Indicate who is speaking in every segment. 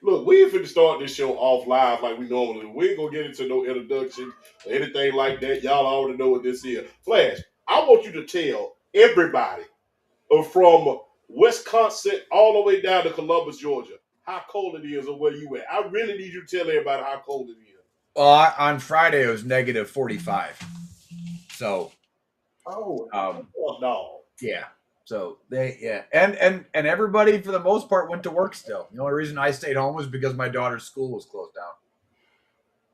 Speaker 1: Look, we ain't finna start this show off live like we normally do. We ain't gonna get into no introduction or anything like that. Y'all already know what this is. Flash, I want you to tell everybody from Wisconsin all the way down to Columbus, Georgia, how cold it is or where you at. I really need you to tell everybody how cold it is.
Speaker 2: On Friday it was negative 45. So,
Speaker 1: Oh,
Speaker 2: um,
Speaker 1: no.
Speaker 2: yeah. So and everybody for the most part went to work still. The only reason I stayed home was because my daughter's school was closed down.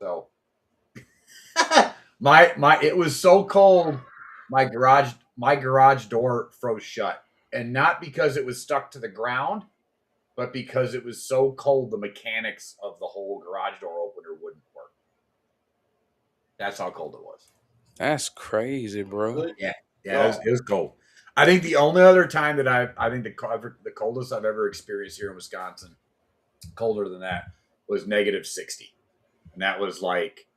Speaker 2: So my it was so cold, my garage door froze shut, and not because it was stuck to the ground, but because it was so cold the mechanics of the whole garage door opener wouldn't work. That's how cold it was.
Speaker 3: That's crazy, bro.
Speaker 1: Good
Speaker 2: Yeah,
Speaker 1: God.
Speaker 2: it was cold. I think the only other time that I think the coldest I've ever experienced here in Wisconsin, colder than that, was negative 60, and that was like,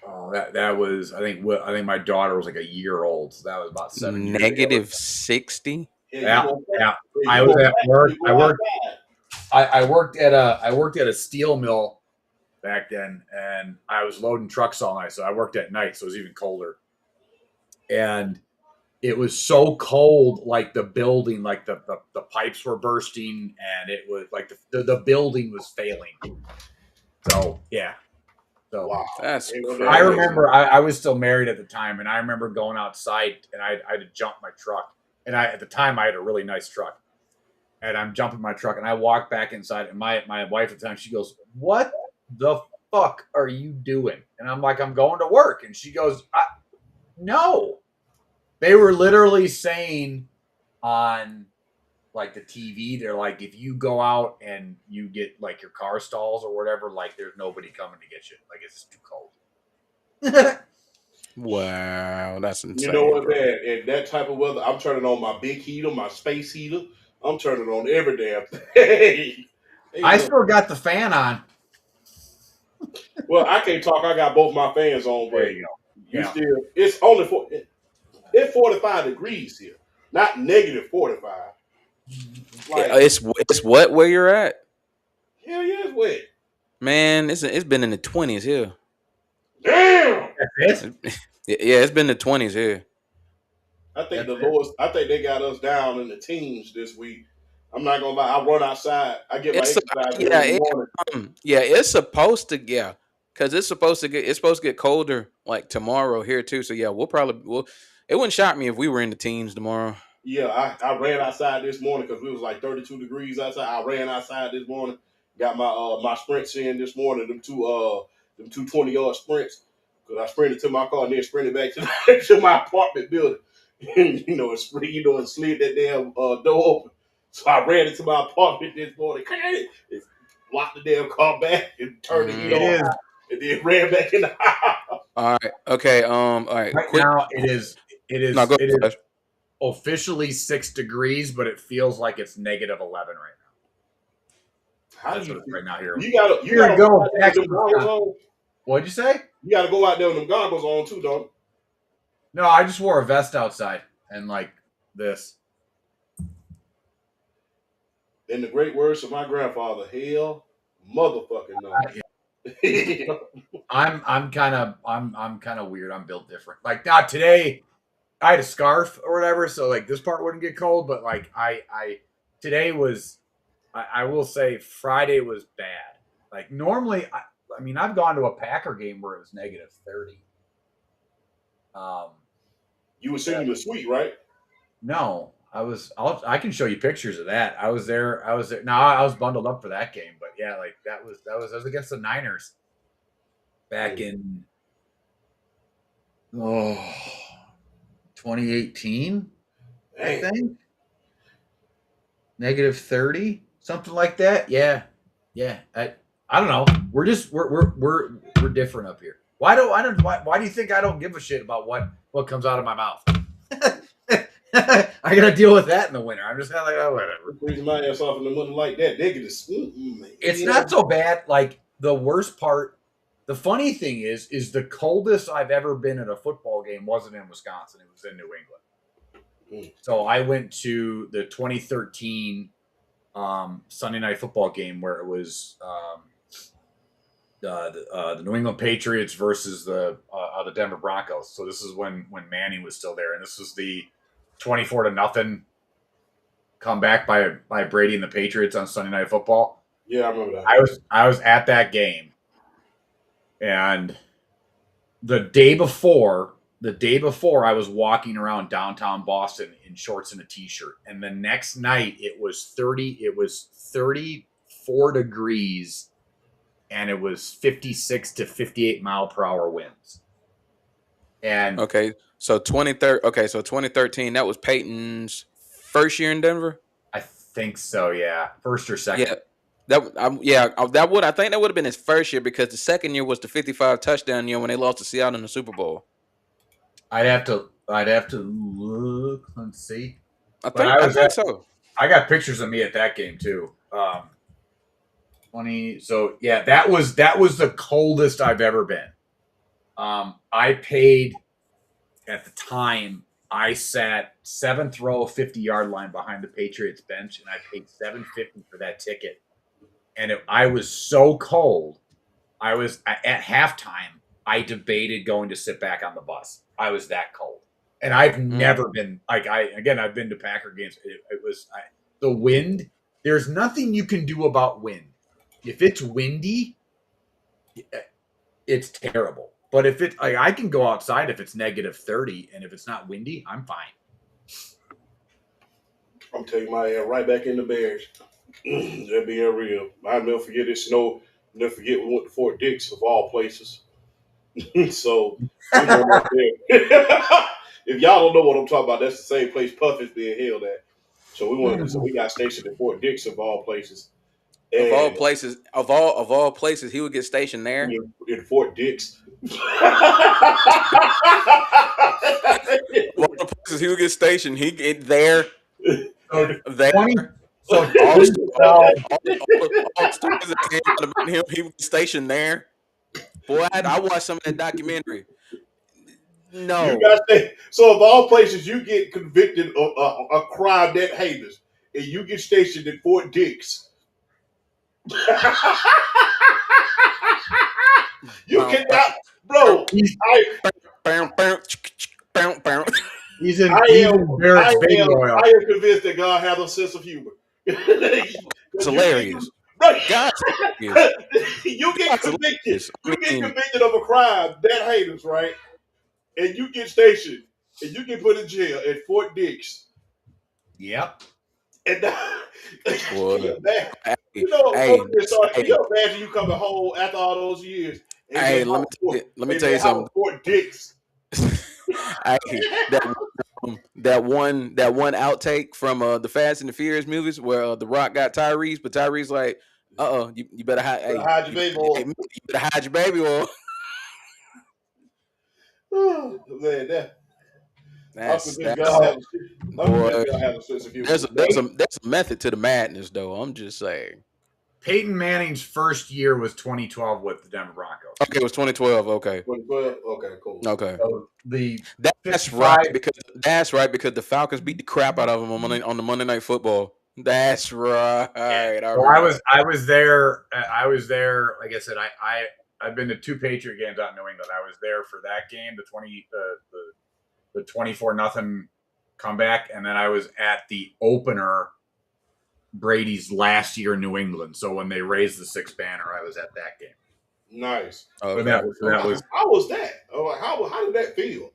Speaker 2: oh, that was I think my daughter was like a year old, so that was about 7 years ago.
Speaker 3: Negative 60.
Speaker 1: Yeah, you
Speaker 2: Yeah,
Speaker 1: gonna
Speaker 2: yeah.
Speaker 1: yeah,
Speaker 2: I
Speaker 1: you
Speaker 2: was
Speaker 1: gonna
Speaker 2: at work.
Speaker 1: you go outside.
Speaker 2: I worked at a steel mill back then, and I was loading trucks all night, so I worked at night, so it was even colder. And it was so cold, like the building, like the pipes were bursting, and it was like the building was failing. So yeah. So
Speaker 1: Wow.
Speaker 3: That's
Speaker 1: Ain't no
Speaker 2: I
Speaker 1: damn way.
Speaker 3: crazy.
Speaker 2: remember I was still married at the time, and I remember going outside, and I had to jump my truck. And at the time I had a really nice truck, and I'm jumping my truck, and I walk back inside, and my wife at the time, she goes, "What the fuck are you doing?" And I'm like, "I'm going to work," and she goes, "No." They were literally saying on like the TV, they're like, if you go out and you get like your car stalls or whatever, like there's nobody coming to get you. Like it's too cold.
Speaker 3: Wow, that's
Speaker 1: You know
Speaker 3: insane,
Speaker 1: what,
Speaker 3: bro.
Speaker 1: man? In that type of weather, I'm turning on my big heater, my space heater. I'm turning on every damn thing. Ain't
Speaker 2: I
Speaker 1: no,
Speaker 2: still got the fan on.
Speaker 1: well, I can't talk. I got both my fans on,
Speaker 2: There
Speaker 1: but
Speaker 2: you go.
Speaker 1: you
Speaker 2: Yeah.
Speaker 1: still. It's only it's 45 degrees here, not negative 45. Like
Speaker 3: It's what where you're at,
Speaker 1: hell yeah, it's wet.
Speaker 3: man. It's been in the 20s here.
Speaker 1: Damn.
Speaker 2: That's it.
Speaker 3: Yeah, it's been the 20s here.
Speaker 1: I think
Speaker 2: That's
Speaker 1: the
Speaker 2: it.
Speaker 1: lowest. I think they got us down in the teens this week. I'm not gonna lie. I run outside. I get my
Speaker 3: It's
Speaker 1: exercise in
Speaker 3: yeah,
Speaker 1: in the morning.
Speaker 3: yeah. It's supposed to because it's supposed to get colder like tomorrow here too. So yeah, we'll. It wouldn't shock me if we were in the teens tomorrow.
Speaker 1: Yeah, I ran outside this morning because it was like 32 degrees outside. I ran outside this morning, got my sprints in this morning. Them two 20-yard sprints. Because I sprinted to my car and then sprinted back to to my apartment building. And it slid that damn door open. So I ran into my apartment this morning. It locked the damn car back and turned the heat
Speaker 2: It
Speaker 3: Mm.
Speaker 1: on,
Speaker 2: is
Speaker 1: and then ran back in the house.
Speaker 3: All right. Okay. All right.
Speaker 2: right
Speaker 3: Quick.
Speaker 2: now. It is. It
Speaker 3: No,
Speaker 2: is.
Speaker 3: go
Speaker 2: It is
Speaker 3: ahead.
Speaker 2: officially 6 degrees, but it feels like it's negative 11 right now.
Speaker 1: How do
Speaker 2: That's what
Speaker 1: you
Speaker 2: it's
Speaker 1: feel?
Speaker 2: right now here.
Speaker 1: You
Speaker 2: Here
Speaker 1: gotta
Speaker 2: we
Speaker 1: go
Speaker 2: go.
Speaker 1: out there with
Speaker 2: Jackson,
Speaker 1: them goggles
Speaker 2: Wisconsin.
Speaker 1: on.
Speaker 2: What'd you say?
Speaker 1: You gotta go out there with them goggles on too, don't
Speaker 2: No, I just wore a vest outside and like this.
Speaker 1: In the great words of my grandfather, hell, motherfucking no.
Speaker 2: I'm kind of weird. I'm built different. Like not today, I had a scarf or whatever, so like this part wouldn't get cold. But like I today was, I will say Friday was bad. Like normally, I mean I've gone to a Packer game where it was negative 30. Um,
Speaker 1: You were singing the suite, right?
Speaker 2: no, I can show you pictures of that. I was there. I was there. No, I was bundled up for that game, but yeah, like that was against the Niners back
Speaker 1: Mm.
Speaker 2: in oh 2018, I
Speaker 1: Damn.
Speaker 2: think. Negative 30, something like that. Yeah. Yeah. I don't know. We're different up here. Why do you think I don't give a shit about what comes out of my mouth? I gotta deal with that in the winter. I'm just kind of like, oh, whatever.
Speaker 1: Freezing my ass off in the morning like that. Negative. Man.
Speaker 2: It's not so bad. Like the worst part, the funny thing is the coldest I've ever been at a football game wasn't in Wisconsin. It was in New England.
Speaker 1: Mm.
Speaker 2: So I went to the 2013 Sunday night football game where it was the New England Patriots versus the Denver Broncos. So this is when Manning was still there, and this was the 24-0 comeback by Brady and the Patriots on Sunday Night Football.
Speaker 1: Yeah, I remember that.
Speaker 2: I was at that game, and the day before I was walking around downtown Boston in shorts and a t-shirt, and the next night it was 34 degrees, and it was 56 to 58 mile per hour winds. And
Speaker 3: Okay, so 2013, that was Peyton's first year in Denver.
Speaker 2: I think so, yeah, first or second.
Speaker 3: Yeah, I think that would have been his first year because the second year was the 55 touchdown year when they lost to Seattle in the Super Bowl.
Speaker 2: I'd have to look and see.
Speaker 3: I think so.
Speaker 2: I got pictures of me at that game too. 20. So yeah, that was the coldest I've ever been. I paid at the time. I sat 7th row, 50-yard line behind the Patriots bench, and I paid $7.50 for that ticket. And I was so cold. I was at halftime. I debated going to sit back on the bus. I was that cold, and I've never been like I've been to Packer games. It was the wind. There's nothing you can do about wind. If it's windy, it's terrible. But if I can go outside if it's -30, and if it's not windy, I'm fine.
Speaker 1: I'm taking my ass right back in the Bears. That being real, I'll never forget this snow. Never forget we went to Fort Dix of all places. So if y'all don't know what I'm talking about, that's the same place Puff is being held at. So we got stationed at Fort Dix of all places. And
Speaker 3: Of all places, he would get stationed there.
Speaker 1: in Fort Dix.
Speaker 3: Of all the places he would get stationed, he get there. There.
Speaker 2: So
Speaker 3: All the stories that came out about him, he was stationed there. Boy, I watched some of that documentary. No.
Speaker 1: So of all places, you get convicted of a crime that heinous, and you get stationed at Fort Dix. You cannot, bro.
Speaker 2: He's in
Speaker 1: I
Speaker 2: Barrett's baby oil.
Speaker 1: am convinced that God has a sense of humor.
Speaker 3: It's hilarious.
Speaker 1: Right.
Speaker 3: God,
Speaker 1: You get convicted. You get convicted of a crime that heinous, right? And you get stationed, and you get put in jail at Fort Dix.
Speaker 2: Yep.
Speaker 1: And
Speaker 3: Hey,
Speaker 1: imagine you coming home after all those years.
Speaker 3: Hey, let me tell you something.
Speaker 1: Fort Dix.
Speaker 3: Hey, that one outtake from the Fast and the Furious movies where The Rock got Tyrese, but Tyrese like, you better hide. Hey,
Speaker 1: hide your baby oil.
Speaker 3: You better hide your baby oil.
Speaker 1: Man,
Speaker 3: There's a method to the madness, though. I'm just saying.
Speaker 2: Peyton Manning's first year was 2012 with the Denver Broncos.
Speaker 3: Okay, it was 2012. Okay.
Speaker 1: 2012. Okay, cool.
Speaker 3: Okay.
Speaker 2: So
Speaker 3: That's right because the Falcons beat the crap out of them on the Monday Night Football. That's right.
Speaker 2: So I was there. Like I said, I've been to 2 Patriot games out in New England. I was there for that game, the 24-0 comeback, and then I was at the opener, Brady's last year in New England. So when they raised the 6 banner, I was at that game.
Speaker 1: Nice.
Speaker 2: Okay. That was
Speaker 1: how was that? How did that feel?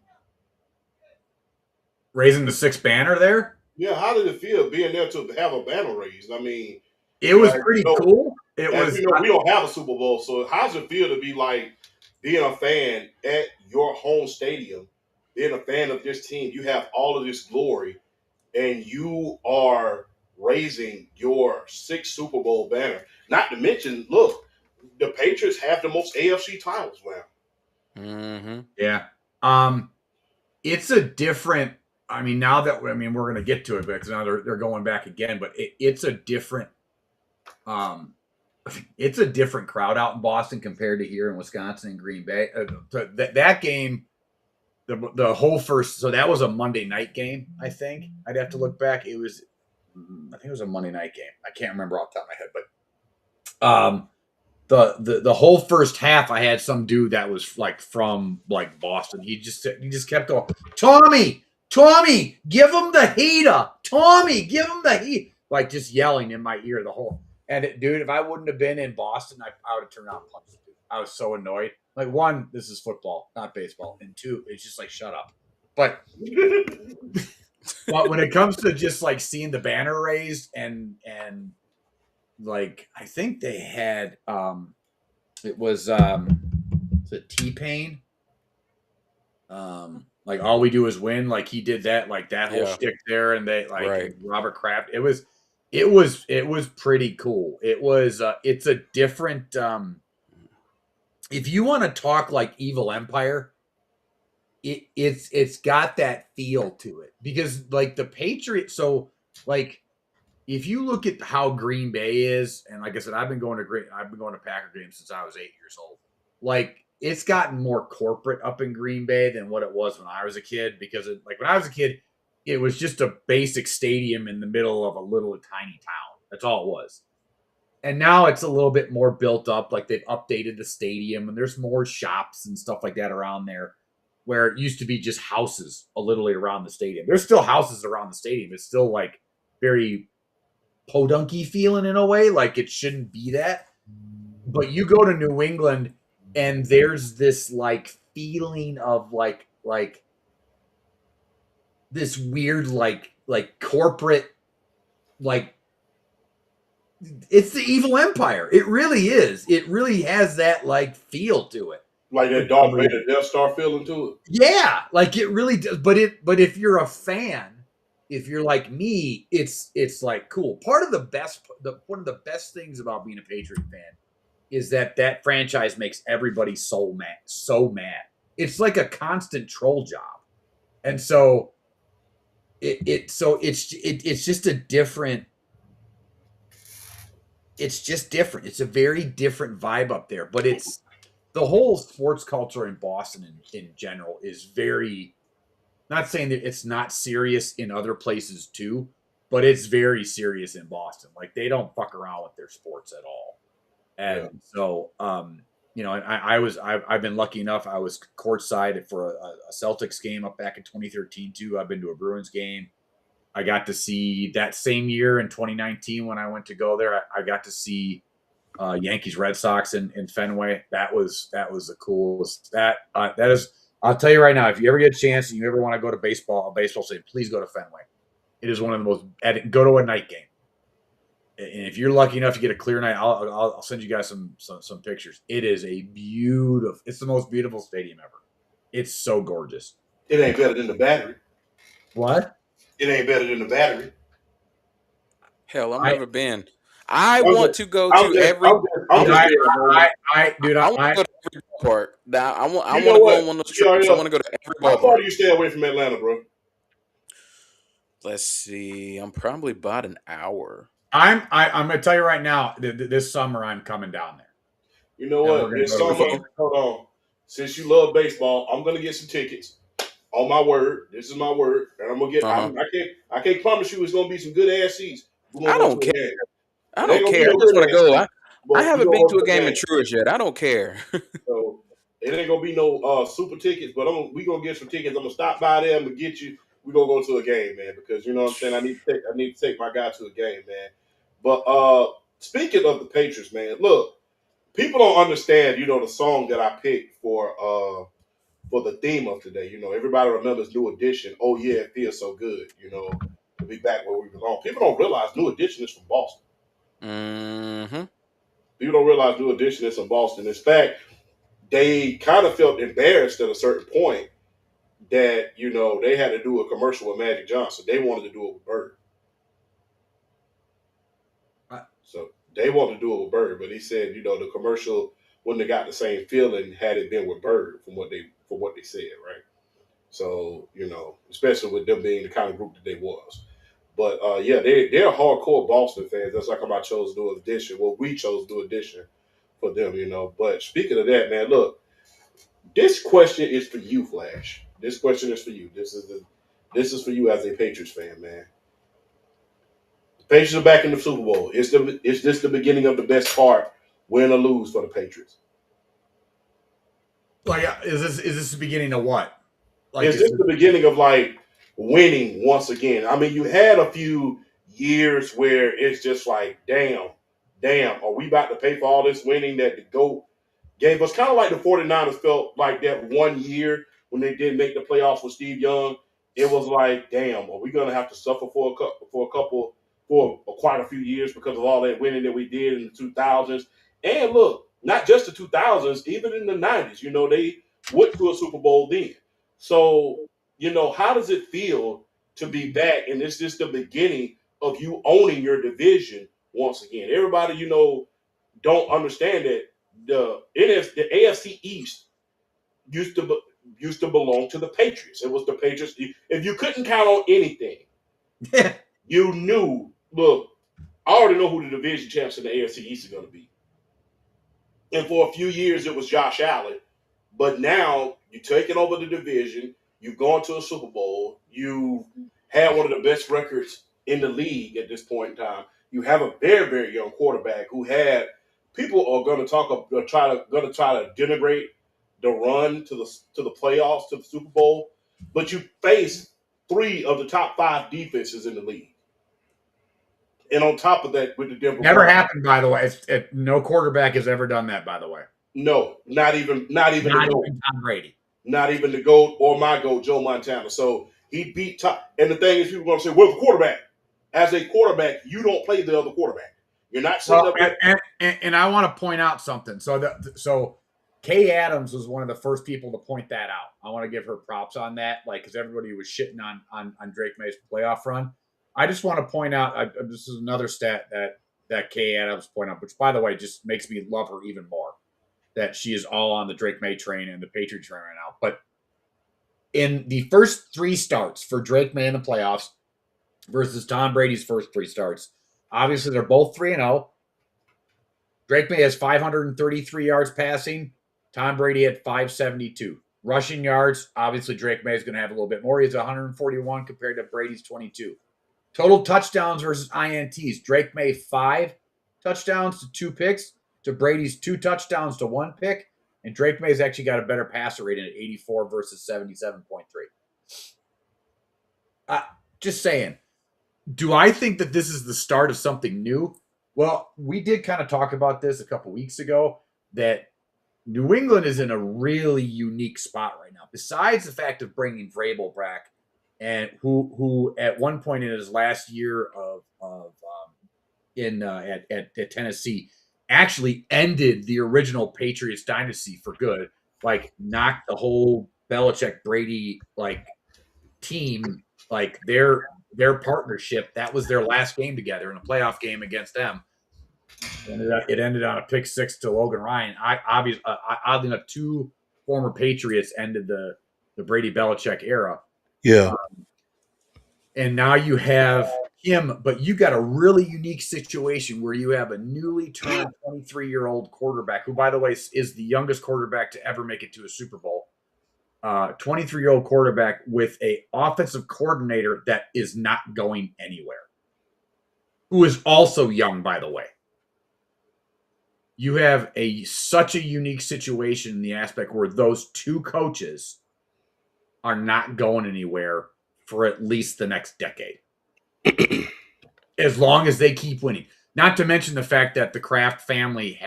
Speaker 2: Raising the 6 banner there?
Speaker 1: Yeah, how did it feel being there to have a banner raised? I mean,
Speaker 2: it was pretty cool. It was.
Speaker 1: We don't have a Super Bowl, so how's it feel to be like being a fan at your home stadium, being a fan of this team? You have all of this glory, and you are raising your 6th Super Bowl banner. Not to mention, look, the Patriots have the most AFC titles now.
Speaker 3: Mm-hmm.
Speaker 2: Yeah. It's a different. I mean, we're going to get to it because now they're going back again. But it's a different. It's a different crowd out in Boston compared to here in Wisconsin and Green Bay. That game, the whole first. So that was a Monday night game. I think I'd have to look back. It was I think it was a Monday night game. I can't remember off the top of my head, but the whole first half, I had some dude that was like from like Boston. He just kept going, Tommy, give him the heater, Tommy, give him the heat, like just yelling in my ear the whole. And dude, if I wouldn't have been in Boston, I would have turned around and punched him. I was so annoyed. Like, one, this is football, not baseball, and two, it's just like shut up. But when it comes to just like seeing the banner raised and like I think they had it was T-Pain. Like all we do is win. Like he did that, like that whole shtick there, and they like Robert Kraft. It was pretty cool. It's a different if you want to talk like Evil Empire, it's got that feel to it because like the Patriots. So like if you look at how Green Bay is, and like I said, I've been going to Packer games since I was 8 years old. Like it's gotten more corporate up in Green Bay than what it was when I was a kid. Because like when I was a kid, it was just a basic stadium in the middle of a little tiny town. That's all it was. And now it's a little bit more built up. Like they've updated the stadium, and there's more shops and stuff like that around there. Where it used to be just houses literally around the stadium. There's still houses around the stadium. It's still like very podunky feeling in a way, like it shouldn't be that. But you go to New England and there's this like feeling of like this weird like corporate, like it's the Evil Empire. It really is. It really has that like feel to it.
Speaker 1: Like that Darth Vader Death Star feeling to it.
Speaker 2: Yeah, like it really does. But if you're a fan, if you're like me, it's like cool. One of the best things about being a Patriot fan is that franchise makes everybody so mad. It's like a constant troll job, and so it's just a different. It's just different. It's a very different vibe up there, but it's the whole sports culture in Boston in general is very. Not saying that it's not serious in other places too, but it's very serious in Boston. Like they don't fuck around with their sports at all. And so, I've been lucky enough. I was courtside for a Celtics game up back in 2013 too. I've been to a Bruins game. I got to see that same year in 2019 when I went to go there. I got to see Yankees Red Sox in Fenway. That was the coolest. That is. I'll tell you right now, if you ever get a chance and you ever want to go to a baseball stadium, please go to Fenway. It is one of the most. Go to a night game, and if you're lucky enough to get a clear night, I'll send you guys some pictures. It is it's the most beautiful stadium ever. It's so gorgeous.
Speaker 1: It ain't better than the Battery.
Speaker 2: What?
Speaker 1: It ain't better than the Battery.
Speaker 3: Hell, I've never been. I want to go to every.
Speaker 2: I want to go to
Speaker 3: every park. I want to go on one of those trips. I want to go to every ballpark.
Speaker 1: How far do you stay away from Atlanta, bro?
Speaker 3: Let's see. I'm probably about an hour.
Speaker 2: I'm gonna tell you right now. This summer, I'm coming down there.
Speaker 1: You know what? This summer, hold on. Since you love baseball, I'm gonna get some tickets. On my word, this is my word, and I'm gonna get. I can't promise you it's gonna be some good ass seats.
Speaker 3: I don't care. I don't care. I just want to go. I haven't been to a game in Truist yet. I don't care.
Speaker 1: So it ain't gonna be no super tickets, but we gonna get some tickets. I'm gonna stop by there. I'm gonna get you. We gonna go to a game, man, because you know what I'm saying. I need to take my guy to a game, man. But speaking of the Patriots, man, look, people don't understand. You know the song that I picked for the theme of today. You know, everybody remembers New Edition. Oh yeah, it feels so good. You know, to be back where we belong. People don't realize New Edition is from Boston.
Speaker 3: Mm-hmm.
Speaker 1: People don't realize New Edition is from Boston. In fact, they kind of felt embarrassed at a certain point that, you know, they had to do a commercial with Magic Johnson. They wanted to do it with Bird. So they wanted to do it with Bird, but he said, you know, the commercial wouldn't have got the same feeling had it been with Bird from what they said, right? So, you know, especially with them being the kind of group that they was. But they're hardcore Boston fans. That's how come I chose New Edition. Well, we chose New Edition for them, you know. But speaking of that, man, look, this question is for you, Flash. This question is for you. This is for you as a Patriots fan, man. Patriots are back in the Super Bowl. It's just the beginning of the best part, win or lose for the Patriots.
Speaker 2: Like, is this the beginning of what? Like,
Speaker 1: It's just the beginning of like winning once again. I mean, you had a few years where it's just like, damn, are we about to pay for all this winning that the GOAT gave us? Kind of like the 49ers felt like that one year when they didn't make the playoffs with Steve Young. It was like, damn, are we going to have to suffer for quite a few years because of all that winning that we did in the 2000s? And look, not just the 2000s, even in the 90s, they went to a Super Bowl then. So, how does it feel to be back? And it's just the beginning of you owning your division once again. Everybody, don't understand that the AFC East used to belong to the Patriots. It was the Patriots. If you couldn't count on anything, you knew. Look, I already know who the division champs in the AFC East are going to be. And for a few years, it was Josh Allen. But now you're taking over the division. You've gone to a Super Bowl. You had one of the best records in the league at this point in time. You have a very, very young quarterback who had people are going to try to denigrate the run to the playoffs, to the Super Bowl. But you face 3 of the top 5 defenses in the league. And on top of that, with the Denver
Speaker 2: never happened, by the way. No quarterback has ever done that, by the way.
Speaker 1: No, not even
Speaker 2: Tom Brady.
Speaker 1: Not even the GOAT or my GOAT, Joe Montana. So he beat top. And the thing is, people are going to say, "Where's the quarterback?" As a quarterback, you don't play the other quarterback. You're not sitting up.
Speaker 2: And I want to point out something. So Kay Adams was one of the first people to point that out. I want to give her props on that, because everybody was shitting on Drake May's playoff run. I just want to point out, this is another stat that Kay Adams pointed out, which, by the way, just makes me love her even more, that she is all on the Drake May train and the Patriot train right now. But in the first 3 starts for Drake May in the playoffs versus Tom Brady's first 3 starts, obviously they're both 3-0. Drake May has 533 yards passing. Tom Brady had 572. Rushing yards, obviously Drake May is going to have a little bit more. He has 141 compared to Brady's 22. Total touchdowns versus INTs. Drake May 5 touchdowns to 2 picks, to Brady's 2 touchdowns to 1 pick. And Drake May's actually got a better passer rating at 84 versus 77.3. Just saying. Do I think that this is the start of something new? Well, we did kind of talk about this a couple weeks ago, that New England is in a really unique spot right now. Besides the fact of bringing Vrabel back, and who at one point in his last year at Tennessee actually ended the original Patriots dynasty for good, knocked the whole Belichick Brady team, their partnership. That was their last game together in a playoff game against them. It ended on a pick 6 to Logan Ryan. Oddly enough, 2 former Patriots ended the Brady Belichick era.
Speaker 1: Yeah.
Speaker 2: And now you have him, but you got a really unique situation where you have a newly turned 23-year-old quarterback, who, by the way, is the youngest quarterback to ever make it to a Super Bowl. 23-year-old quarterback with an offensive coordinator that is not going anywhere, who is also young, by the way. You have such a unique situation in the aspect where those 2 coaches are not going anywhere for at least the next decade. As long as they keep winning. Not to mention the fact that the Kraft family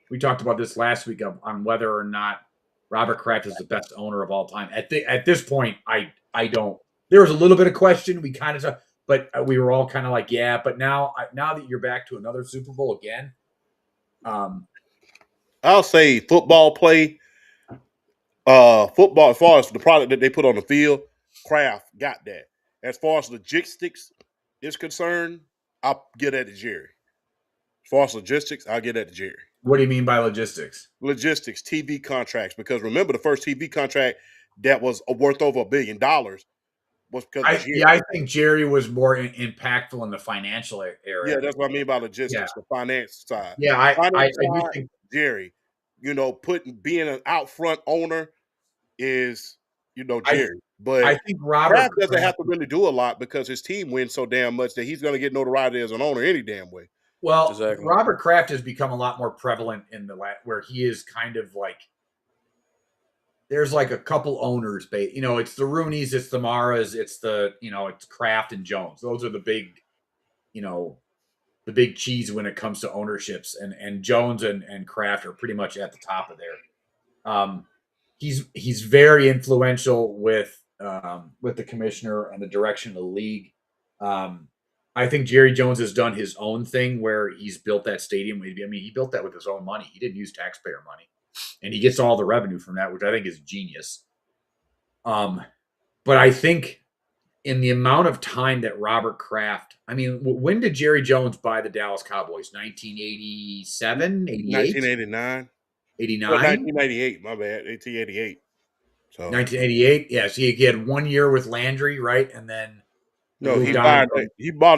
Speaker 2: we talked about this last week on whether or not Robert Kraft is the best owner of all time. At this point, I don't. There was a little bit of question. We kind of, but we were all kind of like, yeah. But now that you're back to another Super Bowl again,
Speaker 1: I'll say football play. Football, as far as the product that they put on the field, Kraft got that. As far as logistics is concerned, I'll get that to Jerry. As far as logistics, I'll get that to Jerry.
Speaker 2: What do you mean by logistics?
Speaker 1: Logistics, TV contracts. Because remember, the first TV contract that was worth over $1 billion was because of Jerry.
Speaker 2: I think Jerry was more impactful in the financial area.
Speaker 1: Yeah, that's what I mean by logistics, the finance side.
Speaker 2: Yeah, I do think
Speaker 1: Jerry, being an out front owner is Jerry.
Speaker 2: I
Speaker 1: But
Speaker 2: think Robert
Speaker 1: Kraft doesn't
Speaker 2: Kraft.
Speaker 1: have to really do a lot because his team wins so damn much that he's going to get notoriety as an owner any damn way.
Speaker 2: Well,
Speaker 3: Exactly.
Speaker 2: Robert Kraft has become a lot more prevalent in where he is kind of like. There's like a couple owners, it's the Rooneys, it's the Maras, it's it's Kraft and Jones. Those are the big, the big cheese when it comes to ownerships, and Jones and Kraft are pretty much at the top of there. He's very influential with the commissioner and the direction of the league. I think Jerry Jones has done his own thing where he's built that stadium. I mean, he built that with his own money. He didn't use taxpayer money, and he gets all the revenue from that, which I think is genius. But I think in the amount of time that Robert Kraft, I mean, when did Jerry Jones buy the Dallas Cowboys? 1987, 88?
Speaker 1: 1989.
Speaker 2: 89?
Speaker 1: Well, 1988, my bad. 1888. So
Speaker 2: 1988? Yes, he had 1 year with Landry, right? And then
Speaker 1: no, he bought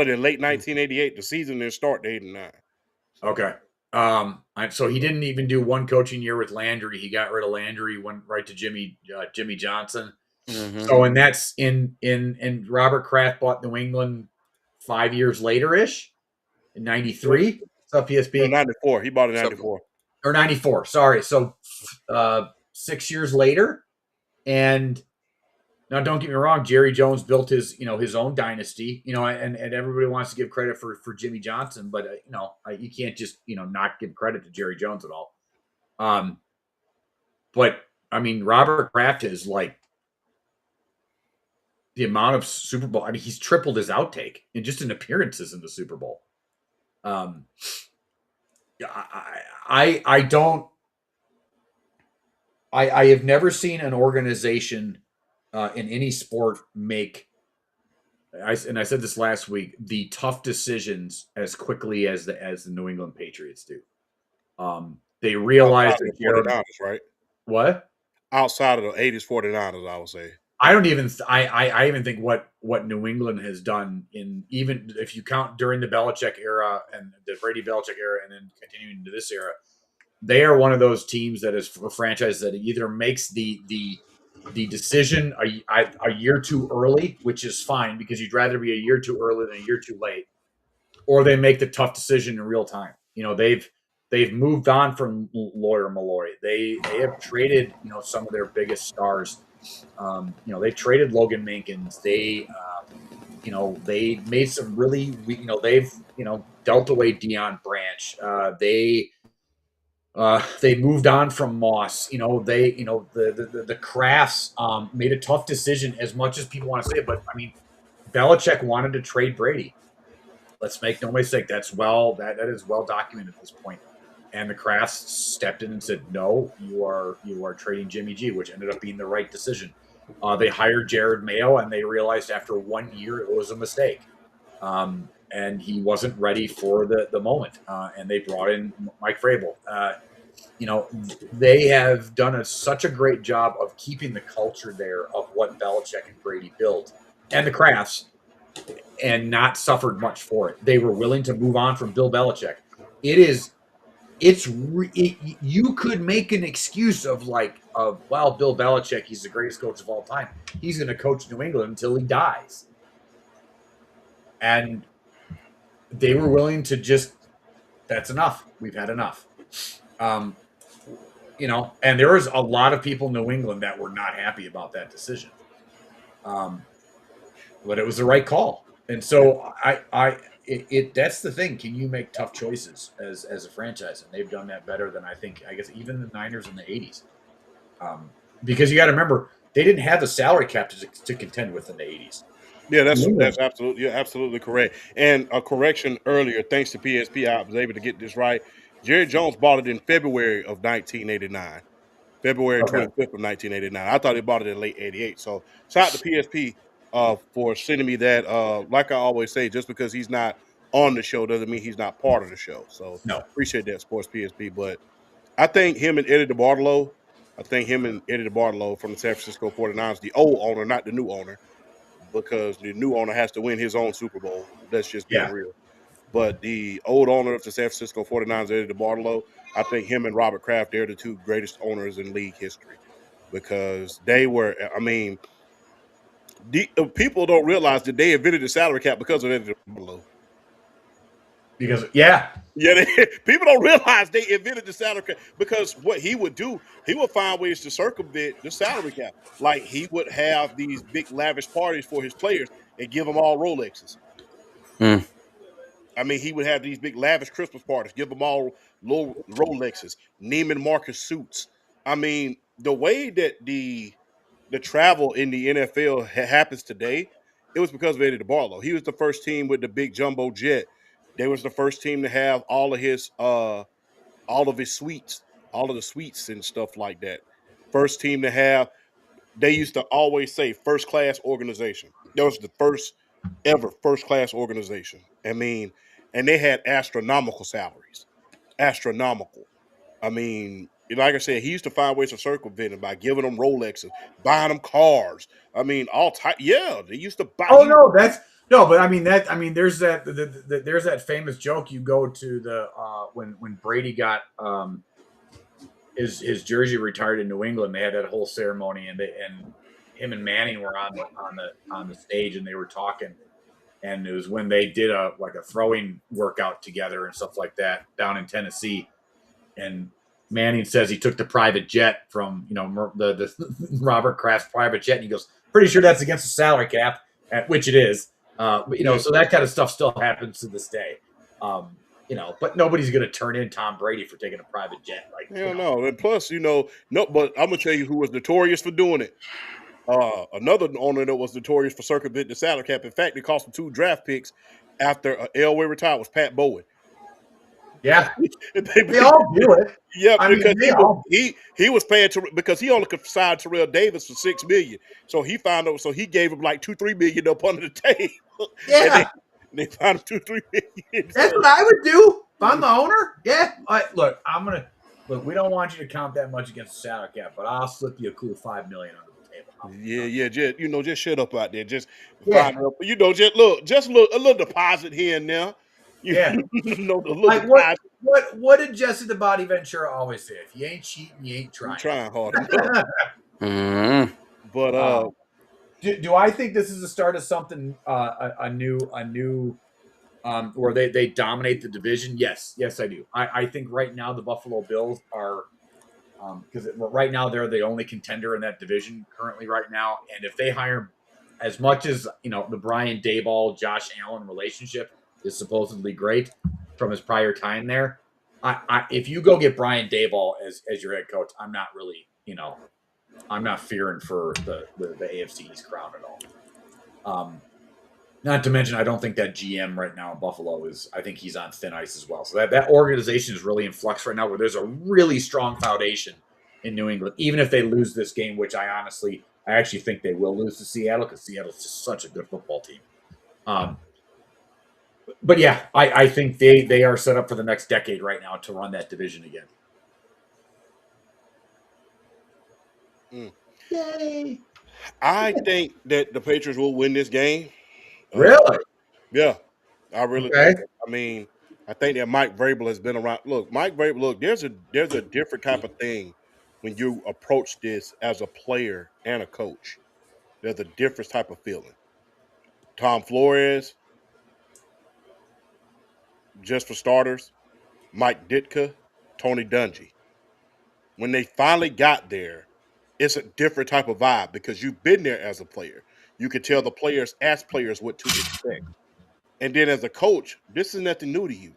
Speaker 1: it in late 1988. The season didn't start to 89.
Speaker 2: Okay. So he didn't even do one coaching year with Landry. He got rid of Landry, went right to Jimmy Johnson.
Speaker 3: Mhm.
Speaker 2: So and that's in Robert Kraft bought New England 5 years later ish in 93. What's up, PSP?
Speaker 1: No, 94. He bought it in 94.
Speaker 2: Or 94. Sorry. So 6 years later. And now don't get me wrong, Jerry Jones built his own dynasty, and everybody wants to give credit for Jimmy Johnson, but you can't just not give credit to Jerry Jones at all. But I mean, Robert Kraft is like the amount of Super Bowl. I mean, he's tripled his outtake in just in appearances in the Super Bowl. I have never seen an organization in any sport make, and I said this last week, the tough decisions as quickly as the New England Patriots do. They realize that
Speaker 1: the 49ers, right?
Speaker 2: What?
Speaker 1: Outside of the 80s 49ers, I would say.
Speaker 2: I don't even I even think what New England has done even if you count during the Belichick era and the Brady Belichick era and then continuing into this era, they are one of those teams that is for franchise that either makes the decision a year too early, which is fine because you'd rather be a year too early than a year too late, or they make the tough decision in real time. They've moved on from Lawyer Malloy. They have traded some of their biggest stars. They traded Logan Mankins. They made some really they've dealt away Deion Branch. They moved on from Moss. The Crafts made a tough decision as much as people want to say it. But I mean, Belichick wanted to trade Brady. Let's make no mistake. That is well documented at this point. And the Crafts stepped in and said, "No, you are trading Jimmy G," which ended up being the right decision. They hired Jared Mayo, and they realized after 1 year it was a mistake. And he wasn't ready for the moment. And they brought in Mike Vrabel. They have done such a great job of keeping the culture there of what Belichick and Brady built, and the Crafts, and not suffered much for it. They were willing to move on from Bill Belichick. You could make an excuse of Bill Belichick, he's the greatest coach of all time. He's going to coach New England until he dies. And they were willing to that's enough. We've had enough. And there was a lot of people in New England that were not happy about that decision. But it was the right call. And so that's the thing. Can you make tough choices as a franchise? And they've done that better than I guess even the Niners in the 80s. Because you got to remember, they didn't have the salary cap to contend with in the 80s.
Speaker 1: Yeah, that's absolutely, you're absolutely correct. And a correction earlier, thanks to PSP, I was able to get this right. Jerry Jones bought it in February of 1989. February 25th of 1989. I thought he bought it in late 88. So shout out to PSP for sending me that. Like I always say, just because he's not on the show doesn't mean he's not part of the show. So appreciate that, Sports PSP. But I think him and Eddie DeBartolo from the San Francisco 49ers, the old owner, not the new owner, because the new owner has to win his own Super Bowl. That's just being real. But the old owner of the San Francisco 49ers, Eddie DeBartolo, I think him and Robert Kraft, they're the two greatest owners in league history. because they were. I mean, people don't realize that they invented the salary cap because of Eddie DeBartolo.
Speaker 2: Because
Speaker 1: People don't realize they invented the salary cap because what he would do, he would find ways to circumvent the salary cap. Like he would have these big lavish parties for his players and give them all Rolexes.
Speaker 3: Mm.
Speaker 1: I mean, he would have these big lavish Christmas parties, give them all low Rolexes, Neiman Marcus suits. I mean, the way that the travel in the NFL happens today, it was because of Eddie DeBartolo. He was the first team with the big jumbo jet. They was the first team to have all of his suites, all of the suites and stuff like that. First team to have. They used to always say first class organization. That was the first ever first class organization. I mean, and they had astronomical salaries, astronomical. I mean, like I said, he used to find ways to circumvent it by giving them Rolexes, buying them cars. I mean, all type. Yeah, they used to buy.
Speaker 2: Oh no, but I mean there's there's that famous joke. You go to the when Brady got his jersey retired in New England, they had that whole ceremony, and him and Manning were on the stage, and they were talking, and it was when they did a throwing workout together and stuff like that down in Tennessee, and Manning says he took the private jet from the Robert Kraft private jet, and he goes, pretty sure that's against the salary cap, which it is. So that kind of stuff still happens to this day. But nobody's going to turn in Tom Brady for taking a private jet.
Speaker 1: No. And plus, no, but I'm going to tell you who was notorious for doing it. Another owner that was notorious for circumventing the salary cap. In fact, it cost him 2 draft picks after Elway retired was Pat Bowen.
Speaker 2: Yeah, they all do it.
Speaker 1: Yeah, because he was paying because he only could sign Terrell Davis for $6 million. So he found out. So he gave him like $2-3 million up under the table.
Speaker 2: Yeah,
Speaker 1: they found him $2-3 million.
Speaker 2: That's what I would do if I'm the owner. Yeah, look, we don't want you to count that much against the salary cap, but I'll slip you a cool $5 million under the table.
Speaker 1: Just shut up out there. Just find up. Just a little deposit here and there.
Speaker 2: What did Jesse the Body Ventura always say? If you ain't cheating, you ain't trying.
Speaker 1: I'm trying hard enough.
Speaker 3: Mm-hmm.
Speaker 1: But
Speaker 2: do I think this is the start of something a new where they dominate the division? Yes, I do. I think right now the Buffalo Bills are because right now they're the only contender in that division currently right now, and if they hire as much as the Brian Daboll Josh Allen relationship is supposedly great from his prior time there. If you go get Brian Daboll as your head coach, I'm not really, I'm not fearing for the AFC East crown at all. Not to mention, I don't think that GM right now in Buffalo I think he's on thin ice as well. So that organization is really in flux right now, where there's a really strong foundation in New England, even if they lose this game, which I actually think they will lose to Seattle, because Seattle's just such a good football team. But yeah, I think they are set up for the next decade right now to run that division again.
Speaker 1: Yay! I think that the Patriots will win this game.
Speaker 2: Really?
Speaker 1: Yeah, I really think. I mean, I think that Mike Vrabel has been around. Look, Mike Vrabel. There's a different type of thing when you approach this as a player and a coach. There's a different type of feeling. Tom Flores. Just for starters, Mike Ditka, Tony Dungy. When they finally got there, it's a different type of vibe because you've been there as a player. You can tell the players as players what to expect. And then as a coach, this is nothing new to you.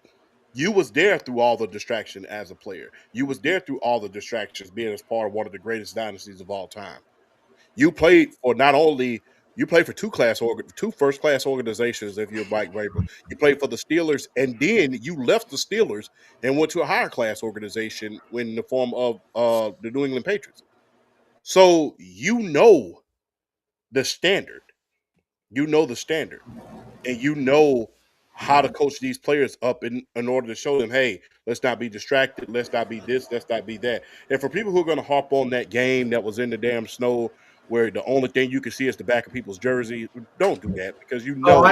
Speaker 1: You was there through all the distraction as a player. You was there through all the distractions being as part of one of the greatest dynasties of all time. You played for two first-class organizations if you're Mike Vrabel. You played for the Steelers, and then you left the Steelers and went to a higher-class organization in the form of the New England Patriots. So you know the standard. You know the standard. And you know how to coach these players up in order to show them, hey, let's not be distracted. Let's not be this. Let's not be that. And for people who are going to harp on that game that was in the damn snow where the only thing you can see is the back of people's jerseys, don't do that because you know.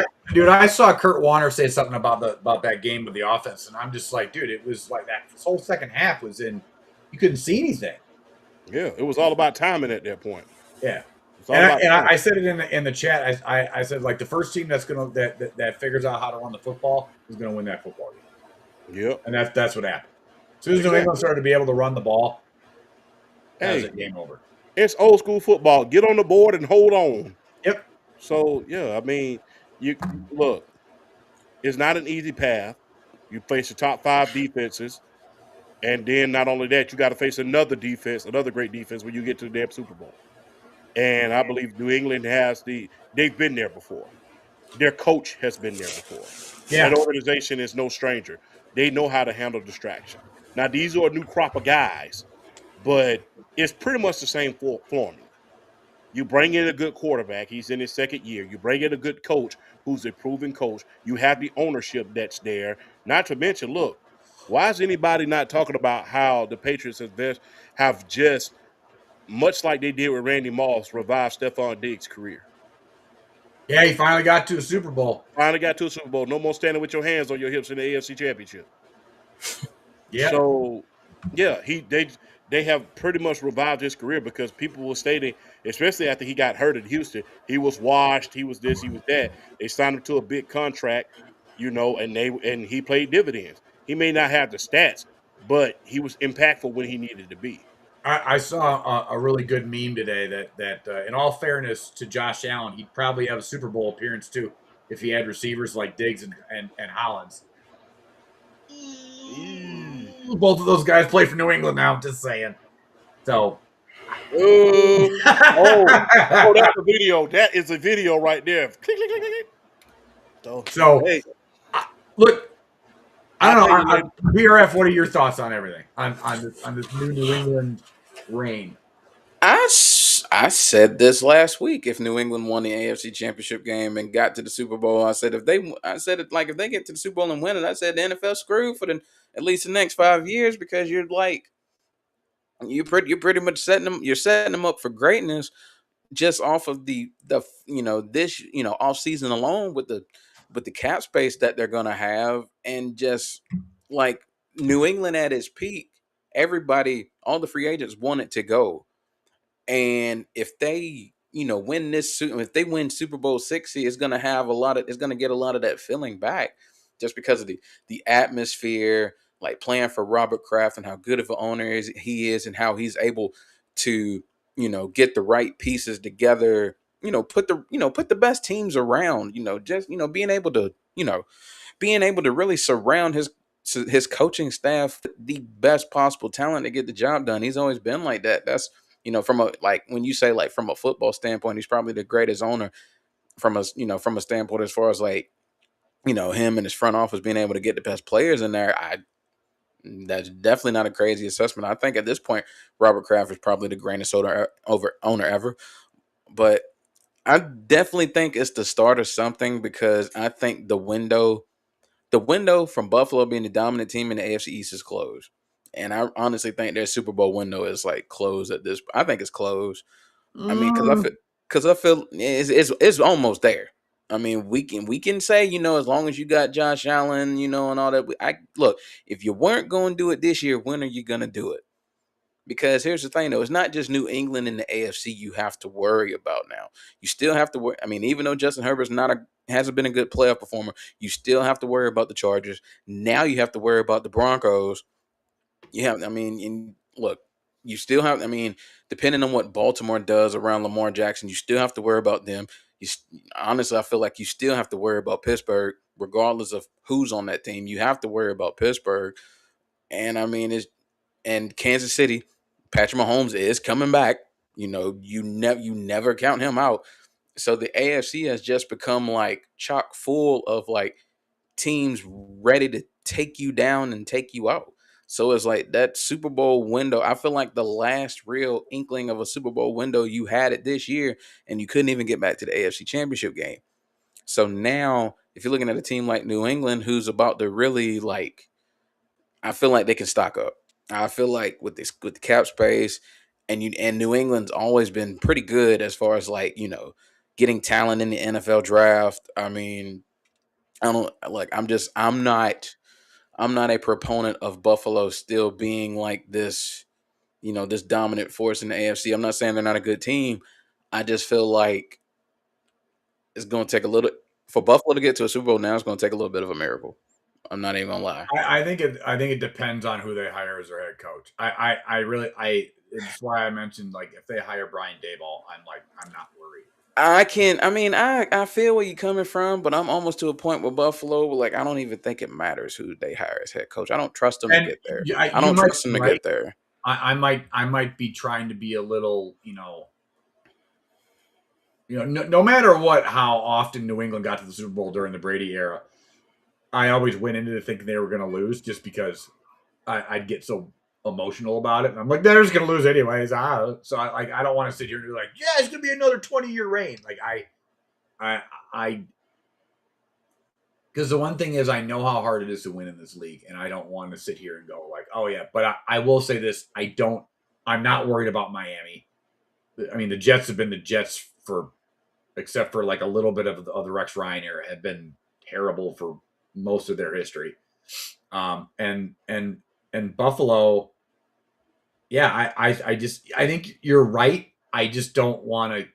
Speaker 2: I saw Kurt Warner say something about that game with the offense, and I'm just like, dude, it was like that. This whole second half was you couldn't see anything.
Speaker 1: Yeah, it was all about timing at that point.
Speaker 2: Yeah.
Speaker 1: It's all about timing.
Speaker 2: I said it in the chat. I said like the first team that's gonna that figures out how to run the football is gonna win that football game,
Speaker 1: Yep.
Speaker 2: and that's what happened. As soon as New
Speaker 1: Exactly.
Speaker 2: England started to be able to run the ball, that was
Speaker 1: Hey,
Speaker 2: it. Game over.
Speaker 1: it's old school football. Get on the board and hold on.
Speaker 2: Yep.
Speaker 1: So yeah, I mean, you look. It's not an easy path. You face the top 5 defenses, and then not only that, you got to face another defense, another great defense when you get to the damn Super Bowl. And I believe New England they've been there before. Their coach has been there before.
Speaker 2: Yeah.
Speaker 1: That organization is no stranger. They know how to handle distraction. Now, these are a new crop of guys, but it's pretty much the same formula. You bring in a good quarterback. He's in his second year. You bring in a good coach who's a proven coach. You have the ownership that's there. Not to mention, look, why is anybody not talking about how the Patriots have just, much like they did with Randy Moss, revived Stephon Diggs' career?
Speaker 2: Yeah, he finally got to a Super Bowl.
Speaker 1: Finally got to a Super Bowl. No more standing with your hands on your hips in the AFC Championship.
Speaker 2: Yeah.
Speaker 1: So, yeah, they have pretty much revived his career because people were stating, especially after he got hurt in Houston, he was washed, he was this, he was that. They signed him to a big contract, and he played dividends. He may not have the stats, but he was impactful when he needed to be.
Speaker 2: I saw a really good meme today that in all fairness to Josh Allen, he'd probably have a Super Bowl appearance too if he had receivers like Diggs and Hollins. Both of those guys play for New England now. I'm just saying. So.
Speaker 1: Oh, that's a video. That is a video right there. Click, click, click, click.
Speaker 2: So,
Speaker 1: hey,
Speaker 2: look, I don't know.
Speaker 1: you,
Speaker 2: BRF, what are your thoughts on everything on this new England reign?
Speaker 3: I said this last week. If New England won the AFC Championship game and got to the Super Bowl, I said if they get to the Super Bowl and win it, I said the NFL screwed for at least the next 5 years because you're pretty much setting them up for greatness just off of the this off season alone with the cap space that they're gonna have, and just like New England at its peak, all the free agents wanted to go. And if they, if they win Super Bowl 60, it's gonna get a lot of that feeling back, just because of the atmosphere, like playing for Robert Kraft and how good of an owner he is, and how he's able to, get the right pieces together, put the best teams around, just being able to really surround his coaching staff with the best possible talent to get the job done. He's always been like that. That's from when you say from a football standpoint, he's probably the greatest owner from a standpoint as far as him and his front office being able to get the best players in there. That's definitely not a crazy assessment. I think at this point, Robert Kraft is probably the greatest owner ever. But I definitely think it's the start of something, because I think the window from Buffalo being the dominant team in the AFC East is closed. And I honestly think their Super Bowl window is closed at this. I think it's closed. I mean, because I feel it's almost there. I mean, we can say, as long as you got Josh Allen, and all that. Look, if you weren't going to do it this year, when are you going to do it? Because here's the thing, though, it's not just New England and the AFC you have to worry about now. You still have to worry. I mean, even though Justin Herbert's hasn't been a good playoff performer, you still have to worry about the Chargers. Now you have to worry about the Broncos. Look, you still have. I mean, depending on what Baltimore does around Lamar Jackson, you still have to worry about them. Honestly, I feel like you still have to worry about Pittsburgh, regardless of who's on that team. You have to worry about Pittsburgh, and I mean, and Kansas City. Patrick Mahomes is coming back. You never count him out. So the AFC has just become chock full of teams ready to take you down and take you out. So it's that Super Bowl window. I feel like the last real inkling of a Super Bowl window, you had it this year, and you couldn't even get back to the AFC Championship game. So now, if you're looking at a team like New England, who's about to really I feel like they can stock up. I feel like with the cap space, and New England's always been pretty good as far as getting talent in the NFL draft. I mean, I'm not a proponent of Buffalo still being this this dominant force in the AFC. I'm not saying they're not a good team. I just feel like it's going to take a little for Buffalo to get to a Super Bowl now. It's going to take a little bit of a miracle. I'm not even gonna lie.
Speaker 2: I think it depends on who they hire as their head coach. I really it's why I mentioned like if they hire Brian Daboll, I'm not worried.
Speaker 3: I feel where you're coming from, but I'm almost to a point with Buffalo where like I don't even think it matters who they hire as head coach. I don't trust them to
Speaker 2: And
Speaker 3: get there.
Speaker 2: you
Speaker 3: I don't
Speaker 2: might
Speaker 3: trust them
Speaker 2: be
Speaker 3: to
Speaker 2: right.
Speaker 3: get there.
Speaker 2: I might be trying to be a little, no matter what, how often New England got to the Super Bowl during the Brady era, I always went into it thinking they were going to lose just because I'd get so emotional about it. And I'm like, they're just going to lose anyways. So I don't want to sit here and be like, yeah, it's going to be another 20-year reign. Like because the one thing is I know how hard it is to win in this league. And I don't want to sit here and go like, oh yeah, but I will say this. I'm not worried about Miami. I mean, the Jets have been the Jets except for like a little bit of the Rex Ryan era, have been terrible for most of their history. And Buffalo, yeah, I think you're right. I just don't want to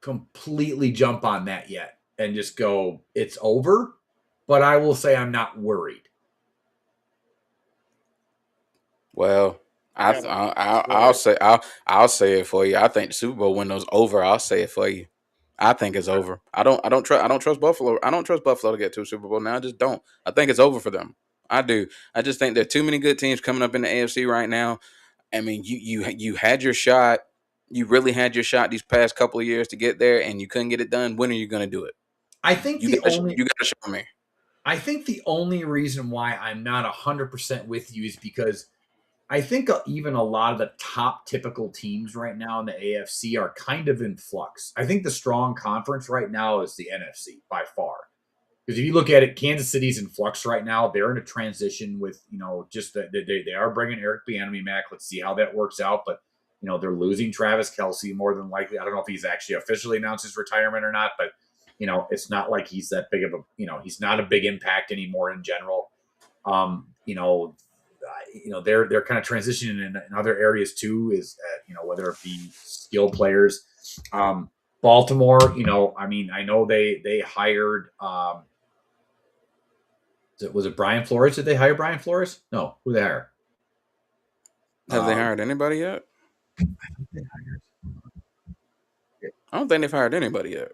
Speaker 2: completely jump on that yet and just go, it's over. But I will say I'm not worried.
Speaker 3: Well, I'll say it for you. I think the Super Bowl window's over. I'll say it for you. I think it's over. I don't trust Buffalo. I don't trust Buffalo to get to a Super Bowl now. I just don't. I think it's over for them. I do. I just think there are too many good teams coming up in the AFC right now. I mean, you had your shot. You really had your shot these past couple of years to get there, and you couldn't get it done. When are you going to do it?
Speaker 2: I think
Speaker 3: you got to show me.
Speaker 2: I think the only reason why I'm not 100% with you is because I think even a lot of the top typical teams right now in the AFC are kind of in flux. I think the strong conference right now is the NFC by far. Because if you look at it, Kansas City's in flux right now. They're in a transition with, just that they are bringing Eric Bieniemy back. Let's see how that works out. But, they're losing Travis Kelce more than likely. I don't know if he's actually officially announced his retirement or not, but, it's not like he's that big of he's not a big impact anymore in general. They're kind of transitioning in other areas too, is whether it be skill players. Baltimore, I know they hired was it Brian Flores? Did they hire Brian Flores? No, who they hire?
Speaker 3: Have they hired anybody yet? I don't think they've hired anybody yet.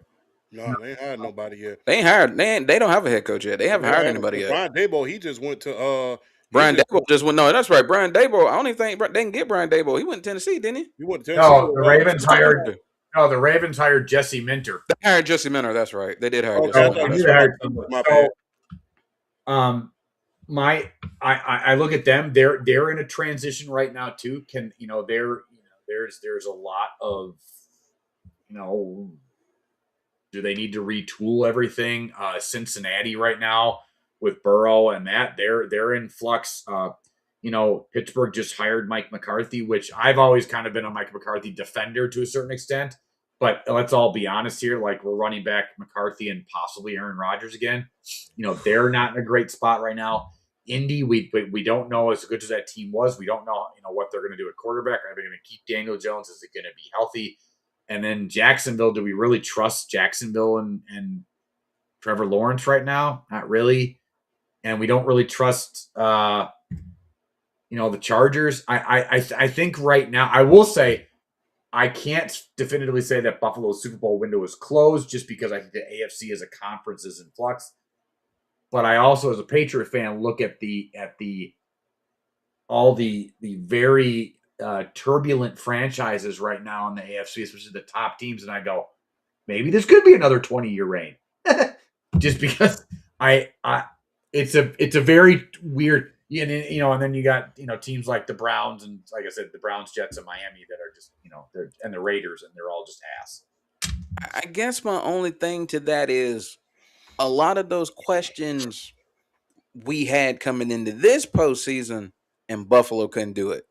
Speaker 1: No, they ain't hired nobody yet.
Speaker 3: They ain't hired. They don't have a head coach yet. They haven't hired anybody yet.
Speaker 1: Brian Daboll, he just went to
Speaker 3: Brian Daboll just went. No, that's right. Brian Daboll. I don't even think they can get Brian Daboll. He went to Tennessee, didn't he?
Speaker 1: He went to Tennessee.
Speaker 2: No, the Ravens hired. No, the Ravens hired Jesse Minter.
Speaker 3: They hired Jesse Minter. That's right. They did hire
Speaker 1: Jesse Minter.
Speaker 2: I look at them. They're in a transition right now too. There's a lot of do they need to retool everything? Cincinnati right now with Burrow and that they're in flux. Pittsburgh just hired Mike McCarthy, which I've always kind of been a Mike McCarthy defender to a certain extent. But let's all be honest here. Like, we're running back McCarthy and possibly Aaron Rodgers again. They're not in a great spot right now. Indy, we don't know as good as that team was. We don't know, what they're going to do at quarterback. Are they going to keep Daniel Jones? Is it going to be healthy? And then Jacksonville, do we really trust Jacksonville and Trevor Lawrence right now? Not really. And we don't really trust, the Chargers. I think right now, I will say, I can't definitively say that Buffalo's Super Bowl window is closed just because I think the AFC as a conference is in flux. But I also, as a Patriot fan, look at all the very turbulent franchises right now in the AFC, especially the top teams, and I go, maybe this could be another 20-year reign. Just because it's a very weird, and then you got teams like the Browns and, like I said, the Browns, Jets, and Miami that are just and the Raiders, and they're all just ass.
Speaker 3: I guess my only thing to that is a lot of those questions we had coming into this postseason, and Buffalo couldn't do it.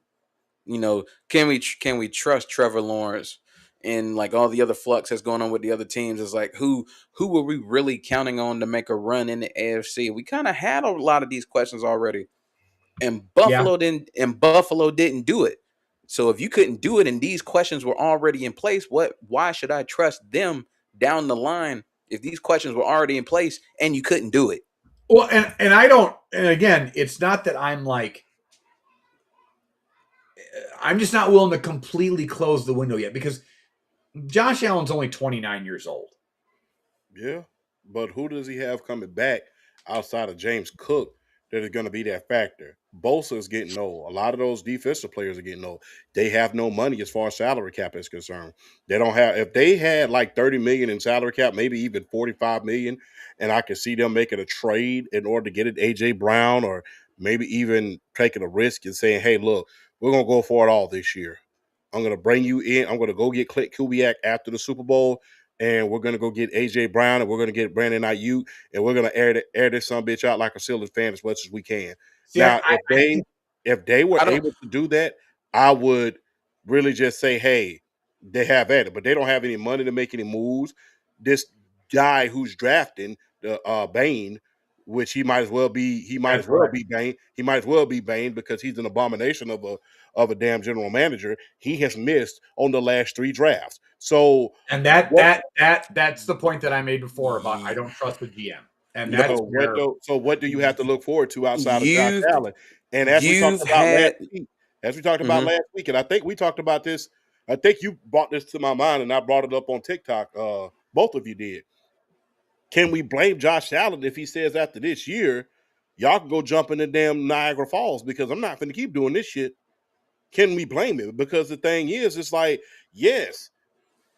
Speaker 3: Can we trust Trevor Lawrence and like all the other flux that's going on with the other teams? Is like who were we really counting on to make a run in the AFC? We kind of had a lot of these questions already, and Buffalo didn't do it. So if you couldn't do it and these questions were already in place, why should I trust them down the line if these questions were already in place and you couldn't do it?
Speaker 2: Well, and I don't. And again, it's not that I'm like. I'm just not willing to completely close the window yet because Josh Allen's only 29 years old.
Speaker 1: Yeah, but who does he have coming back outside of James Cook that is going to be that factor? Bosa is getting old. A lot of those defensive players are getting old. They have no money as far as salary cap is concerned. They don't have. If they had like 30 million in salary cap, maybe even 45 million, and I could see them making a trade in order to get it AJ Brown, or maybe even taking a risk and saying, "Hey, look, we're gonna go for it all this year. I'm gonna bring you in. I'm gonna go get Clint Kubiak after the Super Bowl." And we're gonna go get AJ Brown, and we're gonna get Brandon Ayuk, and we're gonna air this son bitch out like a Steelers fan as much as we can.
Speaker 2: See,
Speaker 1: Now,
Speaker 2: I
Speaker 1: if they were
Speaker 3: I don't.
Speaker 1: able to do that, I would really just say, hey, they have at it, but they don't have any money to make any moves. This guy who's drafting the Bain, which he might as well be,
Speaker 2: That's right.
Speaker 1: Bain. He might as well be Bain because he's an abomination of a damn general manager. He has missed on the last 3 drafts. So
Speaker 2: And that's the point that I made before about I don't trust the GM. And that's where
Speaker 1: what do you have to look forward to outside of Josh
Speaker 3: You've
Speaker 1: Allen? And as we talked
Speaker 3: you've
Speaker 1: about
Speaker 3: had. Mhm.
Speaker 1: last week, and I think we talked about this. I think you brought this to my mind, and I brought it up on TikTok. Both of you did. Can we blame Josh Allen if he says after this year, y'all can go jump in the damn Niagara Falls because I'm not going to keep doing this shit? Can we blame him? Because the thing is, it's like, yes,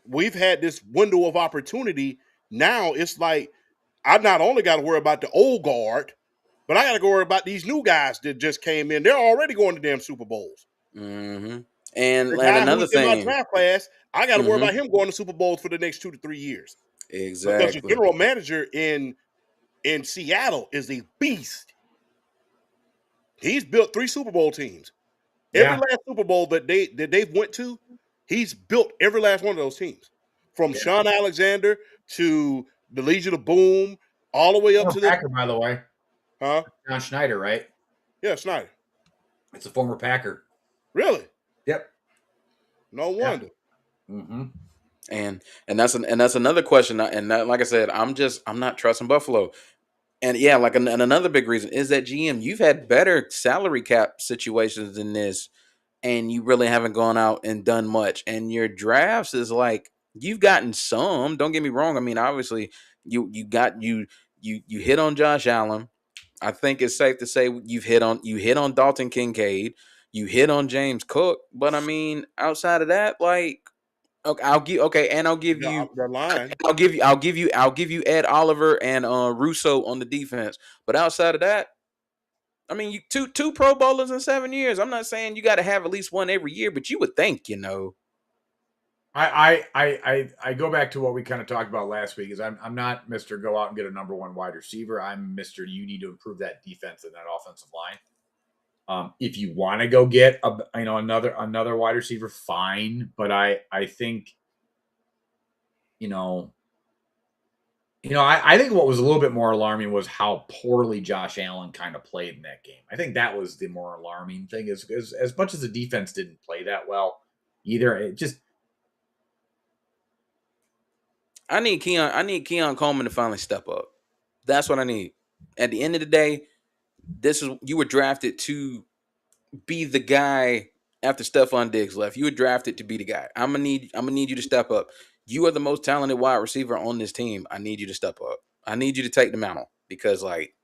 Speaker 1: we've had this window of opportunity. Now it's like I not only got to worry about the old guard, but I got to go worry about these new guys that just came in. They're already going to damn Super Bowls.
Speaker 3: Mm-hmm. And
Speaker 1: The guy
Speaker 3: another
Speaker 1: who's in my
Speaker 3: thing.
Speaker 1: draft class, I got to worry
Speaker 3: Mm-hmm.
Speaker 1: about him going to Super Bowls for the next 2 to 3 years because the
Speaker 3: Exactly.
Speaker 1: general manager in Seattle is a beast. He's built 3 Super Bowl teams. Every
Speaker 2: yeah.
Speaker 1: last Super Bowl that they've went to, he's built every last one of those teams, from
Speaker 2: Yeah.
Speaker 1: Sean Alexander to the Legion of Boom, all the way up
Speaker 2: Former
Speaker 1: to the
Speaker 2: Packer, by the way. John Schneider, right?
Speaker 1: Yeah, Snyder.
Speaker 2: It's a former Packer.
Speaker 1: Really?
Speaker 2: Yep.
Speaker 1: No wonder.
Speaker 2: Mm-hmm.
Speaker 3: And that's another question. And that, like I said, I'm not trusting Buffalo. And yeah, like and another big reason is that GM, you've had better salary cap situations than this, and you really haven't gone out and done much. And your drafts is like you've gotten some. Don't get me wrong. I mean, obviously, you hit on Josh Allen. I think it's safe to say you hit on Dalton Kincaid. You hit on James Cook. But I mean, outside of that, like okay, and I'll give you
Speaker 1: The line.
Speaker 3: I'll give you Ed Oliver and Russo on the defense. But outside of that, I mean, you two Pro Bowlers in 7 years. I'm not saying you got to have at least one every year, but you would think,
Speaker 2: I go back to what we kind of talked about last week. Is I'm not Mr. Go out and get a number 1 wide receiver. I'm Mr. You need to improve that defense and that offensive line. If you want to go get another wide receiver, fine. But I think I think what was a little bit more alarming was how poorly Josh Allen kind of played in that game. I think that was the more alarming thing. Is as much as the defense didn't play that well either. It just
Speaker 3: I need Keon Coleman to finally step up. That's what I need. At the end of the day, you were drafted to be the guy after Stephon Diggs left. You were drafted to be the guy. I'm gonna need you to step up. You are the most talented wide receiver on this team. I need you to step up. I need you to take the mantle because like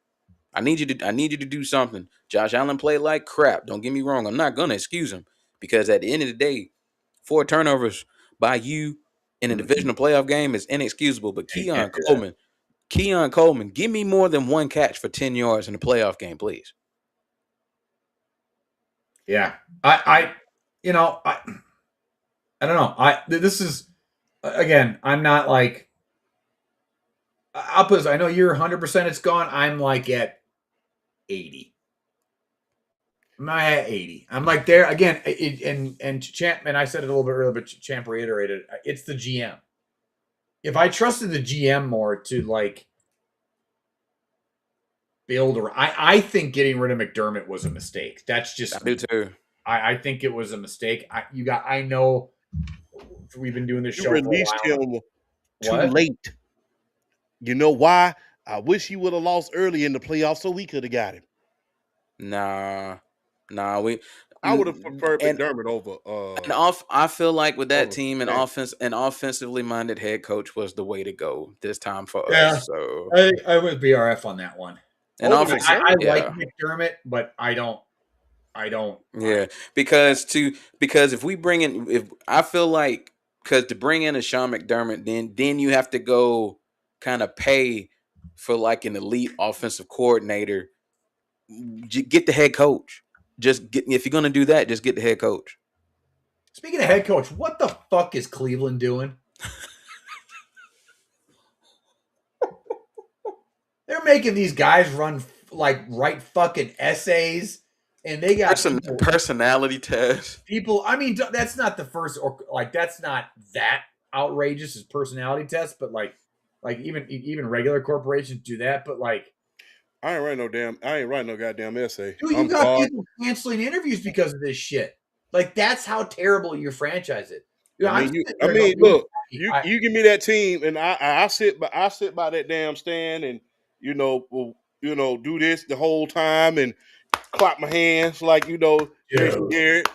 Speaker 3: I need you to do something. Josh Allen played like crap. Don't get me wrong. I'm not gonna excuse him because at the end of the day, 4 turnovers by you in a divisional playoff game is inexcusable. But
Speaker 2: you can't do that.
Speaker 3: Keon Coleman, give me more than 1 catch for 10 yards in a playoff game, please.
Speaker 2: Yeah, I don't know. This is again. I'm not like I'll I know you're 100%. It's gone. I'm like at 80. I'm not at 80. I'm like there again. And Champ, and I said it a little bit earlier, but Champ reiterated. It's the GM. If I trusted the GM more to like build, or I think getting rid of McDermott was a mistake. That's just
Speaker 3: I do too.
Speaker 2: I think it was a mistake. I know we've been doing this
Speaker 1: You
Speaker 2: show for a
Speaker 1: released
Speaker 2: while.
Speaker 1: him too
Speaker 2: What?
Speaker 1: late. You know why? I wish he would have lost early in the playoffs so we could have got him.
Speaker 3: Nah, we
Speaker 1: I would have preferred
Speaker 3: and
Speaker 1: McDermott over
Speaker 3: and off. I feel like with that
Speaker 1: over
Speaker 3: team,
Speaker 1: Stan.
Speaker 3: an offensively minded head coach was the way to go this time for
Speaker 2: Yeah.
Speaker 3: us. So
Speaker 2: I was BRF on that one.
Speaker 3: and
Speaker 1: Over
Speaker 3: offense,
Speaker 2: I
Speaker 3: yeah.
Speaker 2: like McDermott, but I don't.
Speaker 3: Yeah, because if we bring in, if I feel like, because to bring in a Sean McDermott, then you have to go kind of pay for like an elite offensive coordinator. Get the head coach. If you're gonna do that, just get the head coach.
Speaker 2: Speaking of head coach, what the fuck is Cleveland doing? They're making these guys write fucking essays, and they got
Speaker 3: personality test.
Speaker 2: People, I mean, that's not the first, or like that's not that outrageous as personality tests, but like even regular corporations do that. But like,
Speaker 1: I ain't writing no goddamn essay.
Speaker 2: dude, you got people canceling interviews because of this shit. Like, that's how terrible your franchise is.
Speaker 1: Look, you give me that team, and I sit by that damn stand, and do this the whole time, and clap my hands like Jason Garrett.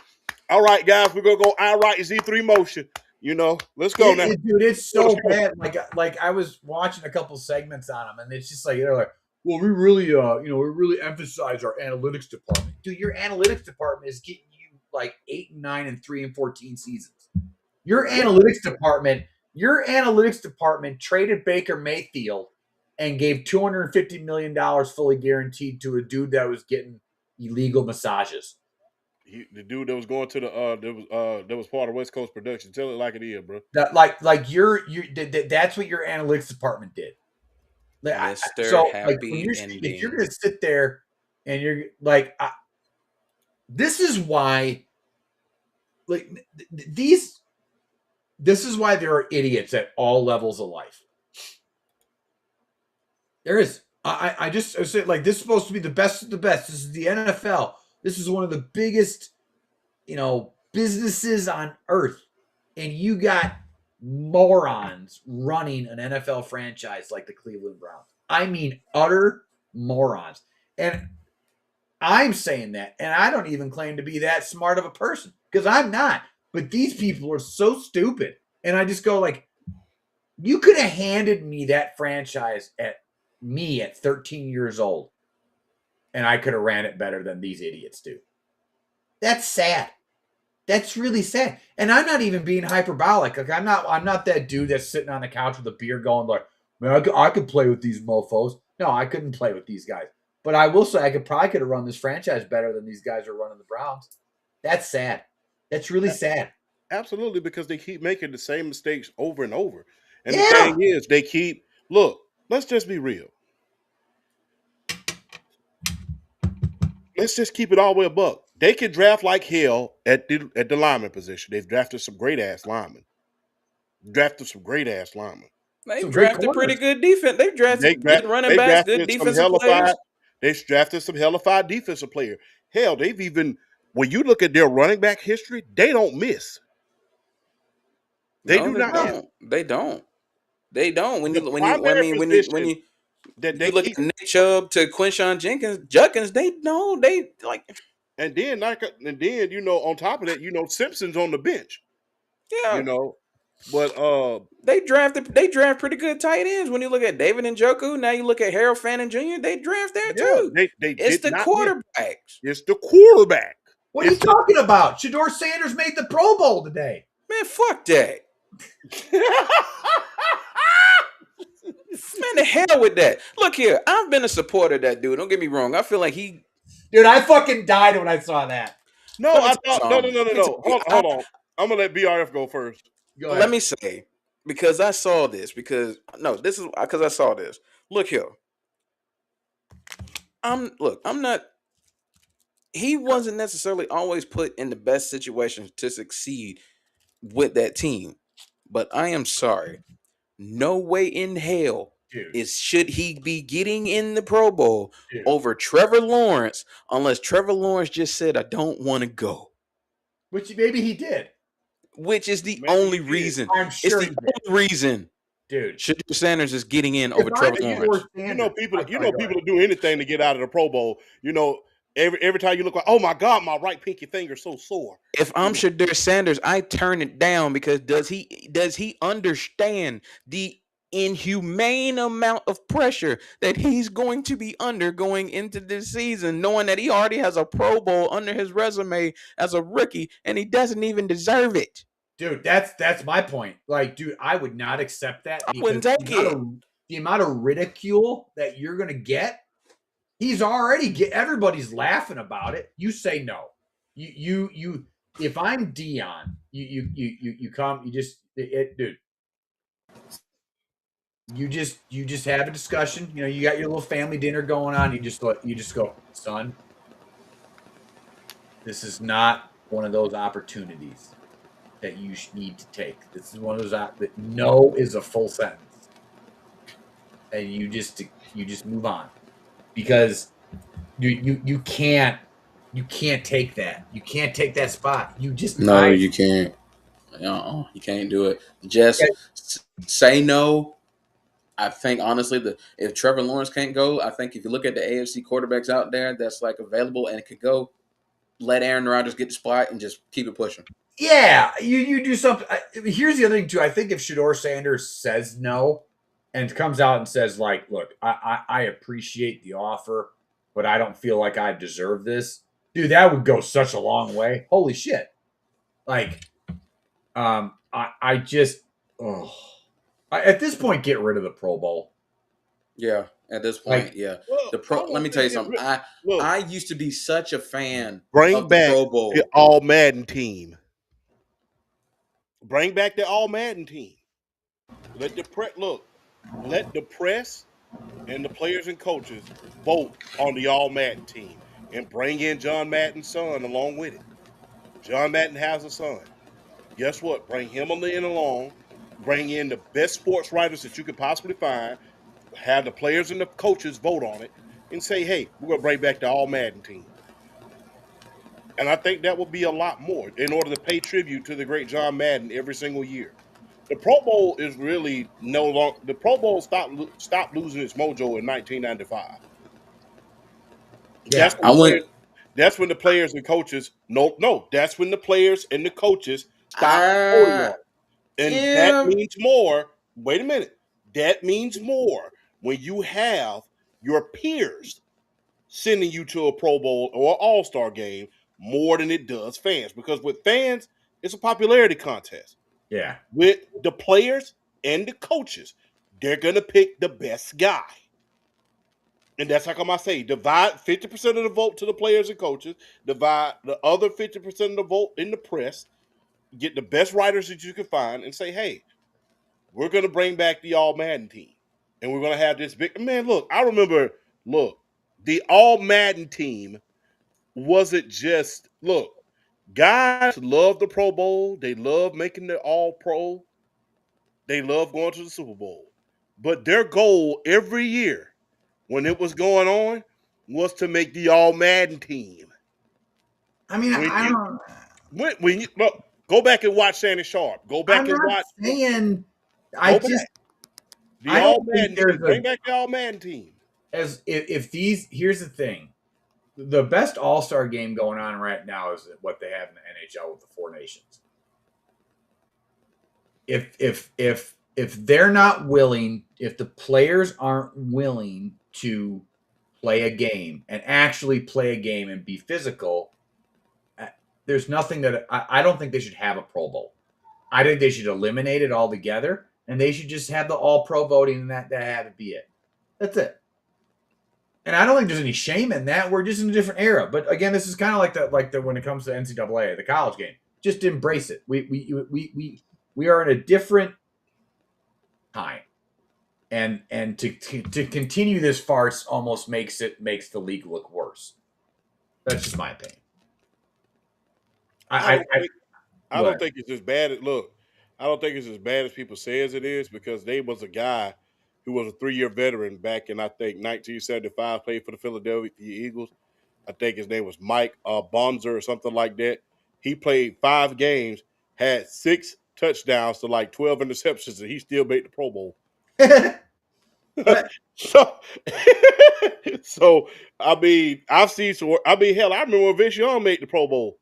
Speaker 1: All right, guys, we're gonna go I write Z3 motion. Let's go now,
Speaker 2: dude. It's so bad. Like I was watching a couple segments on them, and it's just like they're like, well, we really emphasize our analytics department. Dude, your analytics department is getting you like 8 and 9 and 3 and 14 seasons. Your analytics department traded Baker Mayfield and gave $250 million fully guaranteed to a dude that was getting illegal massages.
Speaker 1: The dude that was going to that was part of West Coast production. Tell it like it is, bro.
Speaker 2: That's what your analytics department did. If you're gonna sit there and you're like, this is why, like this is why there are idiots at all levels of life. There is. I said, like, this is supposed to be the best of the best. This is the NFL. This is one of the biggest, businesses on earth, and you got morons running an NFL franchise like the Cleveland Browns. I mean, utter morons. And I'm saying that, and I don't even claim to be that smart of a person, because I'm not. But these people are so stupid. And I just go like, you could have handed me that franchise at 13 years old, and I could have ran it better than these idiots do. That's sad. That's really sad. And I'm not even being hyperbolic. Like, I'm not that dude that's sitting on the couch with a beer going like, man, I could play with these mofos. No, I couldn't play with these guys. But I will say I could have run this franchise better than these guys are running the Browns. That's sad. That's really sad.
Speaker 1: Absolutely, because they keep making the same mistakes over and over. And the thing is, let's just be real. Let's just keep it all the way a buck. They can draft like hell at the lineman position. They've drafted some great ass linemen.
Speaker 3: They've drafted pretty good defense. They've drafted good running backs, good defensive players.
Speaker 1: They've drafted some hellified defensive player. Hell, they've even, when you look at their running back history, they don't miss. They don't.
Speaker 3: They don't. When you look at Nick Chubb to Quinshawn Judkins, they like.
Speaker 1: And then on top of that, Simpson's on the bench.
Speaker 3: Yeah.
Speaker 1: But
Speaker 3: they draft pretty good tight ends. When you look at David Njoku, now you look at Harold Fannin Jr., they draft there too. It's the quarterbacks.
Speaker 1: It's the quarterback.
Speaker 2: What are you talking about? Shedeur Sanders made the Pro Bowl today.
Speaker 3: Man, fuck that. Man, the hell with that. Look here, I've been a supporter of that dude. Don't get me wrong. I feel like
Speaker 2: Dude, I fucking died when I saw that.
Speaker 1: No. Hold on. I'm gonna let BRF go first.
Speaker 3: Go ahead. Let me say, because I saw this. I saw this. Look here. I'm not. He wasn't necessarily always put in the best situation to succeed with that team, but I am sorry. No way in hell should he be getting in the Pro Bowl over Trevor Lawrence, unless Trevor Lawrence just said, "I don't want to go."
Speaker 2: Which maybe he did.
Speaker 3: which is the
Speaker 1: Maybe he
Speaker 3: only
Speaker 1: did.
Speaker 3: reason.
Speaker 2: I'm
Speaker 3: It's
Speaker 2: sure
Speaker 3: the
Speaker 2: he did.
Speaker 3: only reason
Speaker 2: Dude.
Speaker 3: Shedeur Sanders is getting in
Speaker 2: If
Speaker 3: over Trevor
Speaker 2: I'm
Speaker 3: Lawrence.
Speaker 2: Shedeur
Speaker 1: You know,
Speaker 2: Sanders,
Speaker 1: people.
Speaker 2: I'm
Speaker 1: You
Speaker 2: sorry,
Speaker 1: know,
Speaker 2: go
Speaker 1: people
Speaker 2: ahead.
Speaker 1: will do anything to get out of the Pro Bowl. You know, every time you look like, oh my God, my right pinky finger's so sore.
Speaker 3: If I'm
Speaker 1: know.
Speaker 3: Shedeur Sanders, I turn it down because does he understand the inhumane amount of pressure that he's going to be under going into this season, knowing that he already has a Pro Bowl under his resume as a rookie and he doesn't even deserve it?
Speaker 2: Dude, that's my point. Like, dude, I would not accept that
Speaker 3: I
Speaker 2: because
Speaker 3: wouldn't take it.
Speaker 2: the amount of ridicule that you're gonna get, everybody's laughing about it. You say no. You if I'm Dion, you come, dude. You just have a discussion. You know, you got your little family dinner going on. You just go, son, this is not one of those opportunities that you need to take. This is one of those that no is a full sentence, and you just move on because you can't take that. You can't take that spot. You just
Speaker 3: No, you can't. You can't do it. Just say no. I think honestly, if Trevor Lawrence can't go, I think if you look at the AFC quarterbacks out there that's like available and it could go, let Aaron Rodgers get the spot and just keep it pushing.
Speaker 2: Yeah, you do something. Here's the other thing too. I think if Shedeur Sanders says no and comes out and says like, "Look, I appreciate the offer, but I don't feel like I deserve this," dude, that would go such a long way. Holy shit! Like, I just, at this point, get rid of the Pro Bowl.
Speaker 3: Yeah, at this point, yeah.
Speaker 1: Well,
Speaker 3: Let me tell you something.
Speaker 1: Look,
Speaker 3: I used to be such a fan
Speaker 1: bring
Speaker 3: of the
Speaker 1: back
Speaker 3: Pro Bowl.
Speaker 1: the All Madden team. Bring back the All Madden team. Let the press and the players and coaches vote on the All Madden team and bring in John Madden's son along with it. John Madden has a son. Guess what? Bring him in along. Bring in the best sports writers that you could possibly find. Have the players and the coaches vote on it and say, hey, we're going to bring back the All Madden team. And I think that would be a lot more in order to pay tribute to the great John Madden every single year. The Pro Bowl is really no longer. The Pro Bowl stopped losing its mojo in 1995.
Speaker 2: Yeah,
Speaker 1: That's when the players and coaches. No. That's when the players and the coaches stopped voting on
Speaker 3: Uh,
Speaker 1: it. And that
Speaker 3: yeah,
Speaker 1: means more. Wait a minute. That means more when you have your peers sending you to a Pro Bowl or All-Star game more than it does fans. Because with fans, it's a popularity contest.
Speaker 2: yeah.
Speaker 1: With the players and the coaches, they're going to pick the best guy. And that's how come I say divide 50% of the vote to the players and coaches, divide the other 50% of the vote in the press, get the best writers that you can find, and say, hey, we're going to bring back the All Madden team. And we're going to have this big man. Look, I remember, the All Madden team wasn't just, guys love the Pro Bowl. They love making the All Pro. They love going to the Super Bowl. But their goal every year when it was going on was to make the All Madden team.
Speaker 2: I mean, I don't.
Speaker 1: When you look, go back and watch Shannon Sharp. Go back
Speaker 2: I'm
Speaker 1: and
Speaker 2: not
Speaker 1: watch.
Speaker 2: saying.
Speaker 1: Go back. The
Speaker 2: I
Speaker 1: All
Speaker 2: don't think
Speaker 1: Madden
Speaker 2: there's
Speaker 1: team. Bring back the All Madden team.
Speaker 2: as if these. Here's the thing: the best All-Star game going on right now is what they have in the NHL with the Four Nations. If they're not willing, if the players aren't willing to play a game and actually play a game and be physical, there's nothing that I don't think they should have a Pro Bowl. I think they should eliminate it altogether, and they should just have the All-Pro voting, and that have it be it. That's it. And I don't think there's any shame in that. We're just in a different era. But again, this is kind of like the when it comes to NCAA, the college game. Just embrace it. We are in a different time, and to continue this farce almost makes the league look worse. That's just my opinion.
Speaker 1: I don't think it's as bad as I don't think it's as bad as people say as it is because there was a guy who was a 3-year veteran back in I think 1975, played for the Philadelphia Eagles. I think his name was Mike Bonzer or something like that. he played 5 games, had 6 touchdowns to like 12 interceptions, and he still made the Pro Bowl.
Speaker 2: But
Speaker 1: So, so I mean, I've seen some. I mean, hell, I remember when Vince Young made the Pro Bowl.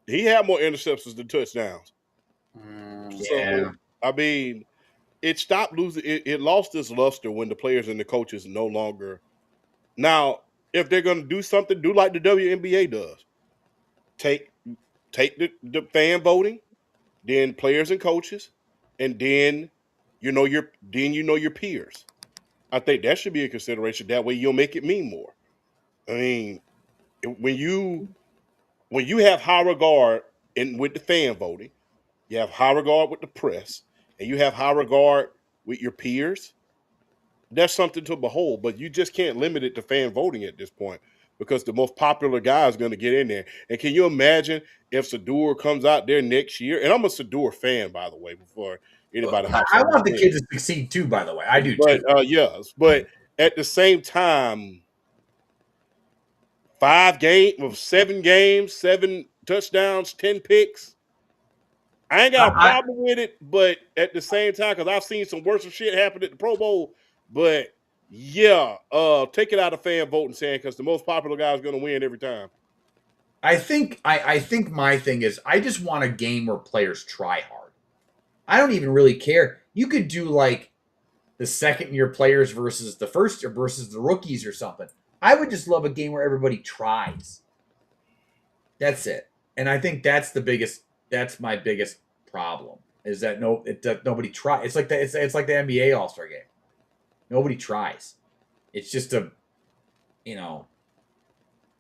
Speaker 1: He had more interceptions than touchdowns.
Speaker 2: yeah,
Speaker 1: So, I mean, it stopped losing. It lost its luster when the players and the coaches no longer. Now, if they're going to do something, do like the WNBA does. Take the fan voting, then players and coaches, and then your peers. I think that should be a consideration. That way, you'll make it mean more. I mean, when you have high regard with the fan voting, you have high regard with the press, and you have high regard with your peers. That's something to behold. But you just can't limit it to fan voting at this point because the most popular guy is going to get in there. And can you imagine if Sador comes out there next year? And I'm a Sador fan, by the way. Before anybody hops
Speaker 2: I
Speaker 1: on
Speaker 2: want the
Speaker 1: my
Speaker 2: kid to succeed too. By the way, I do
Speaker 1: But
Speaker 2: too.
Speaker 1: yes, but at the same time, 7 games, 7 touchdowns, 10 picks. I ain't got a
Speaker 2: I,
Speaker 1: problem with it, but at the same time, because I've seen some worse shit happen at the Pro Bowl. But yeah, take it out of fan voting, saying because the most popular guy is going to win every time.
Speaker 2: I think my thing is I just want a game where players try hard. I don't even really care. You could do like the second year players versus the first year versus the rookies or something. I would just love a game where everybody tries. That's it. And I think that's my biggest problem is that nobody tries. It's like it's like the NBA All-Star game. Nobody tries. It's just a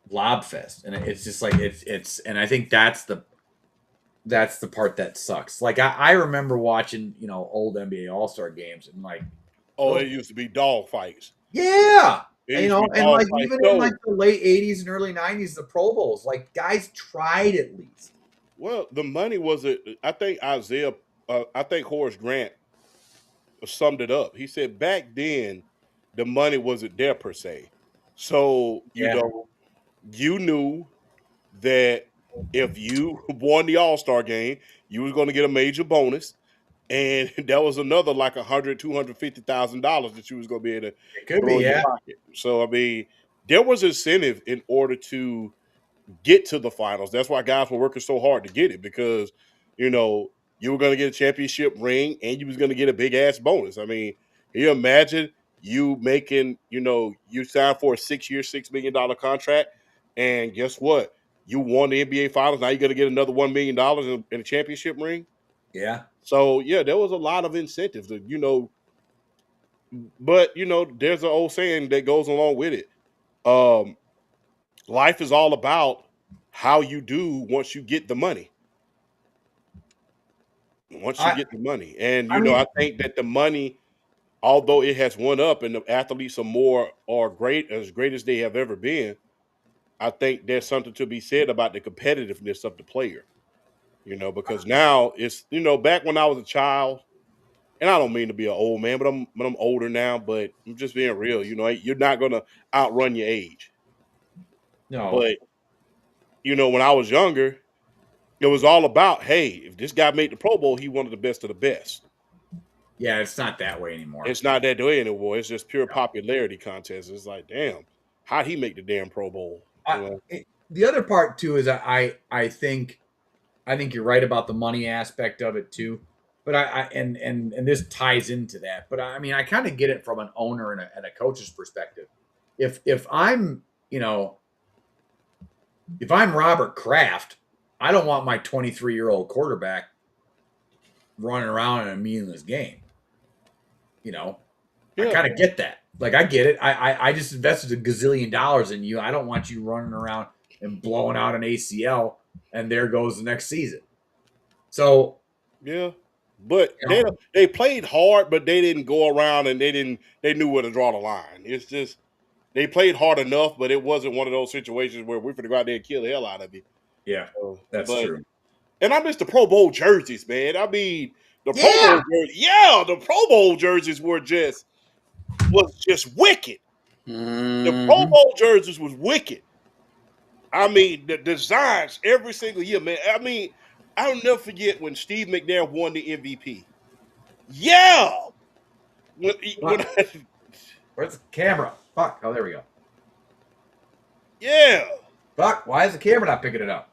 Speaker 2: lob fest, and it's just like it's and I think that's the part that sucks. Like I remember watching old NBA All-Star games and like
Speaker 1: it used to be dog fights.
Speaker 2: yeah.
Speaker 1: It
Speaker 2: And
Speaker 1: used to be
Speaker 2: and
Speaker 1: dog
Speaker 2: like
Speaker 1: fights.
Speaker 2: even in like the late 80s and early 90s, the Pro Bowls, like guys tried at least.
Speaker 1: Well, the money was I think Horace Grant summed it up. He said back then the money wasn't there per se. So,
Speaker 2: Yeah.
Speaker 1: you knew that if you won the All-Star game, you was going to get a major bonus. And that was another like $250,000 that you was going to be able to
Speaker 2: It could
Speaker 1: throw
Speaker 2: be,
Speaker 1: in your
Speaker 2: yeah.
Speaker 1: pocket. So, I mean, there was incentive in order to get to the finals. That's why guys were working so hard to get it because, you were going to get a championship ring and you was going to get a big ass bonus. I mean, can you imagine you making, you signed for a 6-year, $6 million contract, and guess what? You won the NBA finals. Now you're going to get another $1 million in a championship ring.
Speaker 2: Yeah.
Speaker 1: So yeah, there was a lot of incentives that, but there's an old saying that goes along with it. Life is all about how you do once you get the money. And I think that the money, although it has went up and the athletes are great as they have ever been, I think there's something to be said about the competitiveness of the player. Because now it's back when I was a child, and I don't mean to be an old man, but I'm older now. But I'm just being real. You're not gonna outrun your age.
Speaker 2: No.
Speaker 1: But when I was younger, it was all about, hey, if this guy made the Pro Bowl, he wanted the best of the best.
Speaker 2: Yeah, it's not that way anymore.
Speaker 1: It's not that way anymore. It's just pure popularity contest. It's like, damn, how'd he make the damn Pro Bowl?
Speaker 2: The other part too is I think you're right about the money aspect of it too. But and this ties into that. But I mean, I kind of get it from an owner and a coach's perspective. If I'm Robert Kraft, I don't want my 23-year-old quarterback running around in a meaningless game. I kind of get that. Like I get it. I just invested $1 gazillion in you. I don't want you running around and blowing out an ACL and there goes the next season. So
Speaker 1: yeah. But they played hard, but they didn't go around and they knew where to draw the line. It's just they played hard enough, but it wasn't one of those situations where we're going to go out there and kill the hell out of you.
Speaker 2: Yeah, that's true.
Speaker 1: And I miss the Pro Bowl jerseys, man. I mean, the Pro Bowl jerseys was just wicked.
Speaker 3: Mm-hmm.
Speaker 1: The Pro Bowl jerseys was wicked. I mean, the designs every single year, man. I mean, I'll never forget when Steve McNair won the MVP. Yeah, when
Speaker 2: Where's the camera? Fuck. Oh, there we go.
Speaker 1: yeah.
Speaker 2: Fuck. Why is the camera not picking it up?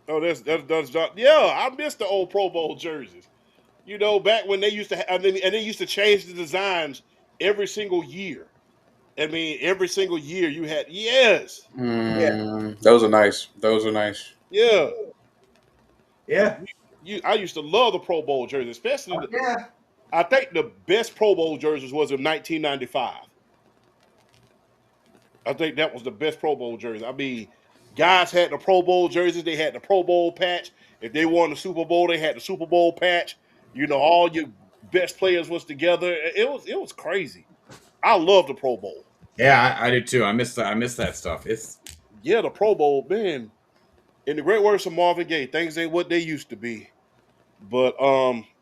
Speaker 1: Oh, that's yeah. I miss the old Pro Bowl jerseys. You know, back when they used to, and they used to change the designs every single year. I mean, every single year you had yes,
Speaker 3: Those are nice. Those are nice.
Speaker 1: yeah.
Speaker 2: Yeah.
Speaker 1: I used to love the Pro Bowl jerseys, especially
Speaker 2: Yeah.
Speaker 1: I think the best Pro Bowl jerseys was in 1995. I think that was the best Pro Bowl jersey. I mean, guys had the Pro Bowl jerseys. They had the Pro Bowl patch. If they won the Super Bowl, they had the Super Bowl patch. You know, all your best players was together. It was crazy. I love the Pro Bowl.
Speaker 2: Yeah, I did too. I miss that stuff. It's
Speaker 1: Yeah, the Pro Bowl, man. In the great words of Marvin Gaye, things ain't what they used to be. But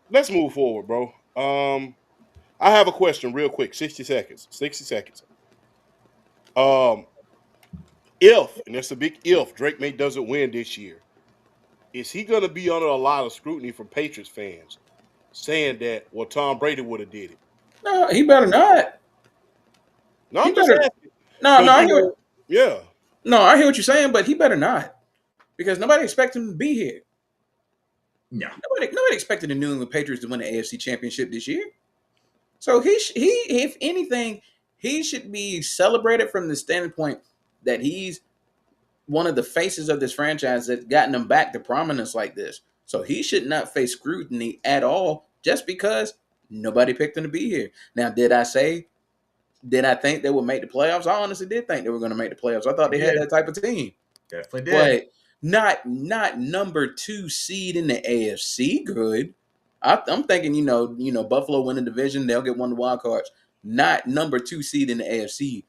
Speaker 1: let's move forward, bro. I have a question real quick. 60 seconds. 60 seconds. If, and that's a big if, Drake May doesn't win this year, is he going to be under a lot of scrutiny from Patriots fans saying that, well, Tom Brady would have did it?
Speaker 3: No, he better not.
Speaker 1: No,
Speaker 3: He
Speaker 1: I'm just
Speaker 3: better.
Speaker 1: asking.
Speaker 3: No,
Speaker 1: 'Cause,
Speaker 3: no, I
Speaker 1: you
Speaker 3: hear.
Speaker 1: know, yeah.
Speaker 3: No, I hear what you're saying, but he better not, because nobody expects him to be here.
Speaker 2: no.
Speaker 3: Nobody expected the New England Patriots to win the AFC Championship this year. So he, if anything, he should be celebrated from the standpoint that he's one of the faces of this franchise that's gotten them back to prominence like this. So he should not face scrutiny at all just because nobody picked him to be here. Now, did I think they would make the playoffs? I honestly did think they were going to make the playoffs. I thought they had that type of team.
Speaker 2: Definitely did.
Speaker 3: But not number 2 seed in the AFC. Good. I'm thinking, Buffalo win the division, they'll get one of the wild cards. Not number 2 seed in the AFC,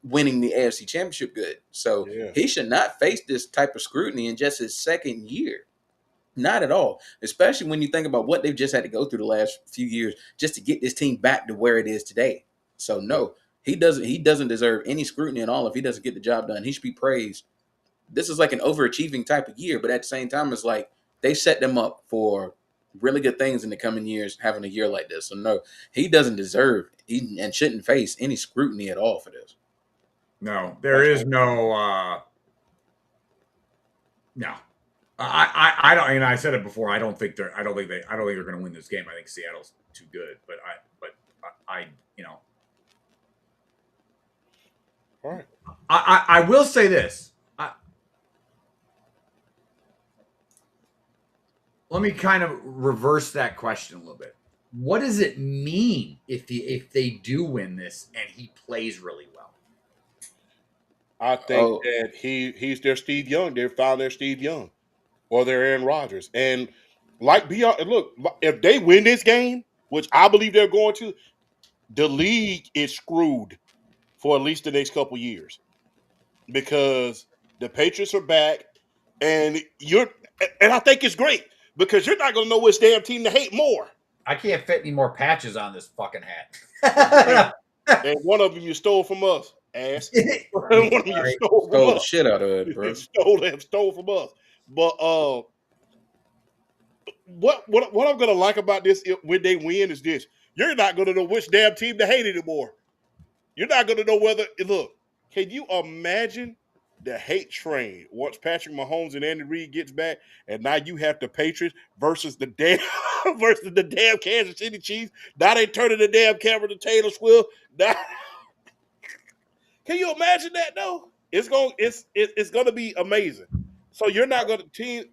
Speaker 3: winning the AFC Championship. Good. So
Speaker 1: Yeah.
Speaker 3: he should not face this type of scrutiny in just his second year. Not at all. Especially when you think about what they've just had to go through the last few years just to get this team back to where it is today. So no, he doesn't deserve any scrutiny at all if he doesn't get the job done. He should be praised. This is like an overachieving type of year, but at the same time, it's like they set them up for really good things in the coming years, having a year like this. So no, he doesn't deserve and shouldn't face any scrutiny at all for this.
Speaker 2: No, there is no. No, I don't. And I said it before. I don't think they're going to win this game. I think Seattle's too good. But I
Speaker 1: All right.
Speaker 2: I will say this. Let me kind of reverse that question a little bit. What does it mean if they do win this and he plays really well?
Speaker 1: I think that he's their Steve Young. They found their Steve Young or their Aaron Rodgers. And look, if they win this game, which I believe they're going to, the league is screwed for at least the next couple years because the Patriots are back, and I think it's great because you're not going to know which damn team to hate more.
Speaker 2: I can't fit any more patches on this fucking hat.
Speaker 1: And one of them you stole from us, ass. One of them you stole from
Speaker 3: the
Speaker 1: us.
Speaker 3: shit out of it, bro.
Speaker 1: Stole from us. But what I'm gonna like about this when they win is this: you're not gonna know which damn team to hate anymore. You're not gonna know whether look. Can you imagine the hate train once Patrick Mahomes and Andy Reid gets back, and now you have the Patriots versus the damn Kansas City Chiefs? Now they turning the damn camera to Taylor Swift. Now, can you imagine that though? It's gonna be amazing. So you're not gonna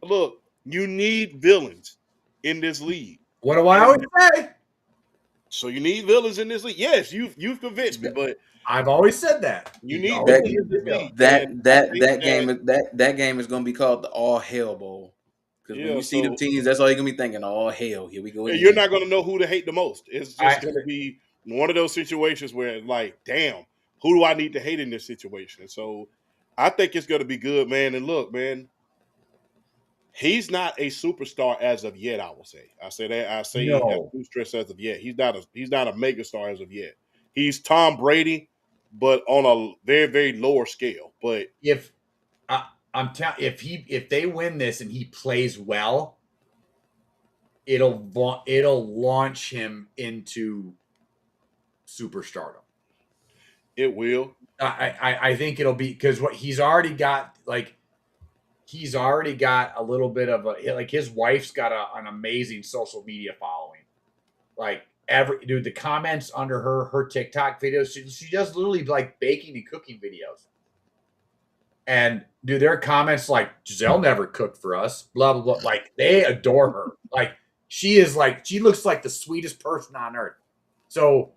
Speaker 1: look. You need villains in this league.
Speaker 2: What do I always say?
Speaker 1: So you need villains in this league. Yes, you've convinced me, but
Speaker 2: I've always said that.
Speaker 1: you need
Speaker 3: that,
Speaker 1: villains in this league.
Speaker 3: That game is going to be called the All Hell Bowl. Because when you see the teams, that's all you're going to be thinking. All hell, here we go.
Speaker 1: You're not going to know who to hate the most. It's just going to be one of those situations where it's like, damn, who do I need to hate in this situation? So I think it's going to be good, man. And look, man, he's not a superstar as of yet. I will say. I say that. I say no. Stress as of yet. He's not a mega star as of yet. He's Tom Brady, but on a very, very lower scale. But
Speaker 2: if I'm telling if they win this and he plays well, it'll launch him into superstardom.
Speaker 1: It will.
Speaker 2: I think it'll be because what he's already got a little bit of his wife's got an amazing social media following. Like the comments under her TikTok videos, she does literally like baking and cooking videos. And dude, their comments like Giselle never cooked for us, blah blah blah. Like they adore her. Like she looks like the sweetest person on earth. So,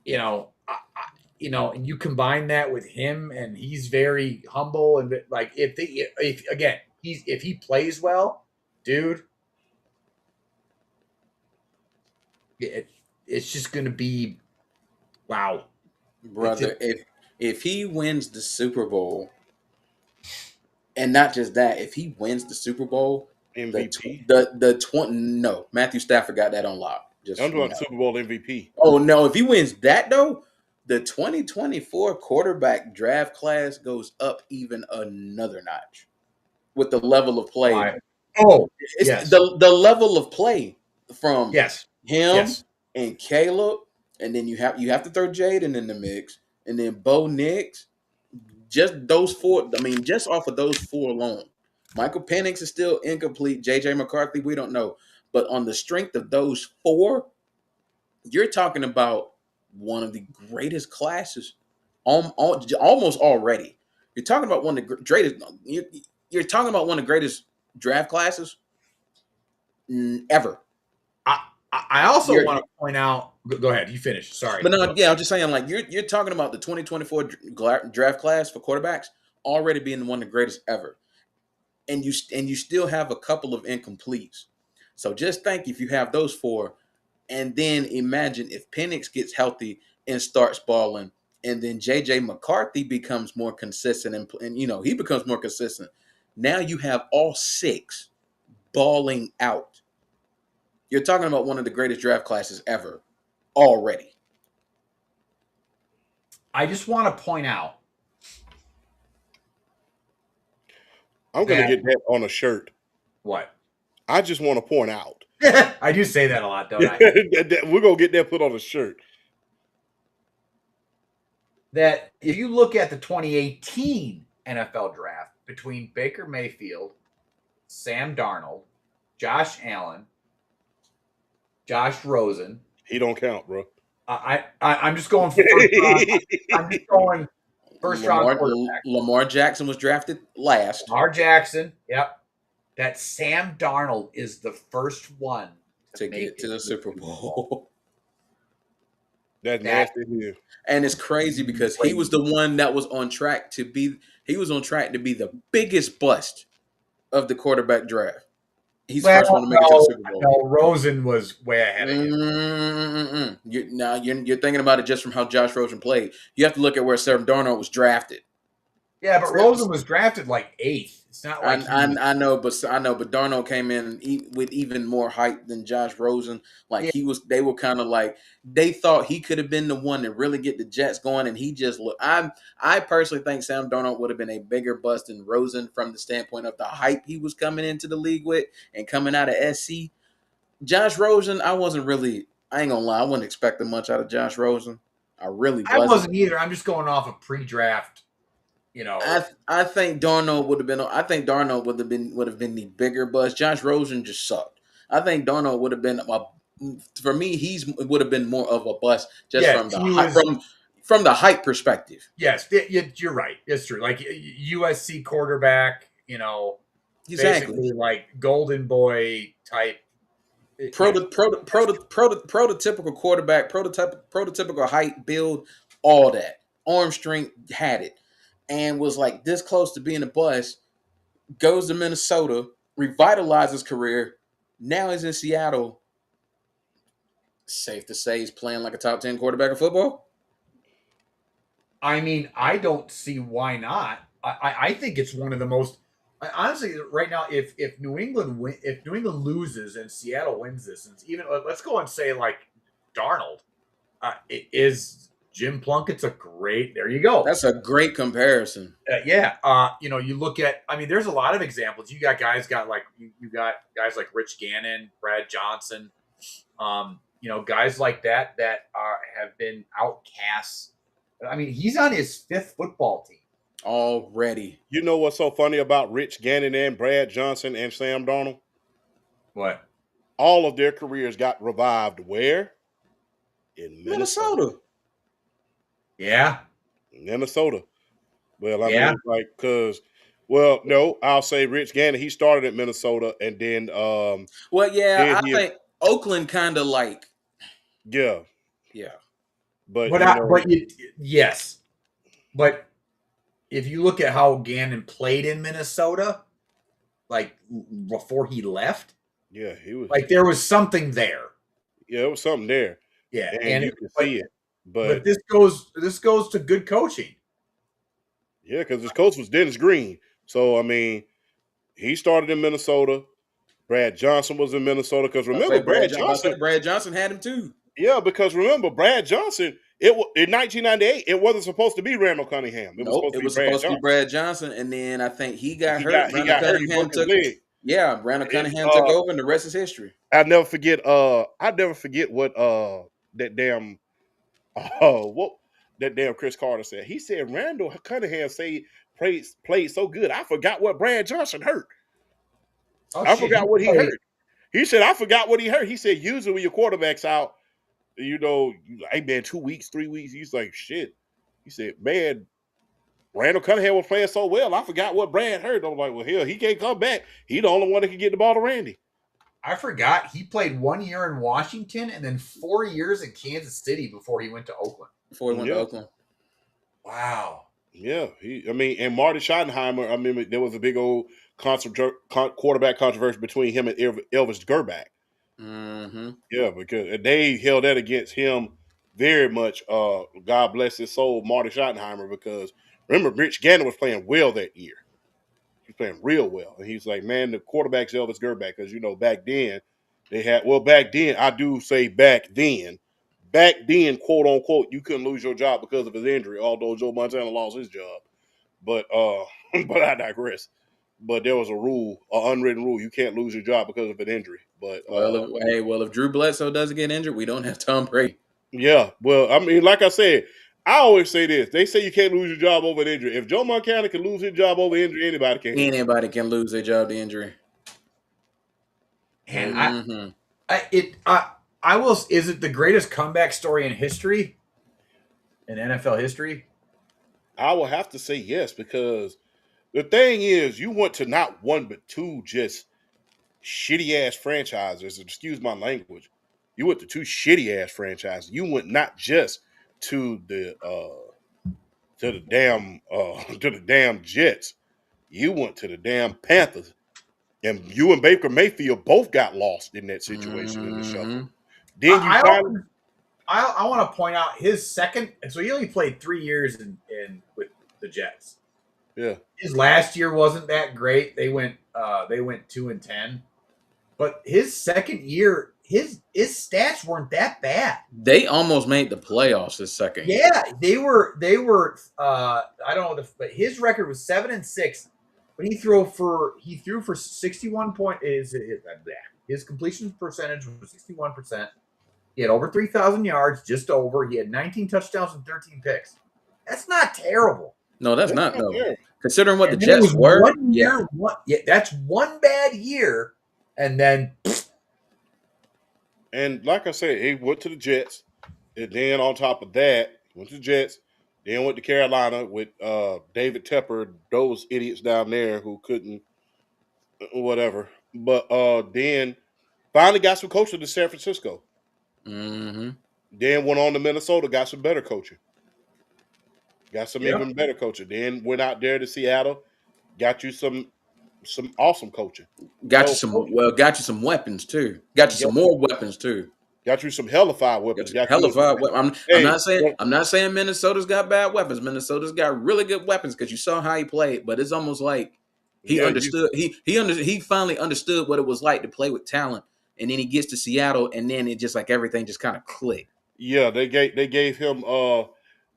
Speaker 2: and you combine that with him, and he's very humble, and like if he plays well, dude, it's just gonna be wow,
Speaker 3: brother. If he wins the Super Bowl, and not just that, if he wins the Super Bowl,
Speaker 1: MVP.
Speaker 3: Matthew Stafford got that on lock.
Speaker 1: I'm talking Super Bowl MVP.
Speaker 3: Oh no, if he wins that though, the 2024 quarterback draft class goes up even another notch with the level of play.
Speaker 2: Yes.
Speaker 3: The level of play from him
Speaker 2: Yes.
Speaker 3: and Caleb, and then you have to throw Jaden in the mix, and then Bo Nix. Just those four. I mean, just off of those four alone, Michael Penix is still incomplete. JJ McCarthy, we don't know, but on the strength of those four, you're talking about one of the greatest classes, almost already. You're talking about one of the greatest. You're talking about one of the greatest draft classes ever.
Speaker 2: I also want to point out. Go ahead, you finish. Sorry,
Speaker 3: but no, I'm just saying, like you're talking about the 2024 draft class for quarterbacks already being one of the greatest ever, and you still have a couple of incompletes. So just think if you have those four, and then imagine if Penix gets healthy and starts balling, and then JJ McCarthy becomes more consistent, and he becomes more consistent. Now you have all six balling out. You're talking about one of the greatest draft classes ever already.
Speaker 2: I just want to point out.
Speaker 1: I'm going to get that on a shirt.
Speaker 2: What?
Speaker 1: I just want to point out.
Speaker 2: I do say that a lot, don't I?
Speaker 1: We're going to get that put on a shirt.
Speaker 2: That if you look at the 2018 NFL draft between Baker Mayfield, Sam Darnold, Josh Allen, Josh Rosen.
Speaker 1: He don't count, bro.
Speaker 2: I'm just going for first round. I'm just going first round quarterback.
Speaker 3: Lamar Jackson was drafted last.
Speaker 2: Lamar Jackson, yep. That Sam Darnold is the first one
Speaker 3: to get to the Super Bowl.
Speaker 1: That's nasty here.
Speaker 3: And it's crazy because he was the one that was on track to be. He was on track to be the biggest bust of the quarterback draft. He's the first one to make it to the Super Bowl.
Speaker 2: No, Rosen was way ahead of him.
Speaker 3: You're thinking about it just from how Josh Rosen played. You have to look at where Sam Darnold was drafted.
Speaker 2: Yeah, but Rosen was drafted like 8th. It's not like
Speaker 3: I know, but Darnold came in with even more hype than Josh Rosen. Like they were kind of like they thought he could have been the one to really get the Jets going, and he just looked. I personally think Sam Darnold would have been a bigger bust than Rosen from the standpoint of the hype he was coming into the league with and coming out of SC. Josh Rosen, I ain't gonna lie, I wasn't expecting much out of Josh Rosen. I
Speaker 2: wasn't either. I'm just going off of pre-draft.
Speaker 3: I think Darnold would have been. I think Darnold would have been the bigger buzz. Josh Rosen just sucked. I think Darnold would have been for me. Would have been more of a bust just from the hype perspective.
Speaker 2: Yes, you're right. It's true. Like USC quarterback,
Speaker 3: exactly
Speaker 2: basically like golden boy type.
Speaker 3: Prototypical quarterback, prototypical height, build, all that. Arm strength, had it. And was like this close to being a bust, goes to Minnesota, revitalizes his career. Now he's in Seattle. Safe to say he's playing like a top 10 quarterback of football?
Speaker 2: I mean, I don't see why not. I think it's one of the most honestly right now. If New England loses and Seattle wins this, and even let's go and say like Darnold is Jim Plunkett's a great. There you go.
Speaker 3: That's a great comparison.
Speaker 2: You look at. I mean, there's a lot of examples. You got guys like Rich Gannon, Brad Johnson. Guys like that have been outcasts. I mean, he's on his 5th football team
Speaker 3: Already.
Speaker 1: You know what's so funny about Rich Gannon and Brad Johnson and Sam Darnold?
Speaker 2: What?
Speaker 1: All of their careers got revived where? In Minnesota.
Speaker 2: Yeah.
Speaker 1: Minnesota. Well, I
Speaker 2: Yeah.
Speaker 1: mean, no, I'll say Rich Gannon. He started at Minnesota, and then
Speaker 3: I think Oakland kind of like.
Speaker 1: Yeah. But
Speaker 2: yes. But if you look at how Gannon played in Minnesota, like before he left,
Speaker 1: yeah, he was
Speaker 2: like there was something there.
Speaker 1: Yeah, there was something there.
Speaker 2: Yeah,
Speaker 1: and you can see it. But
Speaker 2: this goes to good coaching.
Speaker 1: Yeah, because his coach was Dennis Green. So I mean, he started in Minnesota. Brad Johnson was in Minnesota because remember Brad
Speaker 3: Johnson had him too.
Speaker 1: Yeah, because remember Brad Johnson. In 1998, it wasn't supposed to be Randall Cunningham. It was supposed to be
Speaker 3: Brad Johnson, and then I think he got hurt.
Speaker 1: Randall
Speaker 3: Cunningham took over, and the rest is history.
Speaker 1: I never forget what that damn Chris Carter said. He said Randall Cunningham played so good. I forgot what Brad Johnson hurt. Forgot what he hurt. He said, I forgot what he hurt. He said, usually when your quarterback's out, hey man, 2 weeks, 3 weeks. He's like, shit. He said, man, Randall Cunningham was playing so well. I forgot what Brad hurt. I'm like, well, hell, he can't come back. He the only one that can get the ball to Randy.
Speaker 2: I forgot he played 1 year in Washington and then 4 years in Kansas City before he went to Oakland.
Speaker 3: To Oakland.
Speaker 2: Wow.
Speaker 1: Yeah. And Marty Schottenheimer, there was a big old quarterback controversy between him and Elvis Grbac.
Speaker 3: Mm-hmm.
Speaker 1: Yeah, because they held that against him very much. God bless his soul, Marty Schottenheimer, because remember, Rich Gannon was playing well that year. He was playing real well. And he's like, man, the quarterback's Elvis Grbac, because, back then, quote unquote, you couldn't lose your job because of his injury, although Joe Montana lost his job. But but I digress. But there was an unwritten rule, you can't lose your job because of an injury. But
Speaker 3: if Drew Bledsoe doesn't get injured, we don't have Tom Brady.
Speaker 1: Yeah, well, I mean, like I said, I always say this. They say you can't lose your job over an injury. If Joe Montana can lose his job over injury, anybody can.
Speaker 3: Anybody can lose their job to injury.
Speaker 2: And is it the greatest comeback story in history? In NFL history?
Speaker 1: I will have to say yes, because the thing is, you went to not one but two just shitty ass franchises. Excuse my language. You went to two shitty ass franchises. You went not just to the damn Jets. You went to the damn Panthers, and you and Baker Mayfield both got lost in that situation in the shuffle. Then
Speaker 2: I want to point out his second. So he only played 3 years in with the Jets.
Speaker 1: Yeah,
Speaker 2: his last year wasn't that great. They went 2-10, but his second year, his stats weren't that bad.
Speaker 3: They almost made the playoffs his second year.
Speaker 2: Yeah, they were. I don't know, but his record was 7-6. But he threw for 61 point. His completion percentage was 61%. He had over 3,000 yards, just over. He had 19 touchdowns and 13 picks. That's not terrible.
Speaker 3: No, that's not no. Considering what the Jets were,
Speaker 2: that's one bad year, and then.
Speaker 1: And like I said, he went to the Jets, and then on top of that, went to the Jets, then went to Carolina with David Tepper, those idiots down there who couldn't, whatever. But then finally got some coaching to San Francisco.
Speaker 3: Mm-hmm.
Speaker 1: Then went on to Minnesota, got some better coaching. Got some even better coaching. Then went out there to Seattle, got you some awesome coaching.
Speaker 3: Got you some weapons too. Got you some more weapons too.
Speaker 1: Got you some hellified weapons.
Speaker 3: I'm not saying Minnesota's got bad weapons. Minnesota's got really good weapons because you saw how he played. But it's almost like he understood. He finally understood what it was like to play with talent. And then he gets to Seattle, and then it just like everything just kind of clicked.
Speaker 1: Yeah, they gave him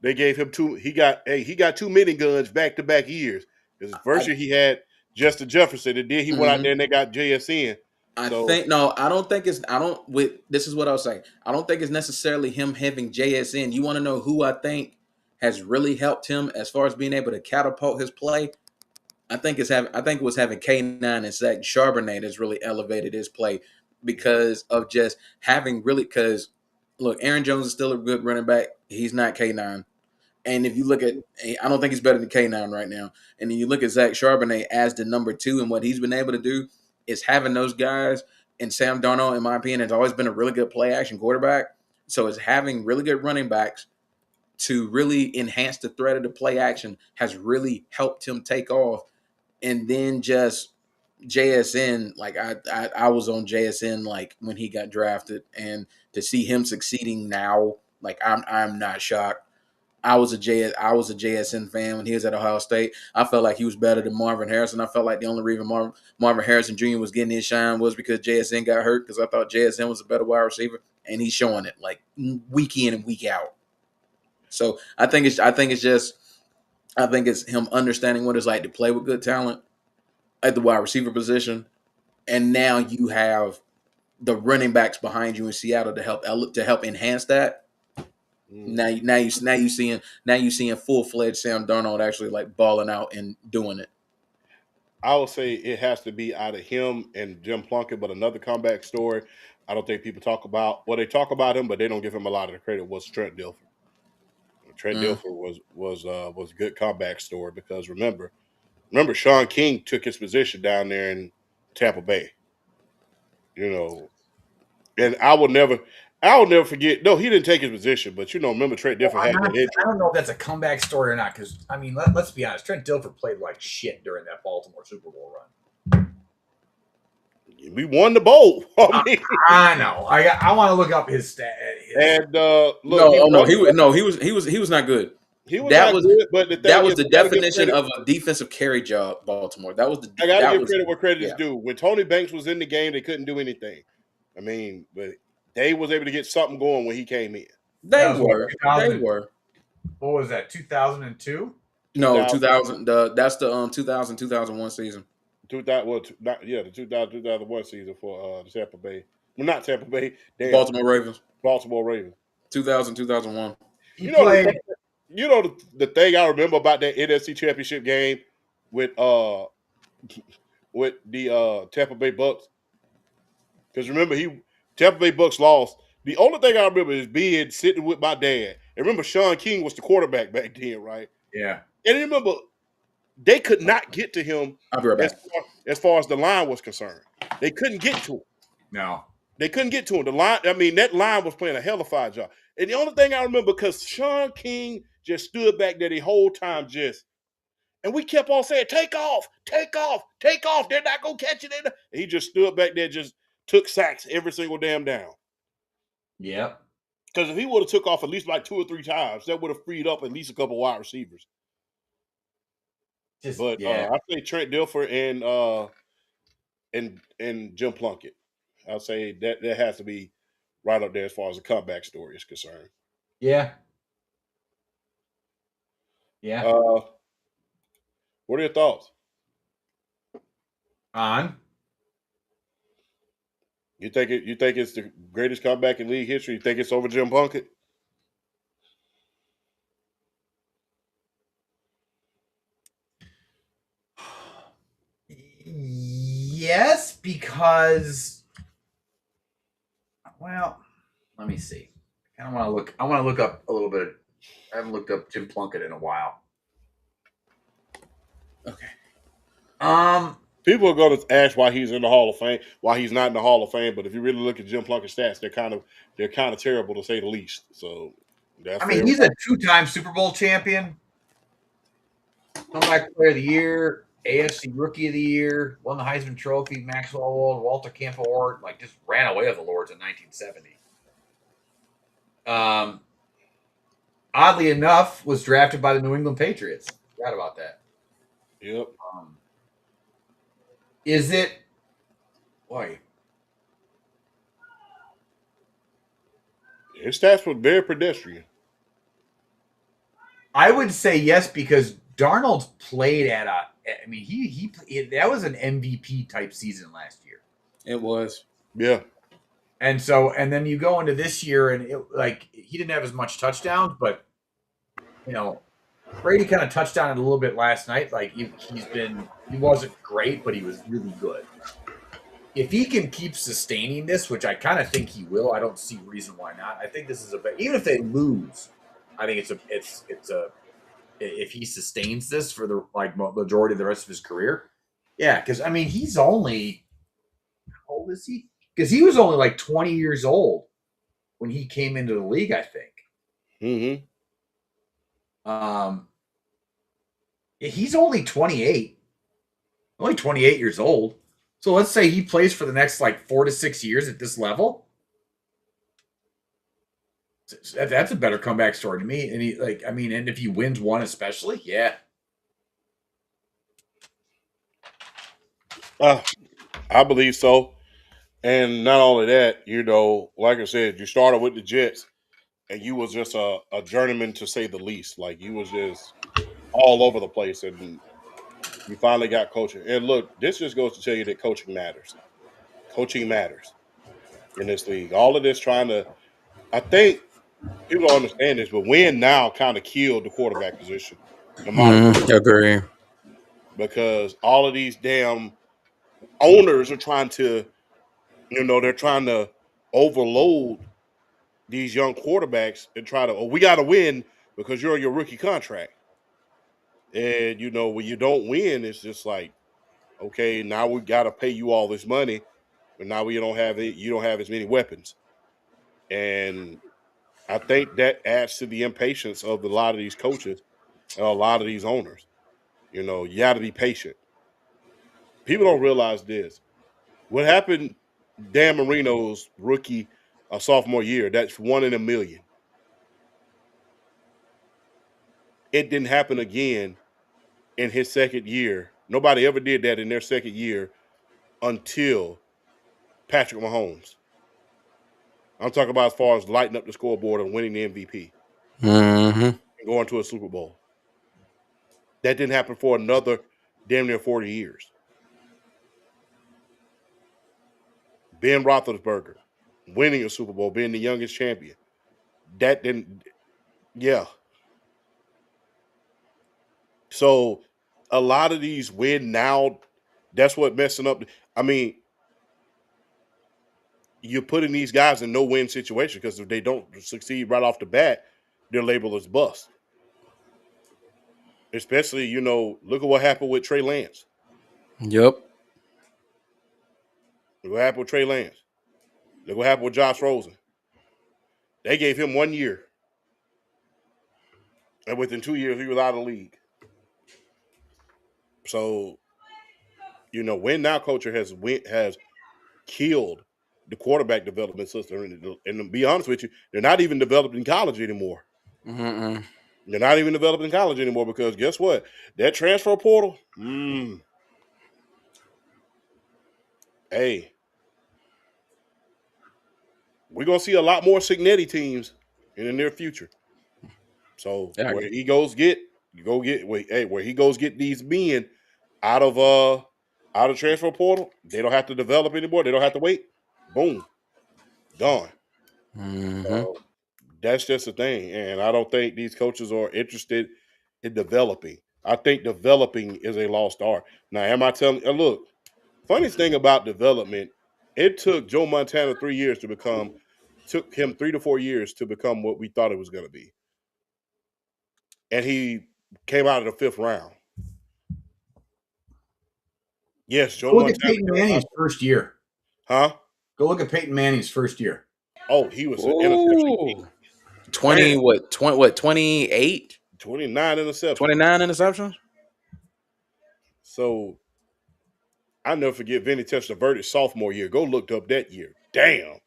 Speaker 1: They gave him two. He got two miniguns back to back years. Because his first year he had Justin Jefferson, and then he went out there and they got JSN.
Speaker 3: I
Speaker 1: So
Speaker 3: think no, I don't think it's. I don't. With this is what I'll say. I don't think it's necessarily him having JSN. You want to know who I think has really helped him as far as being able to catapult his play? I think it's having. I think it was having K9 and Zach Charbonnet that's really elevated his play because of just having really. Because look, Aaron Jones is still a good running back. He's not K9. And if you look at, I don't think he's better than K9 right now. And then you look at Zach Charbonnet as the number 2, and what he's been able to do is having those guys. And Sam Darnold, in my opinion, has always been a really good play action quarterback. So it's having really good running backs to really enhance the threat of the play action has really helped him take off. And then just JSN, like I was on JSN like when he got drafted, and to see him succeeding now, like I'm not shocked. I was a JSN fan when he was at Ohio State. I felt like he was better than Marvin Harrison. I felt like the only reason Marvin Harrison Jr. was getting his shine was because JSN got hurt, because I thought JSN was a better wide receiver, and he's showing it like week in and week out. So I think it's him understanding what it's like to play with good talent at the wide receiver position, and now you have the running backs behind you in Seattle to help enhance that. Now you seeing full-fledged Sam Darnold actually like balling out and doing it.
Speaker 1: I would say it has to be out of him and Jim Plunkett, but another comeback story I don't think people talk about. Well, they talk about him, but they don't give him a lot of the credit. Was Trent Dilfer. Trent Dilfer was a good comeback story because remember Sean King took his position down there in Tampa Bay. You know, and I will never forget. No, he didn't take his position, but remember Trent Dilfer had that injury.
Speaker 2: I don't know if that's a comeback story or not, because I mean, let's be honest. Trent Dilfer played like shit during that Baltimore Super Bowl run.
Speaker 1: We won the bowl.
Speaker 2: I know. I want to look up his stat.
Speaker 1: And
Speaker 3: he was not good.
Speaker 1: He was not good, but
Speaker 3: that was the definition of a defensive carry job. Baltimore. That was the.
Speaker 1: I got to give credit where credit is due. When Tony Banks was in the game, they couldn't do anything. I mean, but they was able to get something going when he came in.
Speaker 3: They were.
Speaker 2: What was that? 2002?
Speaker 3: No, 2000. That's the 2001 season.
Speaker 1: The 2001 season for the Tampa Bay. Well, not Tampa Bay.
Speaker 3: Baltimore Ravens. 2001.
Speaker 1: The thing I remember about that NFC Championship game with the Tampa Bay Bucks, because remember Tampa Bay Bucks lost. The only thing I remember is being sitting with my dad. And remember Sean King was the quarterback back then, right?
Speaker 2: Yeah.
Speaker 1: And remember they could not get to him.
Speaker 3: I'll be right back.
Speaker 1: As far as the line was concerned, they couldn't get to him.
Speaker 2: No,
Speaker 1: they couldn't get to him. The line. I mean, that line was playing a hell of a fine job. And the only thing I remember, because Sean King just stood back there the whole time, and we kept on saying, "Take off, take off, take off. They're not gonna catch it." And he just stood back there, just took sacks every single damn down.
Speaker 2: Yep.
Speaker 1: Because if he would have took off at least like 2 or 3 times, that would have freed up at least a couple wide receivers. I say Trent Dilfer and Jim Plunkett. I'll say that has to be right up there as far as the comeback story is concerned.
Speaker 2: Yeah. Yeah.
Speaker 1: What are your thoughts?
Speaker 2: On?
Speaker 1: You think it's the greatest comeback in league history? You think it's over Jim Plunkett?
Speaker 2: Yes, because let me see. I want to look up a little bit. I haven't looked up Jim Plunkett in a while.
Speaker 3: Okay.
Speaker 1: People are going to ask why he's in the Hall of Fame, why he's not in the Hall of Fame. But if you really look at Jim Plunkett's stats, they're kind of terrible to say the least. So,
Speaker 2: he's a 2-time Super Bowl champion, comeback player of the year, AFC Rookie of the Year, won the Heisman Trophy, Maxwell Award, Walter Camp Award, just ran away with the Lords in 1970. Oddly enough, was drafted by the New England Patriots. Forgot about that.
Speaker 1: Yep.
Speaker 2: Is it? Boy.
Speaker 1: His stats were very pedestrian.
Speaker 2: I would say yes because Darnold played at a. I mean, he that was an MVP type season last year,
Speaker 3: It was.
Speaker 1: Yeah.
Speaker 2: and then you go into this year and he didn't have as much touchdowns, but Brady kind of touched on it a little bit last night. Like he wasn't great, but he was really good. If he can keep sustaining this, which I kind of think he will, I don't see reason why not. I think this is even if they lose, I think it's a if he sustains this for the majority of the rest of his career. Yeah, because I mean he's only how old is he? Because he was only like 20 years old when he came into the league, I think.
Speaker 1: Mm-hmm.
Speaker 2: He's only 28. Only 28 years old. So let's say he plays for the next 4 to 6 years at this level. That's a better comeback story to me. And and if he wins one especially, yeah.
Speaker 1: I believe so. And not only that, like I said, you started with the Jets and you was just a journeyman to say the least. Like you was just all over the place and you finally got coaching. And look, this just goes to tell you that coaching matters. Coaching matters in this league. All of this I think people don't understand this, but win now kind of killed the quarterback position. In my opinion,
Speaker 3: Agree.
Speaker 1: because all of these damn owners are trying to, they're trying to overload these young quarterbacks and try to, we got to win because you're on your rookie contract. And, when you don't win, it's just like, okay, now we got to pay you all this money, but now you don't have as many weapons. And I think that adds to the impatience of a lot of these coaches and a lot of these owners. You got to be patient. People don't realize this. What happened Dan Marino's rookie sophomore year, that's 1 in a million. It didn't happen again in his second year. Nobody ever did that in their second year until Patrick Mahomes. I'm talking about as far as lighting up the scoreboard and winning the MVP and going to a Super Bowl. That didn't happen for another damn near 40 years. Ben Roethlisberger winning a Super Bowl, being the youngest champion. That didn't, yeah. So a lot of these win now, that's what messing up. I mean, you're putting these guys in no-win situation because if they don't succeed right off the bat, they're labeled as bust. Especially, look at what happened with Trey Lance.
Speaker 3: Yep.
Speaker 1: Look what happened with Trey Lance. Look what happened with Josh Rosen. They gave him 1 year. And within 2 years, he was out of the league. So, win now culture has killed the quarterback development system. And to be honest with you, they're not even developed in college anymore.
Speaker 3: Mm-mm.
Speaker 1: They're not even developed in college anymore because guess what? That transfer portal, hey, we're going to see a lot more Cignetti teams in the near future. So where he goes get these men out of transfer portal, they don't have to develop anymore. They don't have to wait. Boom. Gone. So that's just the thing. And I don't think these coaches are interested in developing. I think developing is a lost art. Now, am I telling you, look, funniest thing about development, it took Joe Montana 3 years took him 3 to 4 years to become what we thought it was going to be. And he came out of the 5th round. Yes, Joe
Speaker 2: Look
Speaker 1: Montana.
Speaker 2: at Peyton Manning's first year.
Speaker 1: Huh?
Speaker 2: Go look at Peyton Manning's first year.
Speaker 1: Oh, he was an interception.
Speaker 3: 28?
Speaker 1: 29 interceptions.
Speaker 3: 29 interceptions?
Speaker 1: So I never forget Vinny Testaverde sophomore year. Go look up that year. Damn.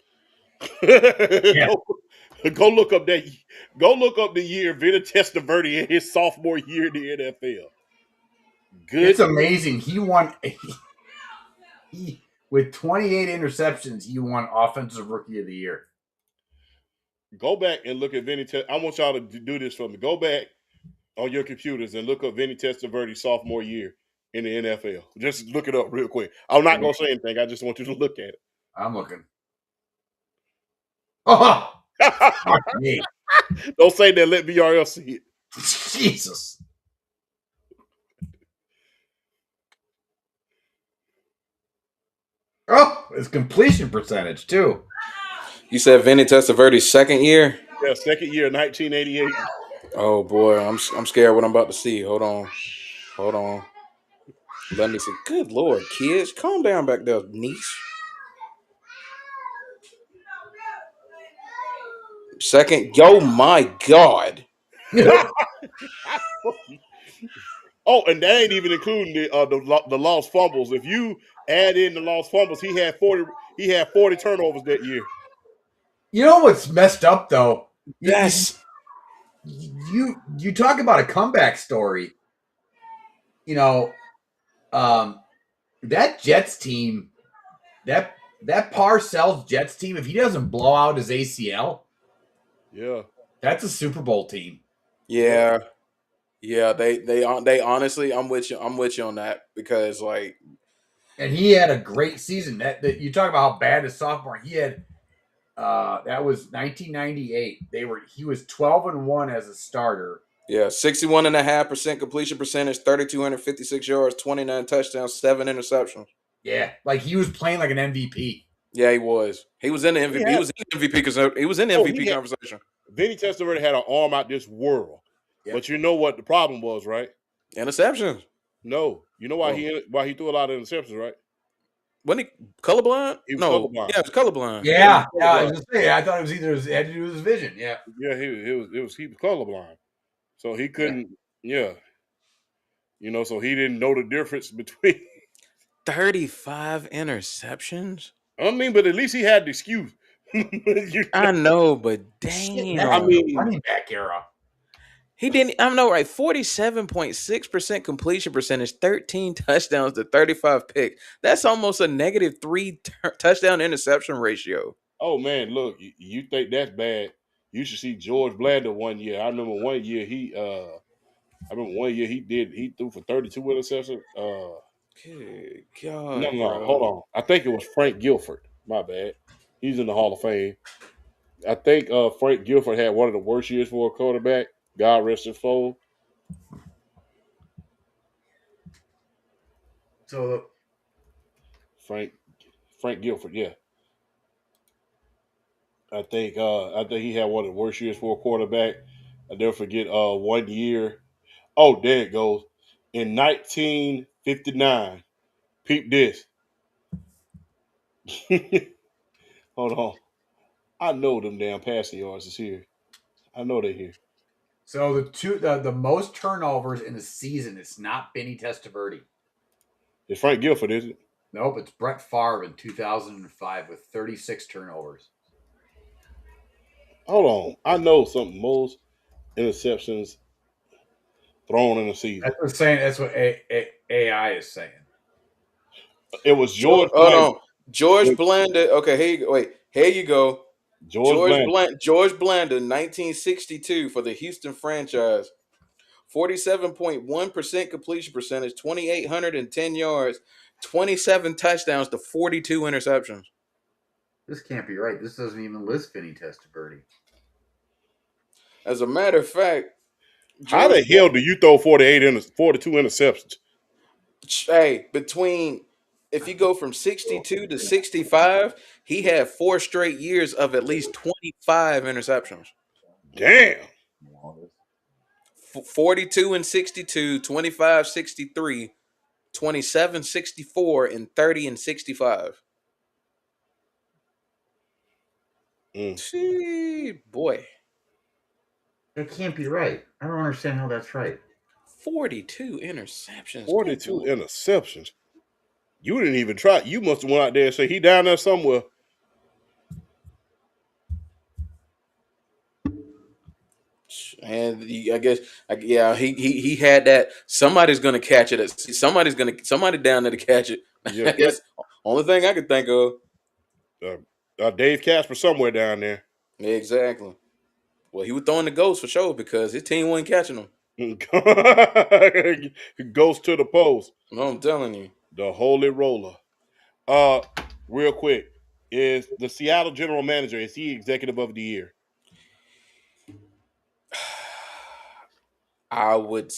Speaker 2: Yeah.
Speaker 1: Go look up the year Vinny Testaverde in his sophomore year in the NFL. Good.
Speaker 2: It's amazing. He won with 28 interceptions, he won Offensive Rookie of the Year.
Speaker 1: Go back and look at Vinny. I want y'all to do this for me. Go back on your computers and look up Vinny Testaverde sophomore year in the NFL. Just look it up real quick. I'm not gonna say anything. I just want you to look at
Speaker 2: I'm looking. Oh,
Speaker 1: it.
Speaker 2: fuck me.
Speaker 1: Don't say that. Let VRL see it.
Speaker 2: Jesus. Oh, it's completion percentage too.
Speaker 3: You said Vinny Testaverde's second year?
Speaker 1: Yeah, second year, 1988.
Speaker 3: Oh boy, I'm scared what I'm about to see. Hold on. Let me see. Good Lord, kids, calm down back there, niece. Second, yo, my God.
Speaker 1: Oh, and that ain't even including the lost fumbles. If you add in the lost fumbles, he had 40. He had 40 turnovers that year.
Speaker 2: You know what's messed up though?
Speaker 3: Yes.
Speaker 2: You talk about a comeback story. You know, that Jets team, that Parcells Jets team, if he doesn't blow out his ACL,
Speaker 1: Yeah.
Speaker 2: that's a Super Bowl team.
Speaker 3: Yeah. Yeah, they honestly, I'm with you on that because like,
Speaker 2: And he had a great season. That you talk about how bad his sophomore. He had that was 1998. He was 12-1 as a starter.
Speaker 3: yeah, 61.5% completion percentage, 3,256 yards, 29 touchdowns, 7 interceptions.
Speaker 2: Yeah, like he was playing like an MVP.
Speaker 3: Yeah, he was. He was in the MVP. He was in the MVP because he was in the MVP conversation.
Speaker 1: Vinny Testaverde had an arm out this world.
Speaker 2: Yep.
Speaker 1: But you know what the problem was, right?
Speaker 3: Interceptions.
Speaker 1: No. You know why he threw a lot of interceptions, right?
Speaker 3: Wasn't he colorblind?
Speaker 1: He was
Speaker 3: No.
Speaker 1: colorblind.
Speaker 3: Yeah, he was colorblind.
Speaker 2: Yeah, I was just saying. I thought it was either it had to do with his vision. Yeah.
Speaker 1: Yeah, he was colorblind. So he couldn't, yeah. You know, so he didn't know the difference between
Speaker 3: 35 interceptions?
Speaker 1: I mean, but at least he had the excuse.
Speaker 3: I know, but
Speaker 2: Shit,
Speaker 3: damn.
Speaker 1: I mean,
Speaker 2: running back era.
Speaker 3: He didn't. I know, right? 47.6% completion percentage, 13 touchdowns to 35 picks. That's almost a negative 3 touchdown interception ratio.
Speaker 1: oh man, look, you think that's bad? You should see George Blanda one year. I remember one year he threw for 32 interceptions.
Speaker 3: Good God,
Speaker 1: No,
Speaker 3: bro.
Speaker 1: hold on. I think it was Frank Gilford. My bad. He's in the Hall of Fame. I think Frank Gilford had one of the worst years for a quarterback. God rest his soul.
Speaker 2: So
Speaker 1: Frank Gilford, yeah. I think he had one of the worst years for a quarterback. I never forget 1 year. Oh, there it goes. In 1959. Peep this. Hold on. I know them damn passing yards is here. I know they're here.
Speaker 2: So the most turnovers in the season, it's not Vinny Testaverde.
Speaker 1: It's Frank Gilford, is it?
Speaker 2: Nope, it's Brett Favre in 2005 with 36 turnovers.
Speaker 1: Hold on. I know something. Most interceptions thrown in a season.
Speaker 2: That's what saying. That's what AI is saying.
Speaker 1: It was George
Speaker 3: Oh
Speaker 1: Blanda.
Speaker 3: no, George Blanda. Okay, here you go. Wait, here you go. George Blanda, 1962 for the Houston franchise. 47.1% completion percentage, 2,810 yards, 27 touchdowns to 42 interceptions.
Speaker 2: This can't be right. This doesn't even list Vinny Testaverde.
Speaker 3: As a matter of fact,
Speaker 1: how the hell do you throw 42 interceptions?
Speaker 3: Hey, if you go from 62 to 65, he had 4 straight years of at least 25 interceptions.
Speaker 1: Damn.
Speaker 3: 42 and 62, 25, 63, 27, 64, and 30 and 65. Gee, boy.
Speaker 2: That can't be right. I don't understand how that's right.
Speaker 3: 42 interceptions.
Speaker 1: 42 interceptions. You didn't even try. You must have went out there and say he down there somewhere.
Speaker 3: And I guess, yeah, he had that. Somebody's gonna catch it. Somebody down there to catch it.
Speaker 1: Yeah,
Speaker 3: I guess only thing I could think of.
Speaker 1: Dave Casper somewhere down there.
Speaker 3: Exactly. Well, he was throwing the ghost for sure because his team wasn't catching him.
Speaker 1: Goes to the post.
Speaker 3: No, I'm telling you.
Speaker 1: The holy roller. Uh, real quick, is the Seattle general manager? Is he executive of the year?
Speaker 3: I would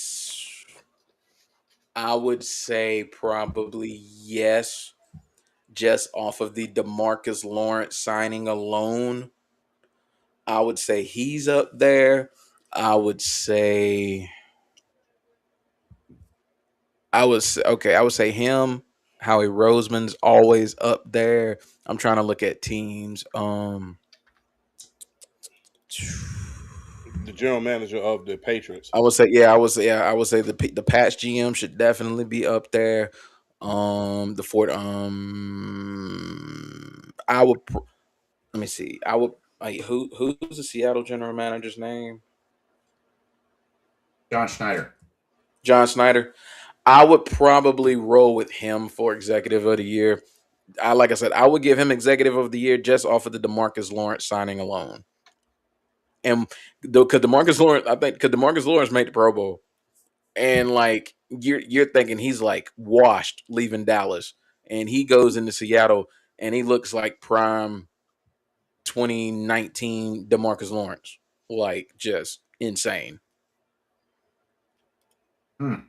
Speaker 3: say probably yes, just off of the DeMarcus Lawrence signing alone. I would say he's up there. I would say I would say him. Howie Roseman's always up there. I'm trying to look at teams.
Speaker 1: The general manager of the Patriots.
Speaker 3: I would say I would say the Pats GM should definitely be up there. The Fort I would let me see. I would like who's the Seattle general manager's name?
Speaker 2: John Schneider.
Speaker 3: John Snyder. I would probably roll with him for executive of the year. Like I said, I would give him executive of the year just off of the DeMarcus Lawrence signing alone. And could DeMarcus Lawrence made the Pro Bowl, and like you're thinking he's like washed leaving Dallas, and he goes into Seattle and he looks like prime 2019 DeMarcus Lawrence, like just insane.
Speaker 2: All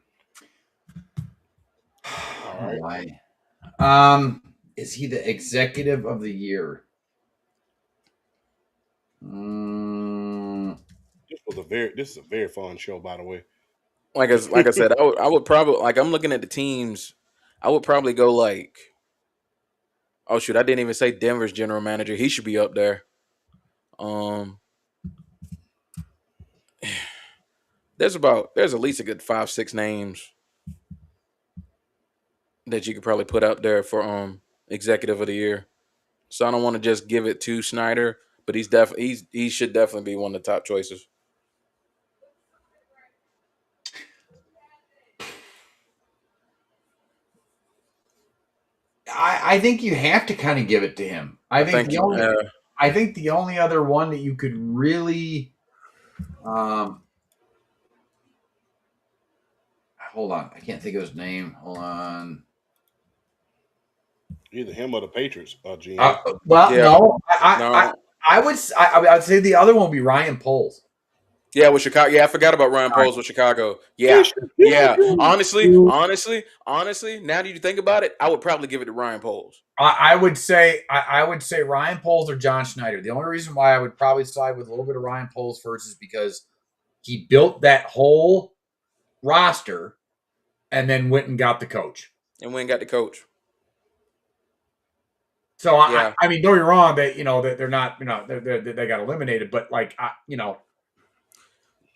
Speaker 2: right. Is he the executive of the year?
Speaker 1: This is a very fun show, by the way.
Speaker 3: Like I said, I would probably like I'm looking at the teams. I would probably go like, oh shoot, I didn't even say Denver's general manager. He should be up there. There's at least a good 5-6 names that you could probably put up there for executive of the year. So I don't want to just give it to Snyder, but he should definitely be one of the top choices.
Speaker 2: I think you have to kind of give it to him. I think the only other one that you could really hold on, I can't think of his name. Hold on.
Speaker 1: Either him or the Patriots, GM.
Speaker 2: No, I would say the other one would be Ryan Poles.
Speaker 3: Yeah, with Chicago. Yeah, I forgot about Ryan Poles with Chicago. Yeah. Honestly, now that you think about it, I would probably give it to Ryan Poles.
Speaker 2: I would say Ryan Poles or John Schneider. The only reason why I would probably side with a little bit of Ryan Poles first is because he built that whole roster and then went and got the coach. So yeah. I mean, don't get me wrong. That they're not. They got eliminated. But like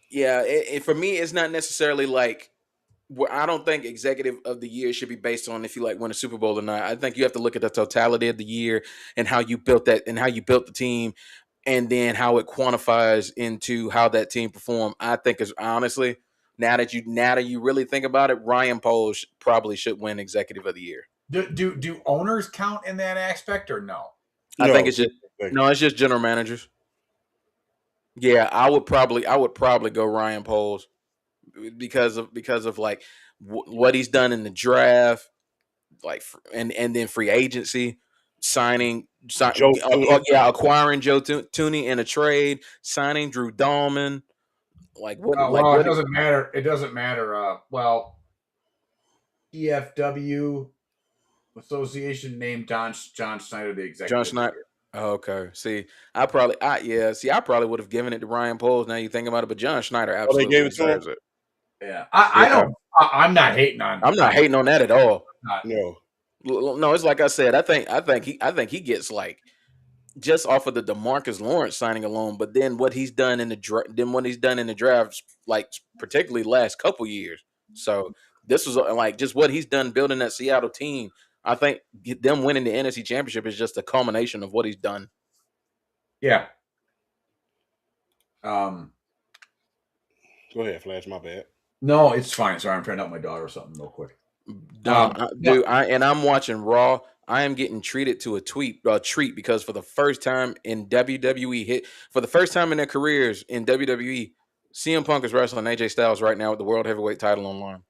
Speaker 3: Yeah, for me, it's not necessarily like. I don't think executive of the year should be based on if you like win a Super Bowl or not. I think you have to look at the totality of the year and how you built that and how you built the team, and then how it quantifies into how that team performed. I think is honestly now that you really think about it, Ryan Poles probably should win executive of the year.
Speaker 2: Do owners count in that aspect or no?
Speaker 3: I think it's just general managers. Yeah, I would probably go Ryan Poles because of like what he's done in the draft, like and then free agency, acquiring Joe Thuney in a trade, signing Drew Dahlman.
Speaker 2: It doesn't matter. It doesn't matter. PFW Association named John Schneider the executive.
Speaker 3: John Schneider. Okay. See, I probably would have given it to Ryan Poles. Now you think about it, but John Schneider absolutely deserves it.
Speaker 2: Yeah, I don't. I'm not hating on.
Speaker 3: I'm not hating on that at all.
Speaker 1: No,
Speaker 3: it's like I said. I think he gets like just off of the DeMarcus Lawrence signing alone, but then what he's done in the draft, like particularly last couple years. So this was like just what he's done building that Seattle team. I think them winning the NFC Championship is just a culmination of what he's done.
Speaker 2: Yeah.
Speaker 1: Go ahead, Flash. My bad.
Speaker 2: No, it's fine. Sorry, I'm trying to help my daughter or something real quick.
Speaker 3: I'm watching Raw. I am getting treated to a treat because for the first time in WWE, for the first time in their careers in WWE, CM Punk is wrestling AJ Styles right now with the World Heavyweight title online.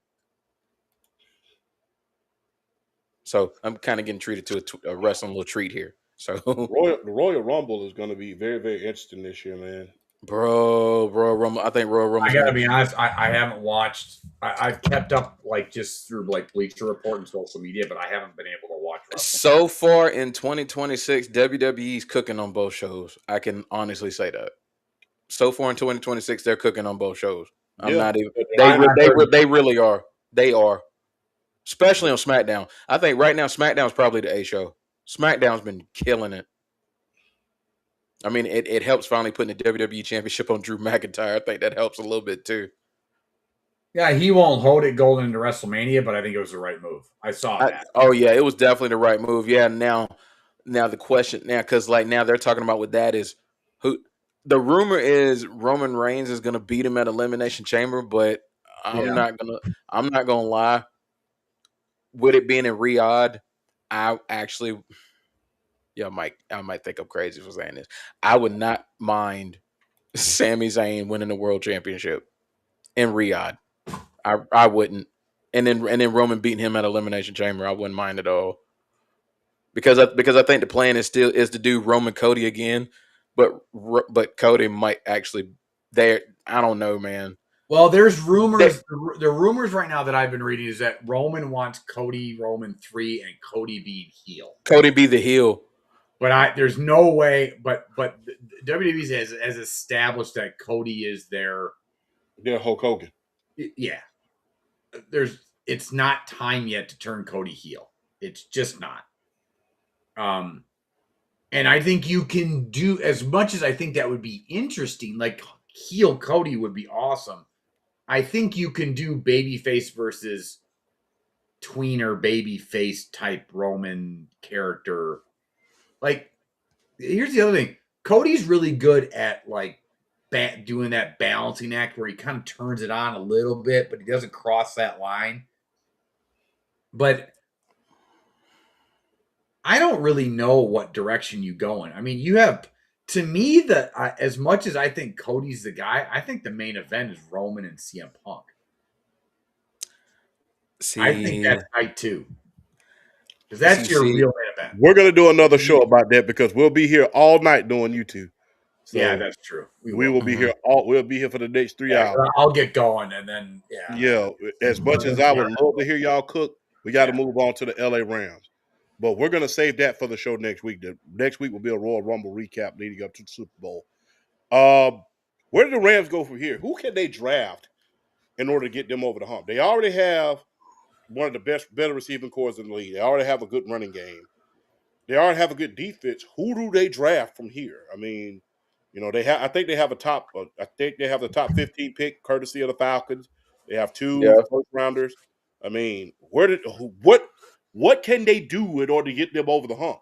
Speaker 3: So I'm kind of getting treated to a wrestling little treat here. So,
Speaker 1: The Royal Rumble is going to be very, very interesting this year, man.
Speaker 3: Royal Rumble. I think Royal Rumble.
Speaker 2: I gotta be honest. I haven't watched. I've kept up like just through like Bleacher Report and social media, but I haven't been able to watch wrestling.
Speaker 3: So far in 2026, WWE's cooking on both shows. I can honestly say that. So far in 2026, they're cooking on both shows. I'm not even. They really are. They are. Especially on SmackDown. I think right now SmackDown's probably the A show. SmackDown's been killing it. I mean, it helps finally putting the WWE Championship on Drew McIntyre. I think that helps a little bit too.
Speaker 2: Yeah, he won't hold it going into WrestleMania, but I think it was the right move. I saw that.
Speaker 3: Oh yeah, it was definitely the right move. Yeah, now the question because like now they're talking about what that is. Who the rumor is Roman Reigns is going to beat him at Elimination Chamber, but I'm not gonna lie. With it being in Riyadh, I actually. Yeah, I might think I'm crazy for saying this. I would not mind Sami Zayn winning the world championship in Riyadh. I wouldn't. And then Roman beating him at Elimination Chamber, I wouldn't mind at all. Because I think the plan is to do Roman Cody again, but Cody might actually there. I don't know, man.
Speaker 2: Well, there's rumors. The rumors right now that I've been reading is that Roman wants Cody Roman 3 and Cody being heel.
Speaker 3: Cody be the heel.
Speaker 2: But there's no way. But WWE has established that Cody is their
Speaker 1: Hulk Hogan.
Speaker 2: Yeah, it's not time yet to turn Cody heel. It's just not. And I think you can do as much as I think that would be interesting. Like heel Cody would be awesome. I think you can do babyface versus tweener babyface type Roman character. Like, here's the other thing. Cody's really good at like doing that balancing act where he kind of turns it on a little bit, but he doesn't cross that line. But I don't really know what direction you go in. I mean, you have, to me, as much as I think Cody's the guy, I think the main event is Roman and CM Punk. I think that's right too. Because that's your real main event.
Speaker 1: We're going to do another show about that because we'll be here all night doing YouTube. So
Speaker 2: yeah, that's true.
Speaker 1: We will be here. We'll be here for the next 3 hours.
Speaker 2: I'll get going and then
Speaker 1: As much as I would love to hear y'all cook, we got to move on to the LA Rams. But we're going to save that for the show next week. Next week will be a Royal Rumble recap leading up to the Super Bowl. Where do the Rams go from here? Who can they draft in order to get them over the hump? They already have one of the better receiving corps in the league. They already have a good running game. They already have a good defense. Who do they draft from here? I mean, I think they have the top 15 pick, courtesy of the Falcons. They have 2 first rounders. I mean, what can they do in order to get them over the hump?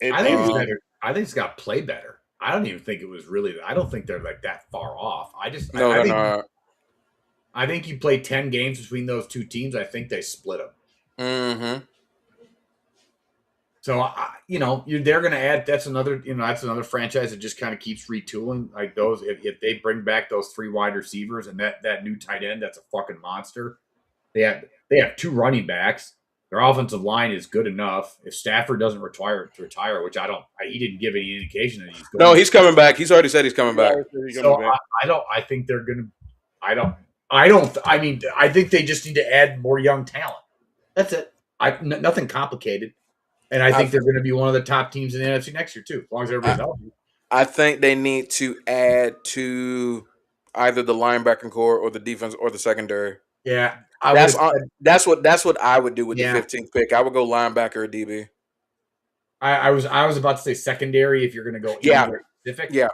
Speaker 2: I think it's got to play better. I don't even think it was really. I don't think they're like that far off. I think you play 10 games between those two teams. I think they split them.
Speaker 3: Mm-hmm.
Speaker 2: So they're going to add. That's another franchise that just kind of keeps retooling. Like those, if they bring back those 3 wide receivers and that new tight end, that's a fucking monster. They have 2 running backs. Their offensive line is good enough. If Stafford doesn't retire, which he didn't give any indication that he's going.
Speaker 3: No, he's coming back. He's already said he's coming back.
Speaker 2: I think they're going to. I think they just need to add more young talent. That's it. Nothing complicated. And I think they're going to be one of the top teams in the NFC next year, too, as long as everybody's healthy.
Speaker 3: I think they need to add to either the linebacker core or the defense or the secondary.
Speaker 2: Yeah.
Speaker 3: That's what I would do with the 15th pick. I would go linebacker or DB.
Speaker 2: I was about to say secondary if you're going to go specific.
Speaker 3: Yeah.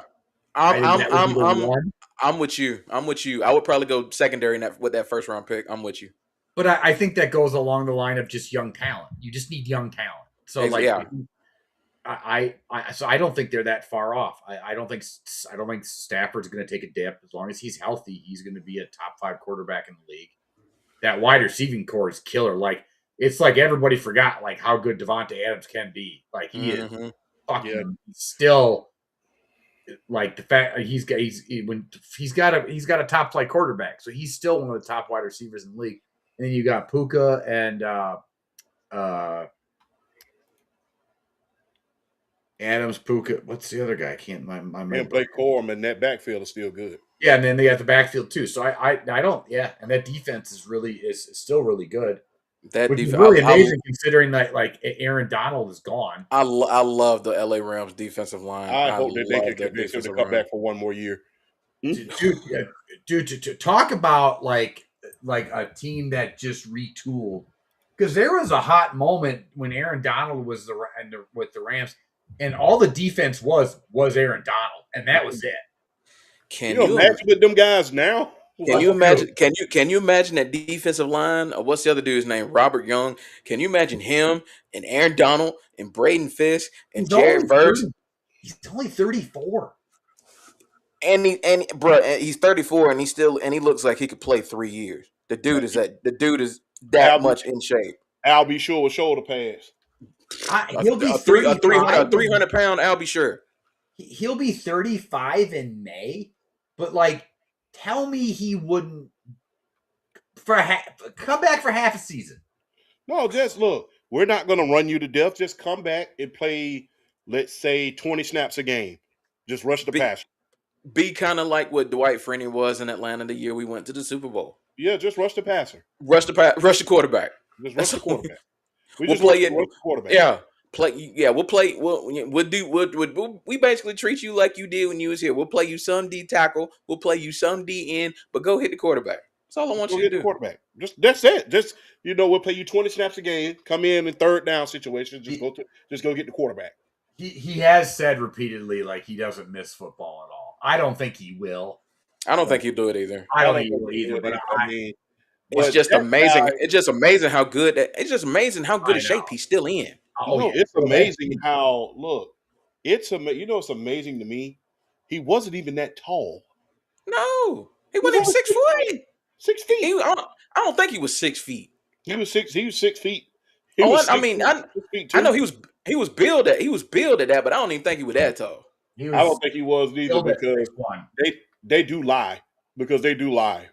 Speaker 3: I'm with you. I would probably go secondary with that first round pick. I'm with you.
Speaker 2: But I think that goes along the line of just young talent. You just need young talent. So I don't think they're that far off. I don't think Stafford's going to take a dip. As long as he's healthy, he's going to be a top 5 quarterback in the league. That wide receiving core is killer. Like it's like everybody forgot like how good Devontae Adams can be. Like he is fucking still. like the fact he's got a top flight quarterback, so he's still one of the top wide receivers in the league. And then you got Puka and Adams, Puka. What's the other guy? I can't. My
Speaker 1: And Blake Corum and that backfield is still good.
Speaker 2: Yeah, and then they got the backfield too. So I don't. Yeah, and that defense is still really good.
Speaker 3: That
Speaker 2: Which is
Speaker 3: defense,
Speaker 2: really amazing considering that like Aaron Donald is gone.
Speaker 3: I love the LA Rams defensive line.
Speaker 1: I hope that they can convince him to come back for one more year.
Speaker 2: Dude, to talk about like a team that just retooled, because there was a hot moment when Aaron Donald was with the Rams, and all the defense was Aaron Donald, and that was it.
Speaker 1: Can you imagine with them guys now?
Speaker 3: Can you imagine? Can you imagine that defensive line? Or what's the other dude's name? Robert Young. Can you imagine him and Aaron Donald and Braden Fisk and Jared Verse?
Speaker 2: He's only 34.
Speaker 3: And he's 34 and he looks like he could play 3 years. The dude is that much in shape.
Speaker 1: I'll be sure with shoulder pads.
Speaker 2: He'll be
Speaker 3: 300 pound. I'll be sure.
Speaker 2: He'll be 35 in May, but like, tell me he wouldn't come back for half a season.
Speaker 1: No, just look. We're not going to run you to death. Just come back and play, let's say, 20 snaps a game. Just rush the passer.
Speaker 3: Be kind of like what Dwight Freeney was in Atlanta the year we went to the Super Bowl.
Speaker 1: Yeah, just rush the passer.
Speaker 3: Rush the quarterback.
Speaker 1: Just rush the quarterback.
Speaker 3: We'll play it. Quarterback. Yeah. We'll play. We basically treat you like you did when you was here. We'll play you some D tackle. We'll play you some D end, but go hit the quarterback. That's all I want you to do.
Speaker 1: Quarterback. That's it. Just we'll play you 20 snaps a game. Come in third down situations. Just go get the quarterback.
Speaker 2: He has said repeatedly like he doesn't miss football at all. I don't think he will.
Speaker 3: I don't think he'll do it either.
Speaker 2: I don't think he will either. But
Speaker 3: it's just amazing. It's just amazing how good. It's just amazing how good a shape he's still in.
Speaker 1: It's amazing how it's amazing to me. He wasn't even that tall.
Speaker 3: No, he wasn't even 6 foot.
Speaker 1: 6 feet.
Speaker 3: I don't think he was 6 feet.
Speaker 1: He was 6 feet.
Speaker 3: I know he was billed at that, but I don't even think he was that tall.
Speaker 1: I don't think he was either because they do lie. Because they do lie.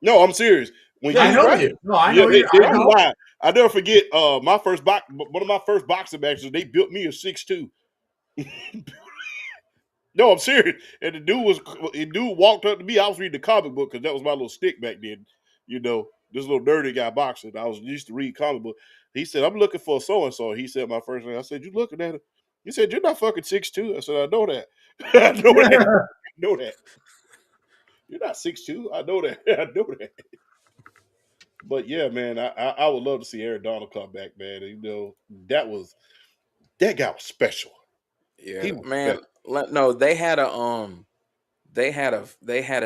Speaker 1: No, I'm serious. When
Speaker 2: I know you. No, I know you.
Speaker 1: They do lie. I never forget one of my first boxing matches. They built me a 6'2". No, I'm serious. And the dude walked up to me. I was reading the comic book because that was my little stick back then. This little nerdy guy boxing. I was used to read comic book. He said, "I'm looking for so and so." He said my first name. I said, "You looking at him?" He said, "You're not fucking 6'2". I said, "I know that. I know that. I know that. You're not 6'2". I know that. I know that." But yeah, man, I would love to see Aaron Donald come back, man. That guy was special.
Speaker 3: Yeah, man. Special. No, they had an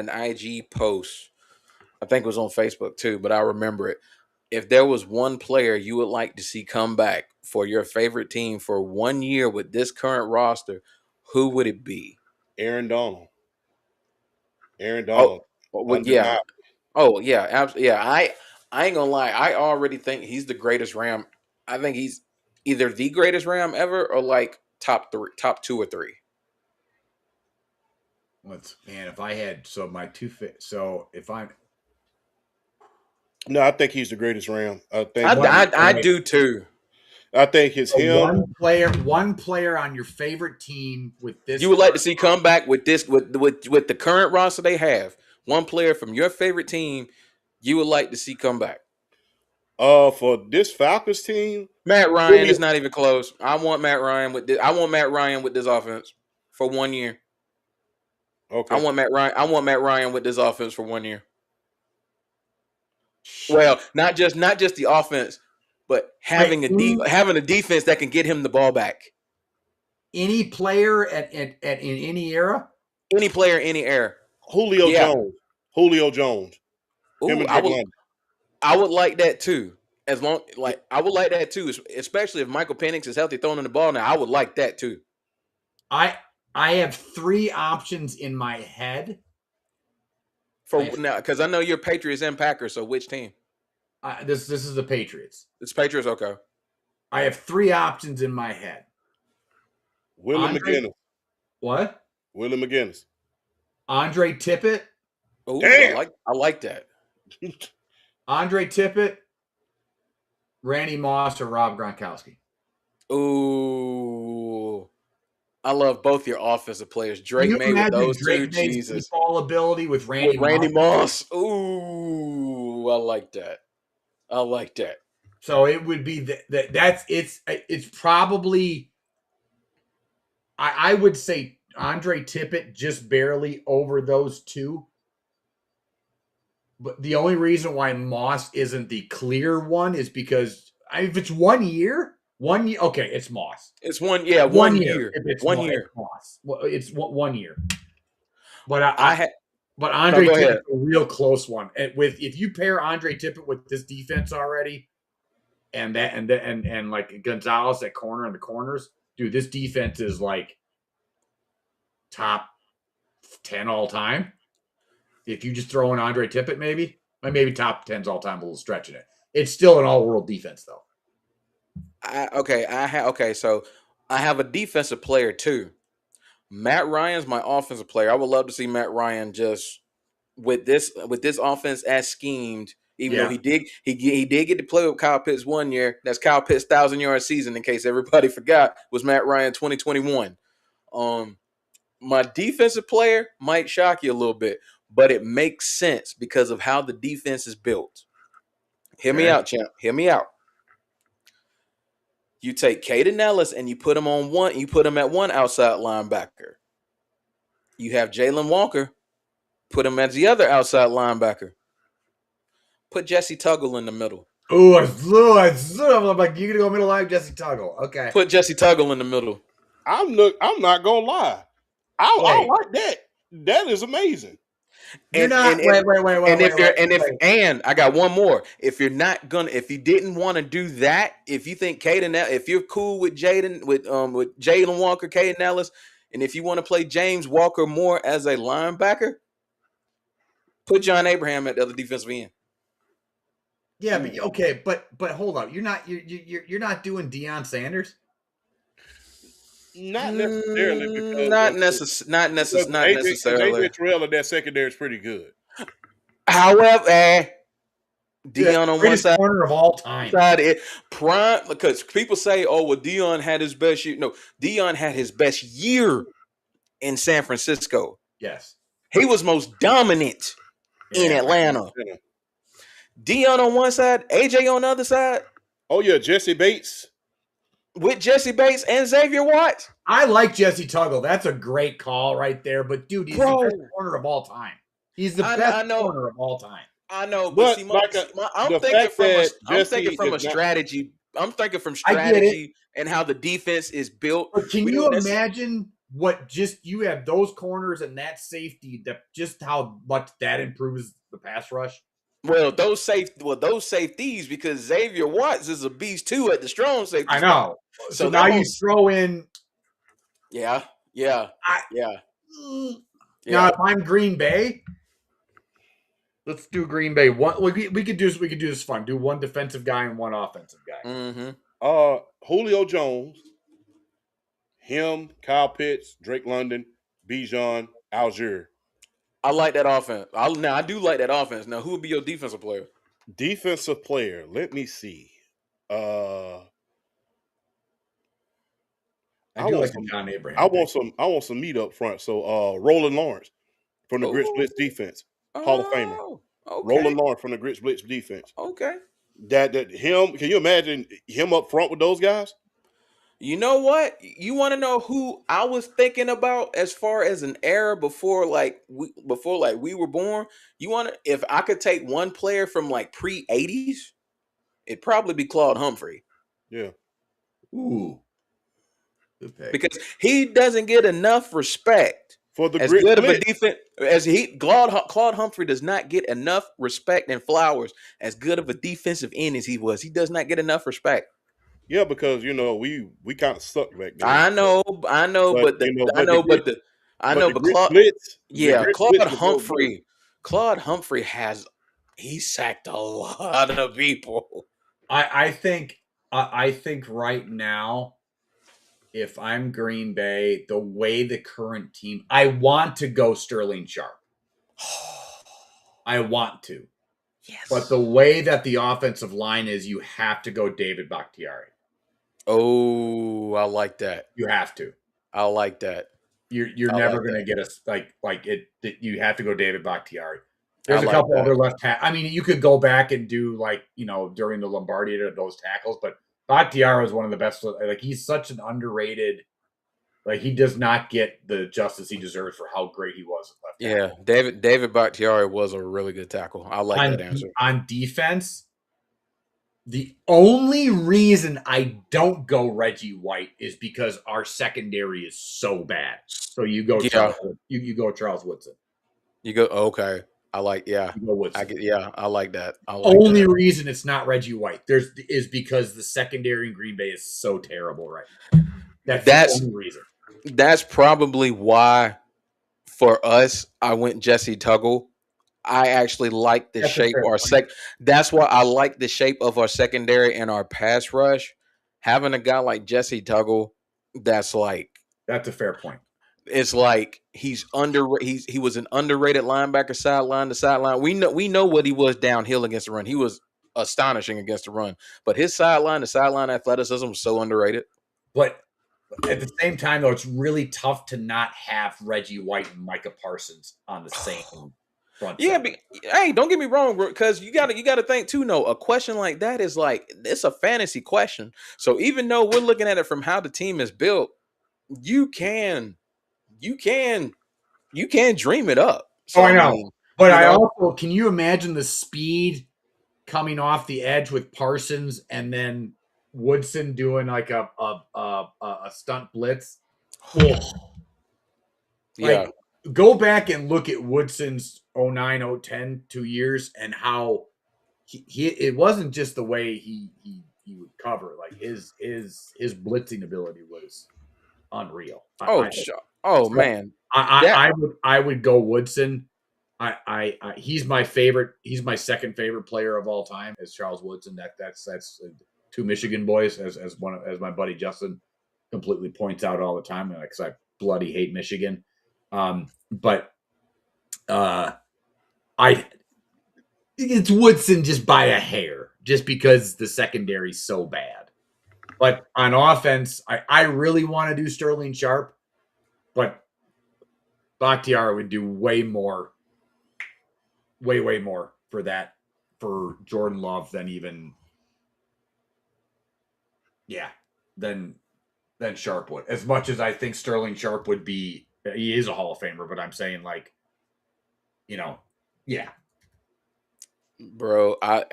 Speaker 3: IG post. I think it was on Facebook too, but I remember it. If there was one player you would like to see come back for your favorite team for 1 year with this current roster, who would it be?
Speaker 1: Aaron Donald.
Speaker 3: Yeah. Oh, yeah. Absolutely. Yeah. I ain't gonna lie. I already think he's the greatest Ram. I think he's either the greatest Ram ever or like top 2 or 3.
Speaker 2: If I had
Speaker 1: No, I think he's the greatest Ram.
Speaker 3: I do too.
Speaker 1: I think it's him.
Speaker 2: One player on your favorite team with this.
Speaker 3: You would like to see come back with this with the current roster they have. One player from your favorite team you would like to see come back.
Speaker 1: For this Falcons team,
Speaker 3: Matt Ryan is not even close. I want Matt Ryan with this offense for 1 year.
Speaker 1: Okay.
Speaker 3: I want Matt Ryan with this offense for 1 year. Well, not just the offense, but having a defense that can get him the ball back.
Speaker 2: Any player in any era?
Speaker 3: Any player, any era.
Speaker 1: Julio Jones.
Speaker 3: Ooh, I would like that too. I would like that too, especially if Michael Penix is healthy throwing the ball now. I would like that too.
Speaker 2: I have 3 options in my head.
Speaker 3: Now, because I know you're Patriots and Packers, so which team?
Speaker 2: This is the Patriots.
Speaker 3: It's Patriots, okay.
Speaker 2: I have 3 options in my head.
Speaker 1: Willie McGinnis.
Speaker 2: What?
Speaker 1: Willie McGinnis.
Speaker 2: Andre Tippett.
Speaker 3: Ooh,
Speaker 1: Damn.
Speaker 3: I like that.
Speaker 2: Andre Tippett, Randy Moss, or Rob Gronkowski.
Speaker 3: Ooh, I love both your offensive players. Drake
Speaker 2: Can you
Speaker 3: May with
Speaker 2: imagine
Speaker 3: those
Speaker 2: Drake
Speaker 3: two.
Speaker 2: May's
Speaker 3: Jesus.
Speaker 2: deep ball ability with Randy
Speaker 3: With Randy
Speaker 2: Moss?
Speaker 3: Moss. Ooh, I like that. I like that.
Speaker 2: So it would be it's probably I would say Andre Tippett just barely over those two. But the only reason why Moss isn't the clear one is because if it's 1 year, okay, it's Moss.
Speaker 3: It's one year.
Speaker 2: If it's
Speaker 3: 1
Speaker 2: Moss,
Speaker 3: year.
Speaker 2: it's Moss. Well, it's 1 year. But but
Speaker 3: No,
Speaker 2: Andre
Speaker 3: go
Speaker 2: Tippett's
Speaker 3: ahead.
Speaker 2: a real close one. And if you pair Andre Tippett with this defense already, and like Gonzalez at corner and the corners, dude, this defense is like top 10 all time. If you just throw in Andre Tippett, maybe top 10's all time, a little stretching it. It's still an all-world defense, though.
Speaker 3: So I have a defensive player too. Matt Ryan's my offensive player. I would love to see Matt Ryan just with this offense as schemed. Even though he did get to play with Kyle Pitts 1 year. That's Kyle Pitts' 1,000-yard season. In case everybody forgot, was Matt Ryan 2021. My defensive player might shock you a little bit, but it makes sense because of how the defense is built. Hear me out, champ. Hear me out. You take Caden Ellis and you put him on one. You put him at one outside linebacker. You have Jalen Walker. Put him as the other outside linebacker. Put Jesse Tuggle in the middle.
Speaker 2: Oh, I'm like, you're gonna go middle line, Jesse Tuggle. Okay.
Speaker 3: Put Jesse Tuggle in the middle.
Speaker 1: I'm not gonna lie. I like that. That is amazing.
Speaker 2: Wait.
Speaker 3: And I got one more. If you didn't want to do that, if you think if you're cool with Jalen Walker, Caden Ellis, and if you want to play James Walker more as a linebacker, put John Abraham at the other defensive end.
Speaker 2: Yeah, but okay, but hold on. You're not doing Deion Sanders?
Speaker 1: Not necessarily because
Speaker 3: not necessarily.
Speaker 1: AJ Terrell in that secondary is pretty good.
Speaker 3: However, Deion on one side,
Speaker 2: corner of all time.
Speaker 3: Prime, because people say, "Oh, well, Deion had his best year." No, Deion had his best year in San Francisco.
Speaker 2: Yes,
Speaker 3: he was most dominant in Atlanta. Yeah. Deion on one side, AJ on the other side.
Speaker 1: Oh yeah, Jesse Bates.
Speaker 3: With Jesse Bates and Xavier Watts.
Speaker 2: I like Jesse Tuggle. That's a great call right there. But dude, he's the best corner of all time. He's the best corner of all time.
Speaker 3: I know, but see, I'm thinking from a strategy. I'm thinking from strategy and how the defense is built.
Speaker 2: But can you imagine what you have those corners and that safety, just how much that improves the pass rush?
Speaker 3: Well, those safeties, because Xavier Watts is a beast too at the strong safety.
Speaker 2: I know. So now you throw in.
Speaker 3: Yeah.
Speaker 2: Now, if I'm Green Bay, let's do Green Bay. We could do this fun. Do one defensive guy and one offensive guy.
Speaker 3: Mm-hmm.
Speaker 1: Julio Jones, him, Kyle Pitts, Drake London, Bijan, Algier.
Speaker 3: I like that offense. I do like that offense. Now, who would be your defensive player?
Speaker 1: Defensive player. Let me see. I want some John Abraham. I want some meat up front. So Roland Lawrence from the Grits Blitz defense, Hall of Famer. Okay. Roland Lawrence from the Grits Blitz defense.
Speaker 3: Okay.
Speaker 1: That him. Can you imagine him up front with those guys?
Speaker 3: You know what? You want to know who I was thinking about as far as an era before we were born? If I could take one player from like pre-80s, it'd probably be Claude Humphrey.
Speaker 1: Yeah.
Speaker 2: Ooh.
Speaker 3: Because he doesn't get enough respect
Speaker 1: for the
Speaker 3: as good of a defense as Claude Humphrey does not get enough respect and flowers as good of a defensive end as he was. He does not get enough respect.
Speaker 1: Yeah, because we kind of sucked back then.
Speaker 3: I know, but Claude Humphrey he sacked a lot of people.
Speaker 2: I think right now, if I'm Green Bay, the way the current team, I want to go Sterling Sharp. I want to.
Speaker 3: Yes.
Speaker 2: But the way that the offensive line is, you have to go David Bakhtiari.
Speaker 3: Oh, I like that.
Speaker 2: You have to.
Speaker 3: I like that.
Speaker 2: You're
Speaker 3: I
Speaker 2: never
Speaker 3: like
Speaker 2: going to
Speaker 3: that.
Speaker 2: get us like it. You have to go David Bakhtiari. There's
Speaker 3: I
Speaker 2: a
Speaker 3: like
Speaker 2: couple
Speaker 3: that.
Speaker 2: other left I mean, you could go back and do during the Lombardi those tackles, but Bakhtiari is one of the best. Like he's such an underrated. Like he does not get the justice he deserves for how great he was at left tackle.
Speaker 3: Yeah, David Bakhtiari was a really good tackle. I like that answer.
Speaker 2: On defense, the only reason I don't go Reggie White is because our secondary is so bad. So you go you go Charles Woodson.
Speaker 3: You go okay. I like
Speaker 2: You go Woodson.
Speaker 3: I like that. I like
Speaker 2: only
Speaker 3: that.
Speaker 2: reason it's not Reggie White is because the secondary in Green Bay is so terrible right now. That's the only reason.
Speaker 3: That's probably why for us I went Jesse Tuggle. I actually like the shape of our that's why I like the shape of our secondary and our pass rush. Having a guy like Jesse Tuggle, that's
Speaker 2: a fair point.
Speaker 3: It's like he was an underrated linebacker, sideline to sideline. We know what he was downhill against the run. He was astonishing against the run, but his sideline to sideline athleticism was so underrated.
Speaker 2: But at the same time, though, it's really tough to not have Reggie White and Micah Parsons on the same front.
Speaker 3: Yeah, hey, don't get me wrong, because you got to think too. No, a question like that is it's a fantasy question. So even though we're looking at it from how the team is built, you can dream it up. So
Speaker 2: I know. But I also, can you imagine the speed coming off the edge with Parsons and then Woodson doing like a stunt blitz?
Speaker 3: Yeah.
Speaker 2: Go back and look at Woodson's 09, 010 2 years and how he it wasn't just the way he would cover. Like his blitzing ability was unreal.
Speaker 3: Man.
Speaker 2: I would go Woodson. He's my favorite. He's my second favorite player of all time is Charles Woodson. That's two Michigan boys, as my buddy Justin completely points out all the time, because I bloody hate Michigan. But it's Woodson just by a hair, just because the secondary is so bad. But on offense, I really want to do Sterling Sharp, but Bakhtiari would do way more for that, for Jordan Love than Sharp would. As much as I think Sterling Sharp would be, he is a Hall of Famer, but I'm saying yeah.
Speaker 3: Bro, I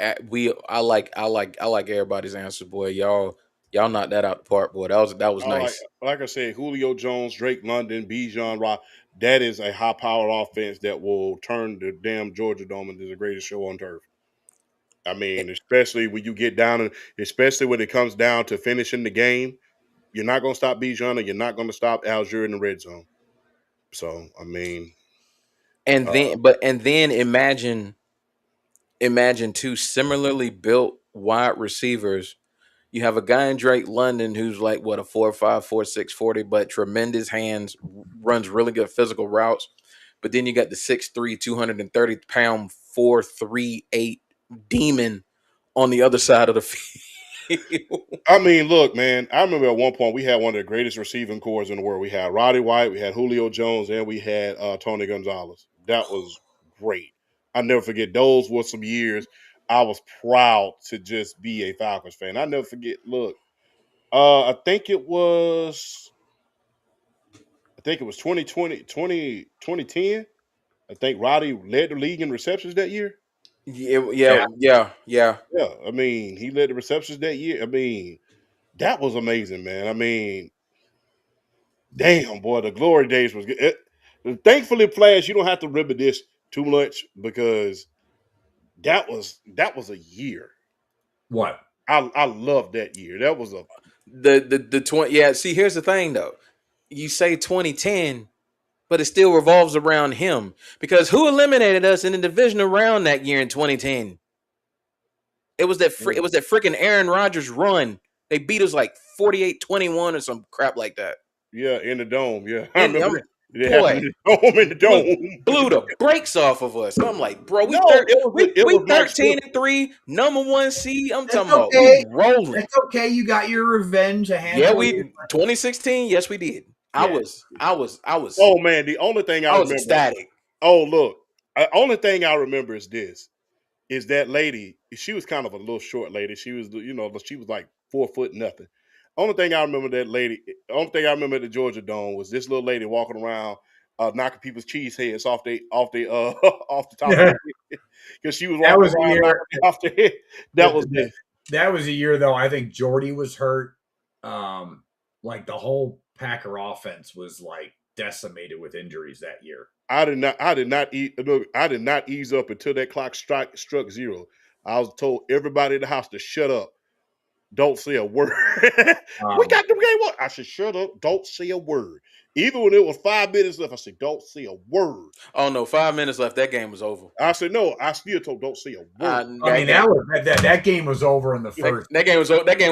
Speaker 3: like everybody's answer, boy. Y'all knocked that out the park, boy. That was nice.
Speaker 1: Like I said, Julio Jones, Drake London, Bijan Rock. That is a high-powered offense that will turn the damn Georgia Dome into the greatest show on turf. I mean, especially when you get down, especially when it comes down to finishing the game, you're not going to stop Bijan, and you're not going to stop Algier in the red zone. So, I mean,
Speaker 3: and then imagine two similarly built wide receivers. You have a guy in Drake London who's like a 4.5, 4.6 40, but tremendous hands, runs really good physical routes. But then you got the 6'3", 230-pound 4.38 demon on the other side of the field.
Speaker 1: I mean, look, man, I remember at one point we had one of the greatest receiving corps in the world. We had Roddy White, we had Julio Jones, and we had Tony Gonzalez. That was great. I'll never forget. Those were some years I was proud to just be a Falcons fan. I never forget. Look, I think it was 2010. I think Roddy led the league in receptions that year.
Speaker 3: Yeah.
Speaker 1: I mean, he led the receptions that year. I mean, that was amazing, man. I mean, damn, boy, the glory days was good. Thankfully, Flash, you don't have to remember this too much because that was a year.
Speaker 2: What?
Speaker 1: I love that year. That was
Speaker 3: the 20. Yeah, see, here's the thing though. You say 2010, but it still revolves around him because who eliminated us in the divisional round that year in 2010? It was that freaking Aaron Rodgers run They beat us like 48-21 or some crap like that.
Speaker 1: Yeah, in the dome. Yeah, I
Speaker 3: And
Speaker 1: remember it
Speaker 3: boy,
Speaker 1: happened in the
Speaker 3: blew,
Speaker 1: dome.
Speaker 3: blew the brakes off of us. I'm like, bro,
Speaker 1: No, it
Speaker 3: we
Speaker 1: was Mike Smith.
Speaker 3: 13-3, number 1 seed. I'm
Speaker 4: That's
Speaker 3: talking about
Speaker 4: okay.
Speaker 3: we rolling.
Speaker 4: That's okay. You got your revenge a
Speaker 3: Yeah,
Speaker 4: handful.
Speaker 3: we 2016. Yes, we did. I
Speaker 1: Yeah.
Speaker 3: was
Speaker 1: Oh man, the only thing I
Speaker 3: was
Speaker 1: remember.
Speaker 3: ecstatic.
Speaker 1: Oh look, only thing I remember is this: is that lady. She was kind of a little short lady. She was, she was like 4 foot nothing. Only thing I remember that lady. Only thing I remember at the Georgia Dome was this little lady walking around, knocking people's cheese heads off the off the top of their head because she was
Speaker 2: That
Speaker 1: walking
Speaker 2: was the
Speaker 1: around
Speaker 2: year-
Speaker 1: knocking it off their head. That was it.
Speaker 2: That was a year though. I think Jordy was hurt. Like the whole Packer offense was like decimated with injuries that year.
Speaker 1: I did not ease up until that clock struck 0. I was told everybody in the house to shut up. Don't say a word. We got the game on. I said, shut up. Don't say a word. Even when it was 5 minutes left, I said, don't say a word.
Speaker 3: Oh no, 5 minutes left. That game was over.
Speaker 1: I said, no, I still told don't say a word.
Speaker 2: That game was over in the first.
Speaker 3: That game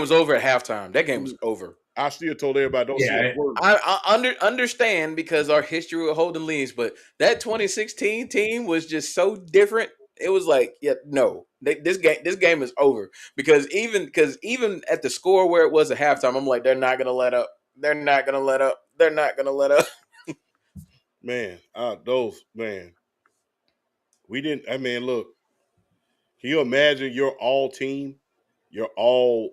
Speaker 3: was over at halftime. That game was over.
Speaker 1: I still told everybody don't say a word.
Speaker 3: I understand because our history with holding leads, but that 2016 team was just so different. It was like, this game is over because even at the score where it was at halftime, I'm like, they're not gonna let up. They're not gonna let up. They're not gonna let up.
Speaker 1: Man, we didn't. I mean, look, can you imagine your all team? Your all.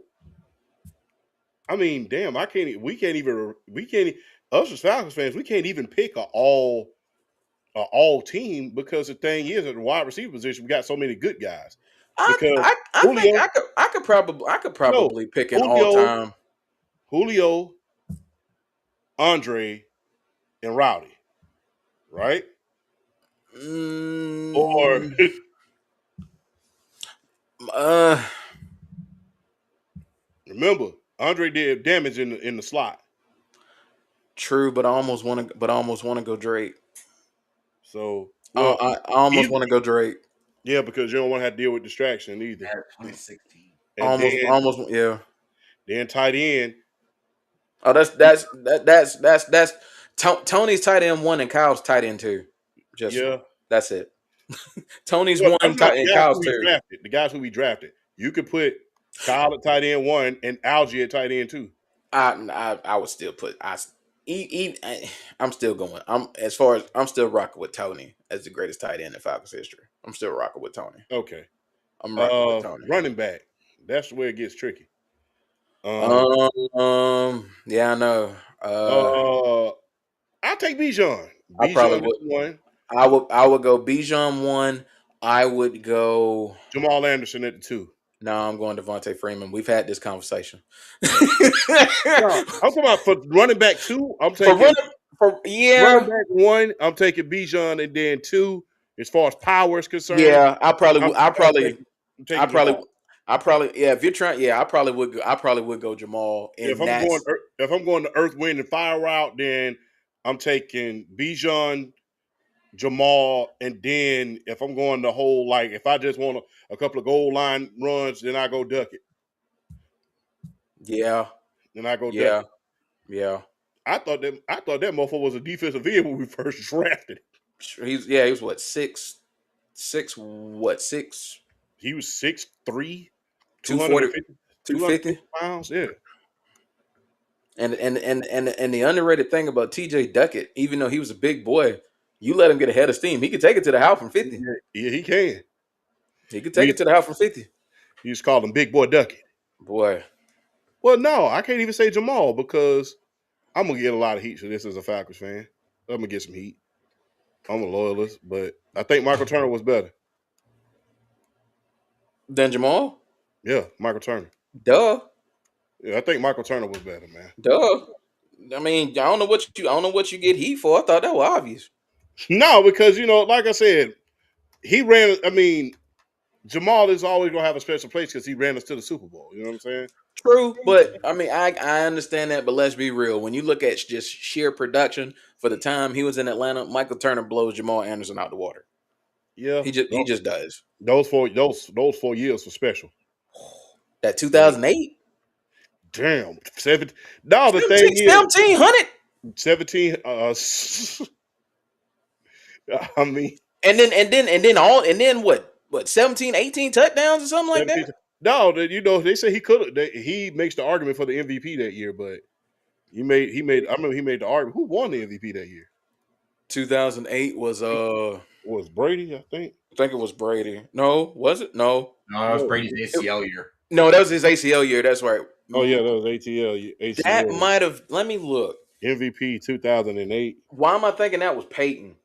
Speaker 1: I mean, damn, we can't even. Us as Falcons fans, we can't even pick a all team because the thing is at the wide receiver position, we got so many good guys.
Speaker 3: I think I could probably pick an all time.
Speaker 1: Julio, Andre, and Rowdy, right? Or remember, Andre did damage in the slot.
Speaker 3: True, but I almost want to go Drake.
Speaker 1: So
Speaker 3: I almost want to go Drake.
Speaker 1: Yeah, because you don't want to have to deal with distraction either.
Speaker 2: 2016.
Speaker 3: Almost, yeah.
Speaker 1: Then tight end.
Speaker 3: Oh, that's Tony's tight end 1 and Kyle's tight end 2. That's it. Tony's 1 and Kyle's 2.
Speaker 1: The guys who we drafted. You could put Kyle at tight end 1 and Algie at tight end 2.
Speaker 3: I would still put I'm still going. I'm still rocking with Tony as the greatest tight end in Falcons history. I'm still rocking with Tony.
Speaker 1: Okay.
Speaker 3: I'm rocking with Tony.
Speaker 1: Running back. That's where it gets tricky.
Speaker 3: Yeah, I know.
Speaker 1: I'll take Bijan.
Speaker 3: I probably would.
Speaker 1: 1.
Speaker 3: I would go Bijan 1. I would go
Speaker 1: Jamal Anderson at the 2.
Speaker 3: No, I'm going Devontae Freeman. We've had this conversation.
Speaker 1: I'm talking about for running back 2. I'm taking running back 1. I'm taking Bijan, and then 2. As far as power is concerned,
Speaker 3: I probably if you're trying, I probably would go Jamal.
Speaker 1: If I'm going the Earth, Wind, and Fire route, then I'm taking Bijan, Jamal, and then if I'm going the whole, like, if I just want a couple of goal line runs, then I go Duckett.
Speaker 3: Yeah.
Speaker 1: Then I go Duckett.
Speaker 3: Yeah.
Speaker 1: I thought that motherfucker was a defensive end when we first drafted him.
Speaker 3: He was what, 6'6"?
Speaker 1: He was 6'3",
Speaker 3: 250
Speaker 1: pounds. Yeah.
Speaker 3: And the underrated thing about TJ Duckett, even though he was a big boy, you let him get a head of steam. He could take it to the house from 50.
Speaker 1: Yeah, he can.
Speaker 3: He could take it to the house from 50.
Speaker 1: You just call him Big Boy Duckett.
Speaker 3: Boy.
Speaker 1: Well, no, I can't even say Jamal because I'm going to get a lot of heat for this as a Falcons fan. I'm going to get some heat. I'm a loyalist, but I think Michael Turner was better.
Speaker 3: Than Jamal?
Speaker 1: Yeah, Michael Turner.
Speaker 3: Duh.
Speaker 1: Yeah, I think Michael Turner was better, man.
Speaker 3: Duh. I mean, I don't know what you get heat for. I thought that was obvious.
Speaker 1: No, because, like I said, Jamal is always going to have a special place because he ran us to the Super Bowl. You know what I'm saying?
Speaker 3: True, but I mean, I understand that, but let's be real. When you look at just sheer production for the time he was in Atlanta, Michael Turner blows Jamal Anderson out the water.
Speaker 1: Yeah,
Speaker 3: he just does.
Speaker 1: Those 4 years were special.
Speaker 3: That 2008.
Speaker 1: Damn, 17. No, the thing is,
Speaker 3: 1700.
Speaker 1: 17. I mean,
Speaker 3: And then what 17, 18 touchdowns or something like
Speaker 1: 17.
Speaker 3: that?
Speaker 1: No, you know, they say he could. He makes the argument for the MVP that year, but he made. I remember he made the argument. Who won the MVP that year?
Speaker 3: 2008 was
Speaker 1: It was Brady, I think.
Speaker 3: I think it was Brady. No, was it? No.
Speaker 2: No, that was Brady's ACL year.
Speaker 3: No, that was his ACL year. That's right.
Speaker 1: Oh yeah, that was ATL.
Speaker 3: That
Speaker 1: ACL
Speaker 3: might have. Let me look.
Speaker 1: MVP 2008.
Speaker 3: Why am I thinking that was Peyton?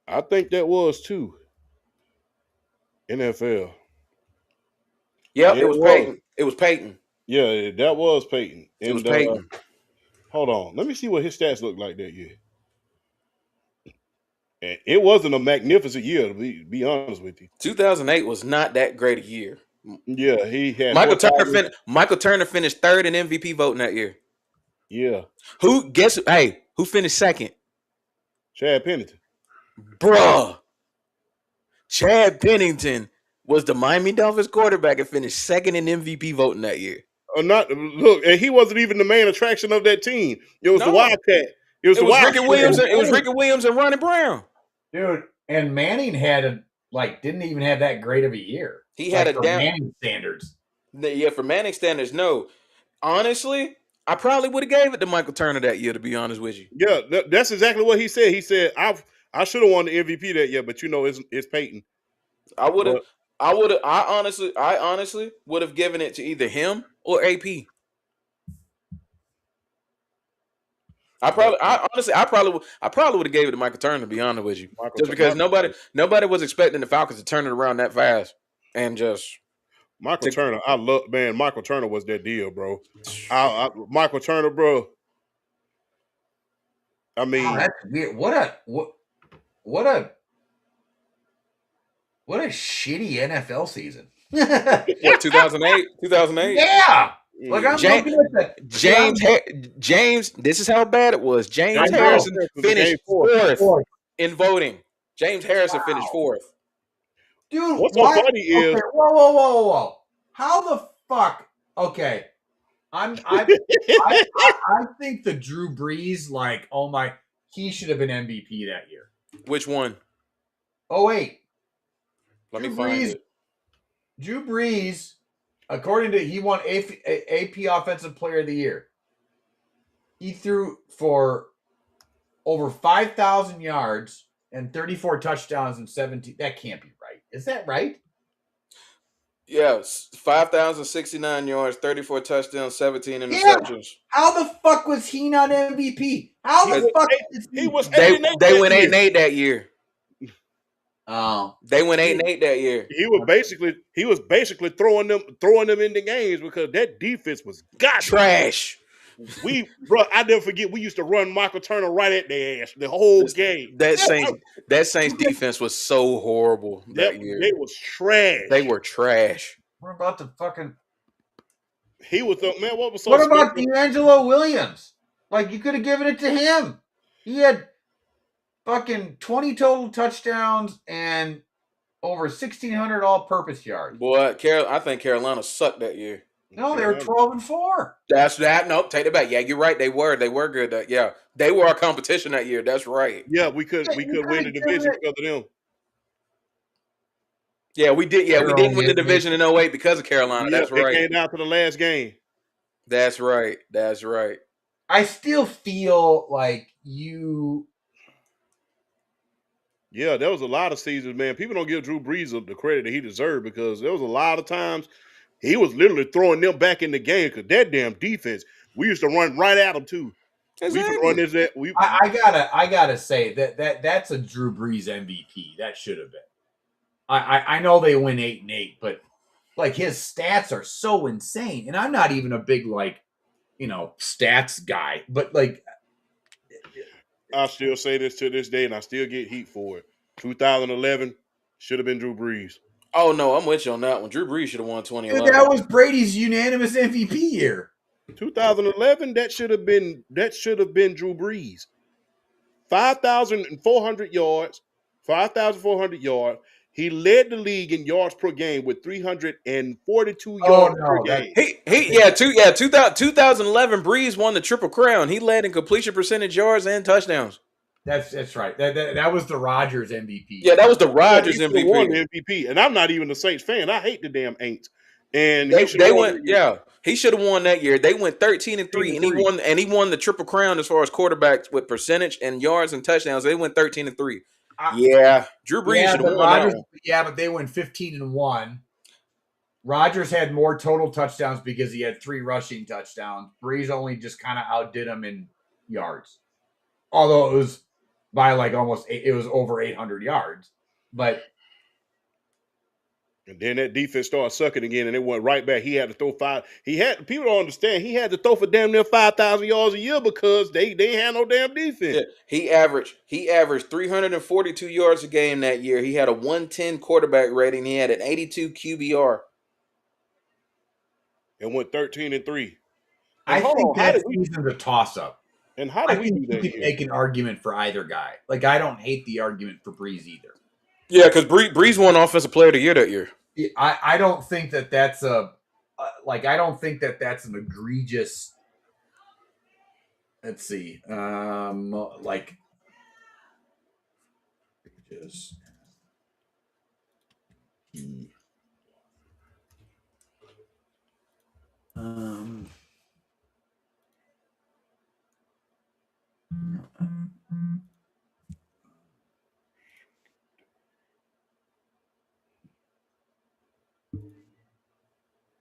Speaker 1: I think that was too. NFL.
Speaker 3: Yep,
Speaker 1: Yeah,
Speaker 3: it was Peyton. It was Peyton.
Speaker 1: Yeah, that was Peyton.
Speaker 3: It was Peyton.
Speaker 1: Hold on, let me see what his stats looked like that year. And it wasn't a magnificent year, to be honest with you.
Speaker 3: 2008 was not that great a year.
Speaker 1: Yeah, he had
Speaker 3: Michael Turner finished third in MVP voting that year.
Speaker 1: Yeah,
Speaker 3: Who finished second?
Speaker 1: Chad Pennington.
Speaker 3: Bruh. Chad Pennington was the Miami Dolphins quarterback and finished second in MVP voting that year.
Speaker 1: And he wasn't even the main attraction of that team. It was the Wildcat. It was
Speaker 3: Ricky Williams. It was Ricky Williams and Ronnie Brown.
Speaker 2: Dude, and Manning didn't even have that great of a year.
Speaker 3: He had a down
Speaker 2: Manning standards.
Speaker 3: Yeah, for Manning standards, no. Honestly, I probably would have gave it to Michael Turner that year, to be honest with you.
Speaker 1: Yeah, that's exactly what he said. He said, I should have won the MVP that year, but it's Peyton.
Speaker 3: I honestly would have given it to either him or AP. I probably would have gave it to Michael Turner, to be honest with you. Just because nobody was expecting the Falcons to turn it around that fast and just
Speaker 1: Michael Turner. Michael Turner was that deal, bro. Michael Turner, bro. I mean,
Speaker 2: that's weird. What a shitty NFL season.
Speaker 3: What, 2008? 2008?
Speaker 2: Yeah. Like I'm looking at
Speaker 3: James, this is how bad it was. James Harrison finished fourth in voting. James Harrison finished fourth.
Speaker 4: Dude,
Speaker 1: what's so funny is
Speaker 4: whoa. How the fuck? Okay. I think the Drew Brees,
Speaker 2: he should have been MVP that year.
Speaker 3: Which one?
Speaker 4: Oh wait.
Speaker 3: Let me find it.
Speaker 4: Drew Brees, according to he won AP Offensive Player of the Year. He threw for over 5,000 yards and 34 touchdowns and 17. That can't be right. Is that right?
Speaker 3: Yeah, 5,069 yards, 34 touchdowns, 17 interceptions.
Speaker 4: Yeah. How the fuck was he not MVP? How the fuck
Speaker 1: he was?
Speaker 3: They went 8-8 that year.
Speaker 4: Oh,
Speaker 3: they went 8-8 that year.
Speaker 1: He was basically throwing them into games because that defense was
Speaker 3: trash.
Speaker 1: I never forget. We used to run Michael Turner right at their ass the whole game.
Speaker 3: That Saints defense was so horrible that year.
Speaker 1: They was trash.
Speaker 3: They were trash.
Speaker 4: What about the fucking?
Speaker 1: He was man. What was so?
Speaker 4: What about D'Angelo Williams? Like you could have given it to him. He had fucking 20 total touchdowns and over 1,600 all-purpose yards.
Speaker 3: Boy, I think Carolina sucked that year.
Speaker 4: No, they were 12-4.
Speaker 3: That's that. Nope, take it back. Yeah, you're right. They were good. Yeah, they were our competition that year. That's right.
Speaker 1: Yeah, we could win the division because of them.
Speaker 3: Yeah, we did. Yeah, we didn't win the division in 08 because of Carolina. That's right.
Speaker 1: They came down to the last game.
Speaker 3: That's right.
Speaker 4: I still feel like you.
Speaker 1: Yeah, there was a lot of seasons, man. People don't give Drew Brees the credit that he deserved because there was a lot of times he was literally throwing them back in the game because that damn defense, we used to run right at them too.
Speaker 3: Exactly.
Speaker 1: We used to run this.
Speaker 2: I gotta say that's a Drew Brees MVP. That should have been. I know they win 8-8, but his stats are so insane, and I'm not even a big stats guy, but
Speaker 1: I still say this to this day, and I still get heat for it. 2011 should have been Drew Brees.
Speaker 3: Oh no, I'm with you on that one. Drew Brees should have won 2011.
Speaker 4: Dude, that was Brady's unanimous MVP year.
Speaker 1: 2011, that should have been Drew Brees. 5,400 yards. He led the league in yards per game with 342
Speaker 4: Oh
Speaker 1: yards per
Speaker 4: no, that
Speaker 1: game.
Speaker 3: He 2011 Breeze won the Triple Crown. He led in completion percentage, yards, and touchdowns.
Speaker 4: that's right. That was the Rodgers MVP.
Speaker 3: Yeah, that was the
Speaker 1: Yeah,
Speaker 3: Rodgers
Speaker 1: he should have won
Speaker 3: MVP.
Speaker 1: the MVP. And I'm not even a Saints fan. I hate the damn Aints. And he should
Speaker 3: They
Speaker 1: have won
Speaker 3: went,
Speaker 1: that year.
Speaker 3: yeah. He should have won that year. They went 13-3, and
Speaker 1: 13-3.
Speaker 3: he won the Triple Crown as far as quarterbacks with percentage and yards and touchdowns. They went 13-3. Yeah, Drew Brees should have won that one.
Speaker 4: Yeah, but they went 15-1. Rodgers had more total touchdowns because he had 3 rushing touchdowns. Breeze only just kind of outdid him in yards, although it was by like it was over 800 yards. But
Speaker 1: And then that defense started sucking again, and it went right back. He had to throw 5. People don't understand. He had to throw for damn near 5,000 yards a year because they ain't had no damn defense.
Speaker 3: Yeah, he averaged 342 yards a game that year. He had a 110 quarterback rating. He had an 82 QBR.
Speaker 1: And went 13-3.
Speaker 4: I
Speaker 1: hold
Speaker 4: think
Speaker 1: on, how
Speaker 4: that
Speaker 1: did we-
Speaker 4: season's a toss-up.
Speaker 1: And how
Speaker 4: I
Speaker 1: did we
Speaker 4: think
Speaker 1: do
Speaker 4: you
Speaker 1: that?
Speaker 4: can
Speaker 1: year?
Speaker 4: make an argument for either guy. Like, I don't hate the argument for Breeze either.
Speaker 3: Yeah, because Breeze won Offensive Player of the Year that year.
Speaker 4: I don't think that that's a I don't think that that's an egregious. Let's see, like just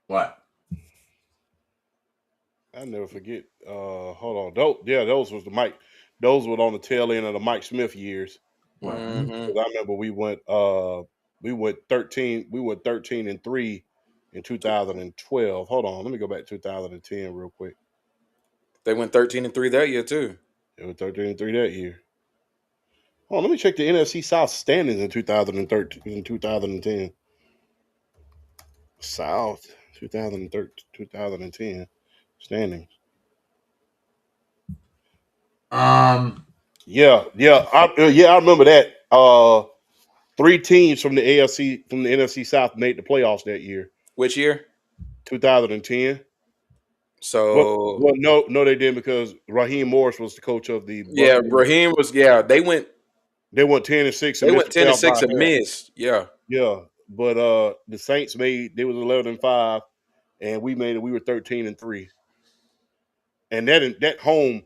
Speaker 4: what?
Speaker 1: I never forget. Hold on. Those was the Mike. Those were on the tail end of the Mike Smith years.
Speaker 3: Mhm.
Speaker 1: 'Cause I remember we went 13-3 in 2012. Hold on, let me go back to 2010 real quick.
Speaker 3: They went 13-3 that year too.
Speaker 1: It was 13-3 that year. Oh, let me check the NFC South standings in 2013 and 2010. South 2013 2010 standings. Yeah, I remember that. 3 teams from the NFC South made the playoffs that year.
Speaker 3: Which year?
Speaker 1: 2010.
Speaker 3: So
Speaker 1: Well, no, they didn't because Raheem Morris was the coach of the
Speaker 3: yeah,
Speaker 1: Buccaneers.
Speaker 3: Raheem was They went
Speaker 1: 10-6.
Speaker 3: They went 10-6 and missed. Yeah.
Speaker 1: Yeah, but the Saints they was 11-5, and we made it. We were 13-3, and that home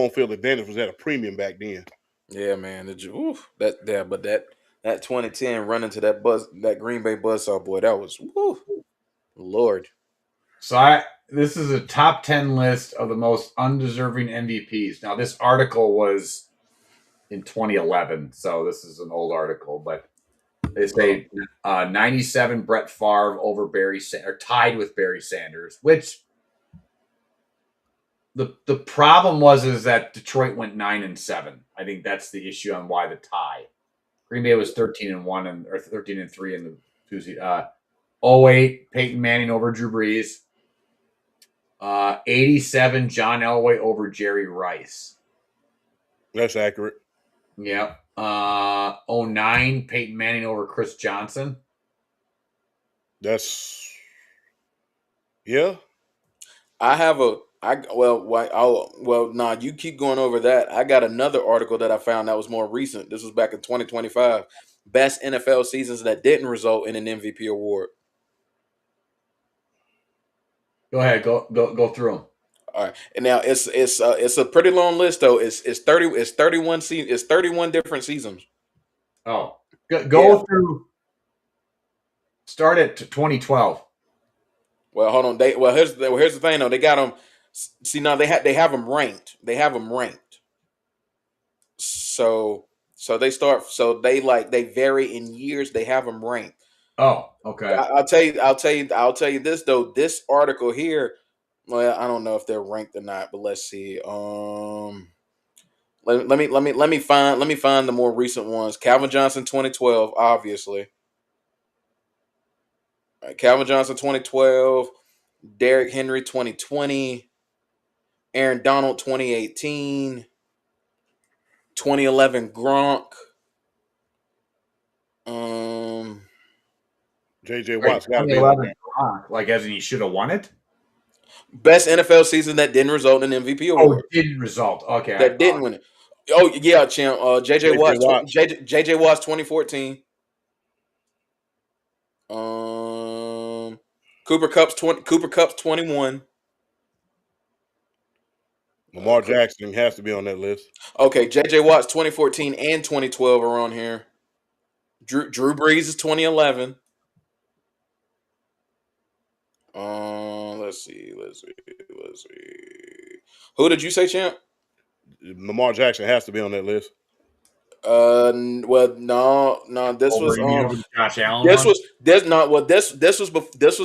Speaker 1: field advantage was at a premium back then.
Speaker 3: Yeah, man. But that 2010 run into that Green Bay buzzsaw, boy, that was Lord.
Speaker 4: So this is a top 10 list of the most undeserving MVPs. Now, this article was in 2011, so this is an old article, but they say 97 Brett Favre over tied with Barry Sanders, which the problem was that Detroit went 9-7. I think that's the issue on why the tie. Green Bay was 13-1 or 13-3 in the Tuesday. 08 Peyton Manning over Drew Brees. 87 John Elway over Jerry Rice.
Speaker 1: That's accurate.
Speaker 4: Yep. 09 Peyton Manning over Chris Johnson.
Speaker 1: Yeah.
Speaker 3: You keep going over that. I got another article that I found that was more recent. This was back in 2025. Best NFL seasons that didn't result in an MVP award.
Speaker 4: Go ahead, go through them.
Speaker 3: All right, and now it's a pretty long list though. It's 31 different seasons.
Speaker 4: Oh, go through. Start at 2012.
Speaker 3: Well, hold on. Here's the thing though. They got them. See now they have them ranked. They have them ranked. So they start. So they vary in years. They have them ranked.
Speaker 4: Oh, okay.
Speaker 3: I'll tell you this though. This article here. Well, I don't know if they're ranked or not, but let's see. Let me find the more recent ones. Calvin Johnson 2012, obviously. All right, Calvin Johnson 2012, Derrick Henry 2020, Aaron Donald 2018, 2011 Gronk.
Speaker 1: JJ
Speaker 2: Like
Speaker 1: Watt's got to be on there.
Speaker 2: 2011 Gronk, like as in he should have won it.
Speaker 3: Best NFL season that didn't result in an MVP
Speaker 4: Oh,
Speaker 3: award.
Speaker 4: it didn't result. Okay.
Speaker 3: That didn't win it. Oh yeah, champ. JJ
Speaker 1: JJ
Speaker 3: Watt's
Speaker 1: Watt.
Speaker 3: JJ Watt's 2014. Cooper Cup's 21.
Speaker 1: Lamar Jackson has to be on that list.
Speaker 3: Okay, JJ Watt's 2014 and 2012 are on here. Drew Brees is 2011. Let's see. Who did you say, champ?
Speaker 1: Lamar Jackson has to be on that list.
Speaker 3: Well, no. This was
Speaker 2: You mean over the Josh Allen.
Speaker 3: this
Speaker 2: one?
Speaker 3: was this not well. This was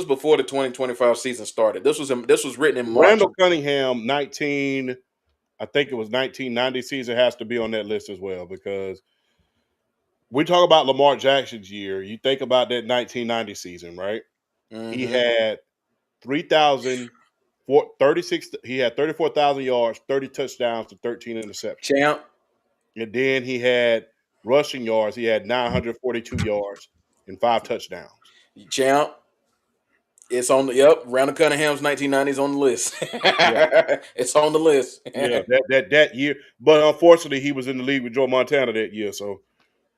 Speaker 3: before the 2025 season started. This was written in March.
Speaker 1: Randall Cunningham, 19. I think it was 1990 season has to be on that list as well because we talk about Lamar Jackson's year. You think about that 1990 season, right?
Speaker 3: Mhm.
Speaker 1: He had 36. He had 34,000 yards, 30 touchdowns to 13 interceptions.
Speaker 3: champ.
Speaker 1: And then he had rushing yards. He had 942 yards and 5 touchdowns.
Speaker 3: Champ. It's on the Randall Cunningham's 1990s on the list. It's on the list.
Speaker 1: Yeah, that year. But unfortunately, he was in the league with Joe Montana that year. So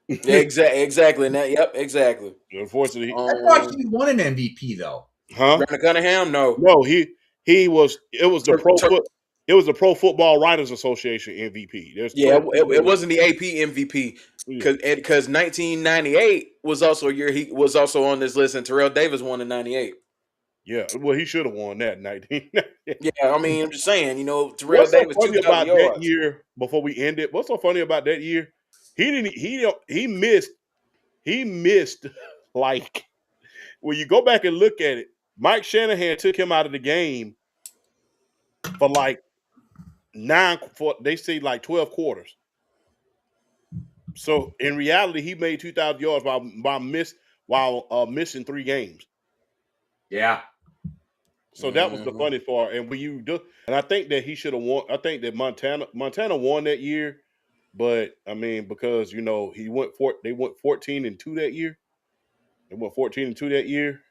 Speaker 3: Exactly. And exactly.
Speaker 1: unfortunately,
Speaker 4: I thought he won an MVP though.
Speaker 3: Randall Cunningham, no.
Speaker 1: No, he was. It was the Pro Football Writers Association MVP.
Speaker 3: It wasn't the AP MVP because 1998 was also a year he was also on this list, and Terrell Davis won in '98.
Speaker 1: Yeah, well, he should have won that 19.
Speaker 3: Yeah, I mean, I'm just saying, Terrell Davis.
Speaker 1: What's so funny about that year? Before we end it, what's so funny about that year? He missed like when you go back and look at it. Mike Shanahan took him out of the game for like 12 quarters. So in reality, he made 2,000 yards while missing 3 games.
Speaker 4: Yeah.
Speaker 1: So that was the funny part. And when you do, and I think that he should have won. I think that Montana won that year, but I mean because they went 14-2 that year. They went 14-2 that year.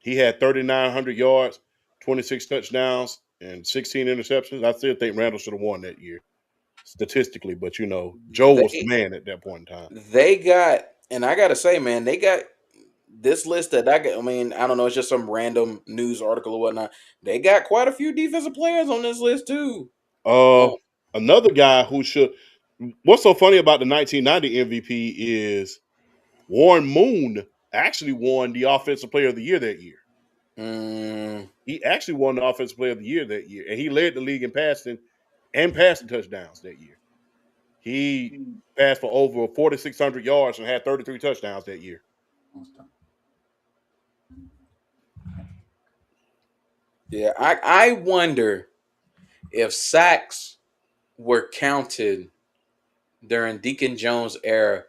Speaker 1: He had 3,900 yards, 26 touchdowns, and 16 interceptions. I still think Randall should have won that year, statistically. But Joe was the man at that point in time.
Speaker 3: They got, and I gotta say, man, they got this list that I got. I mean, I don't know, it's just some random news article or whatnot. They got quite a few defensive players on this list too.
Speaker 1: Another guy who should. What's so funny about the 1990 MVP is Warren Moon actually won the Offensive Player of the Year that year. He actually won the Offensive Player of the Year that year, and he led the league in passing touchdowns that year. He passed for over 4,600 yards and had 33 touchdowns that year.
Speaker 3: Yeah, I wonder if sacks were counted during Deacon Jones' era,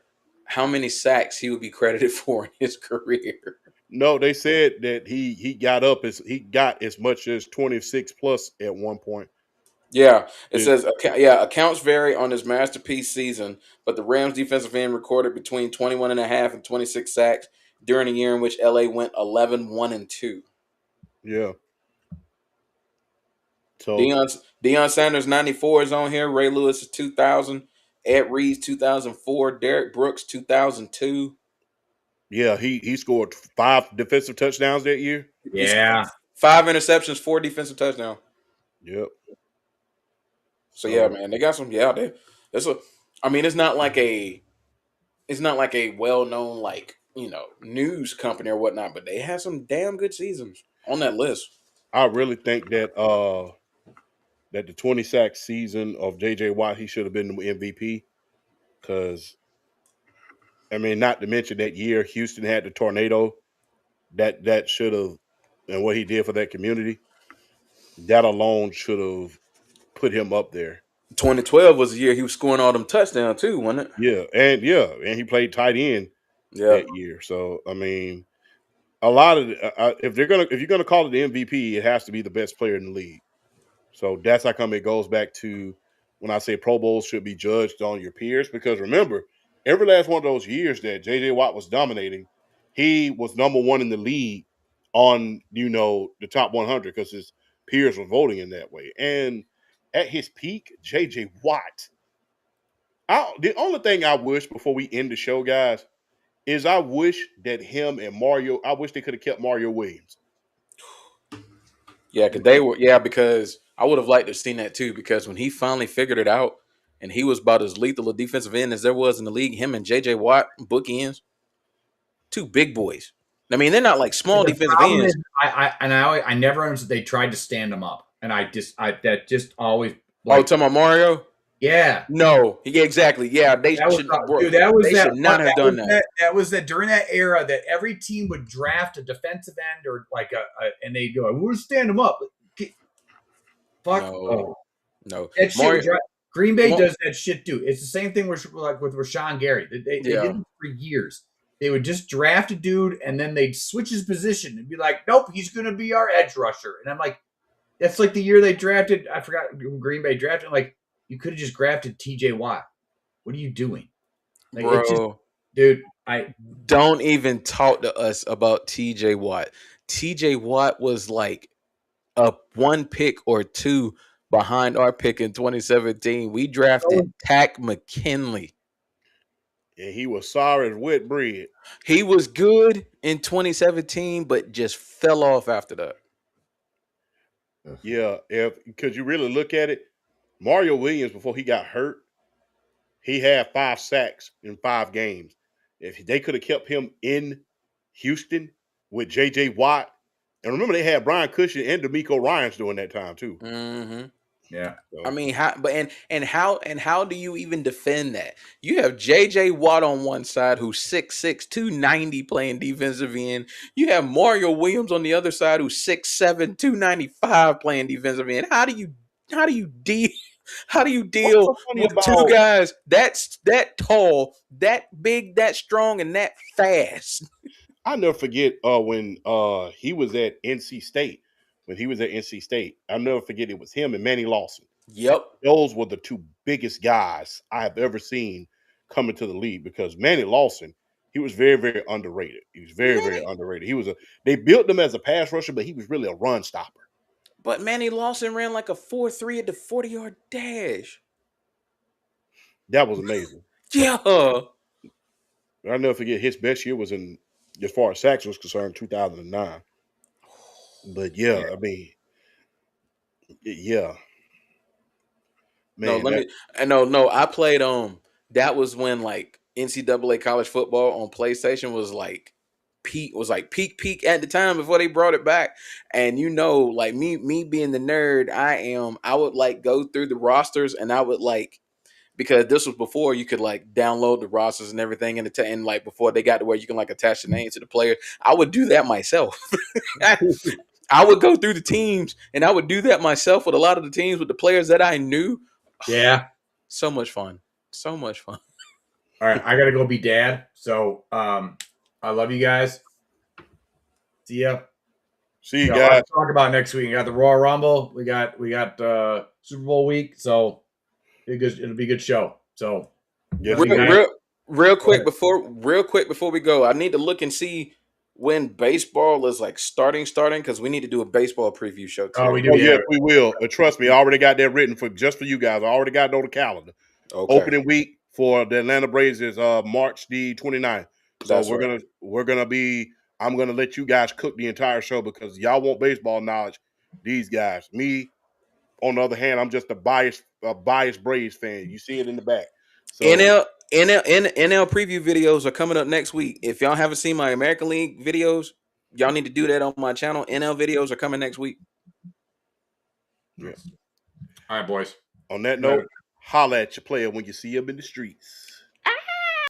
Speaker 3: how many sacks he would be credited for in his career.
Speaker 1: No, they said that he got as much as 26 plus at one point.
Speaker 3: Yeah, it says accounts vary on his masterpiece season, but the Rams defensive end recorded between 21.5 and 26 sacks during a year in which LA went 11-1-2.
Speaker 1: Yeah. So
Speaker 3: Deion Sanders 94 is on here. Ray Lewis is 2000. Ed Reed 2004. Derek Brooks 2002.
Speaker 1: Yeah, he scored 5 defensive touchdowns that year.
Speaker 2: Yeah,
Speaker 3: 5 interceptions, 4 defensive touchdowns.
Speaker 1: Yep.
Speaker 3: So yeah, man, they got some. Yeah, it's not like a well-known news company or whatnot, but they had some damn good seasons on that list.
Speaker 1: I really think that that the 20 sack season of JJ Watt, he should have been the MVP. Because I mean, not to mention that year Houston had the tornado. That should have, and what he did for that community, that alone should have put him up there.
Speaker 3: 2012 was the year he was scoring all them touchdowns too, wasn't it?
Speaker 1: Yeah, and he played tight end that year. So I mean, a lot of if you're gonna call it the MVP, it has to be the best player in the league. So that's how come it goes back to when I say Pro Bowls should be judged on your peers. Because remember, every last one of those years that JJ Watt was dominating, he was number one in the league on, the top 100 because his peers were voting in that way. And at his peak, J.J. Watt. The only thing I wish before we end the show, guys, is I wish that him and Mario, I wish they could have kept Mario Williams.
Speaker 3: Yeah, because I would have liked to have seen that too. Because when he finally figured it out, and he was about as lethal a defensive end as there was in the league, him and J.J. Watt, bookends, two big boys. I mean, they're not like small
Speaker 2: The
Speaker 3: defensive
Speaker 2: problem
Speaker 3: ends.
Speaker 2: is, I never understood. They tried to stand him up, and that just always
Speaker 3: Talking about Mario?
Speaker 2: yeah.
Speaker 3: No, exactly. Yeah, they
Speaker 2: That was,
Speaker 3: should.
Speaker 2: dude, that was
Speaker 3: they
Speaker 2: that,
Speaker 3: should not have done that.
Speaker 2: That was that during that era that every team would draft a defensive end or like and they'd go, "We'll stand him up." Fuck
Speaker 3: No.
Speaker 2: that shit.
Speaker 3: Mario,
Speaker 2: Green Bay does that shit too. It's the same thing with Rashawn Gary. They did it for years. They would just draft a dude and then they'd switch his position and be like, "Nope, he's going to be our edge rusher." And I'm like, that's like the year they drafted. I forgot Green Bay drafted. I'm like, you could have just drafted T.J. Watt. What are you doing,
Speaker 3: bro?
Speaker 2: Dude,
Speaker 3: don't even talk to us about T.J. Watt. T.J. Watt was like a one pick or two behind our pick in 2017. We drafted Tack McKinley.
Speaker 1: And he was sorry as wet bread.
Speaker 3: He was good in 2017, but just fell off after that.
Speaker 1: Yeah, because you really look at it, Mario Williams, before he got hurt, he had 5 sacks in 5 games. If they could have kept him in Houston with J.J. Watt, and remember they had Brian Cushing and D'Amico Ryans during that time too.
Speaker 3: Mm-hmm.
Speaker 2: Yeah.
Speaker 3: So. I mean, how do you even defend that? You have J.J. Watt on one side, who's 6'6", 290 playing defensive end. You have Mario Williams on the other side, who's 6'7", 295 playing defensive end. How do you deal? How do you deal with two guys that tall, that big, that strong, and that fast?
Speaker 1: I'll never forget when he was at NC State. When he was at NC State, I'll never forget it was him and Manny Lawson.
Speaker 3: Yep.
Speaker 1: Those were the 2 biggest guys I have ever seen come into the league because Manny Lawson, he was very, very underrated. He was very, very underrated. They built him as a pass rusher, but he was really a run stopper.
Speaker 3: But Manny Lawson ran like a 4.3 at the 40-yard dash.
Speaker 1: That was amazing.
Speaker 3: Yeah.
Speaker 1: I'll never forget his best year was in, as far as sacks was concerned, 2009. But I mean, Man,
Speaker 3: I played that was when like NCAA college football on PlayStation was like peak at the time before they brought it back. And like me being the nerd I would like go through the rosters and I would like, because this was before you could like download the rosters and everything and like before they got to where you can like attach the name to the player. I would do that myself. I would go through the teams and I would do that myself with a lot of the teams with the players that I knew.
Speaker 2: Yeah.
Speaker 3: So much fun. So much fun.
Speaker 2: All right. I got to go be dad. So I love you guys. See ya.
Speaker 1: See you guys.
Speaker 2: Talk about next week. We got the Royal Rumble. We got Super Bowl week. So it'll be a good show. So
Speaker 3: real quick before we go, I need to look and see when baseball is like starting because we need to do a baseball preview show too.
Speaker 2: Oh, we do.
Speaker 1: Yeah, we will. Trust me, I already got that written for you guys. I already got it on the calendar.
Speaker 3: Okay.
Speaker 1: Opening week for the Atlanta Braves is March the 29th. So we're gonna be. I'm gonna let you guys cook the entire show because y'all want baseball knowledge. These guys, me, on the other hand, I'm just a biased Braves fan. You see it in the back. So,
Speaker 3: NL preview videos are coming up next week. If y'all haven't seen my American League videos, y'all need to do that on my channel. NL videos are coming next week.
Speaker 1: Yeah.
Speaker 2: All right, boys.
Speaker 1: On that note, holla at your player when you see him in the streets.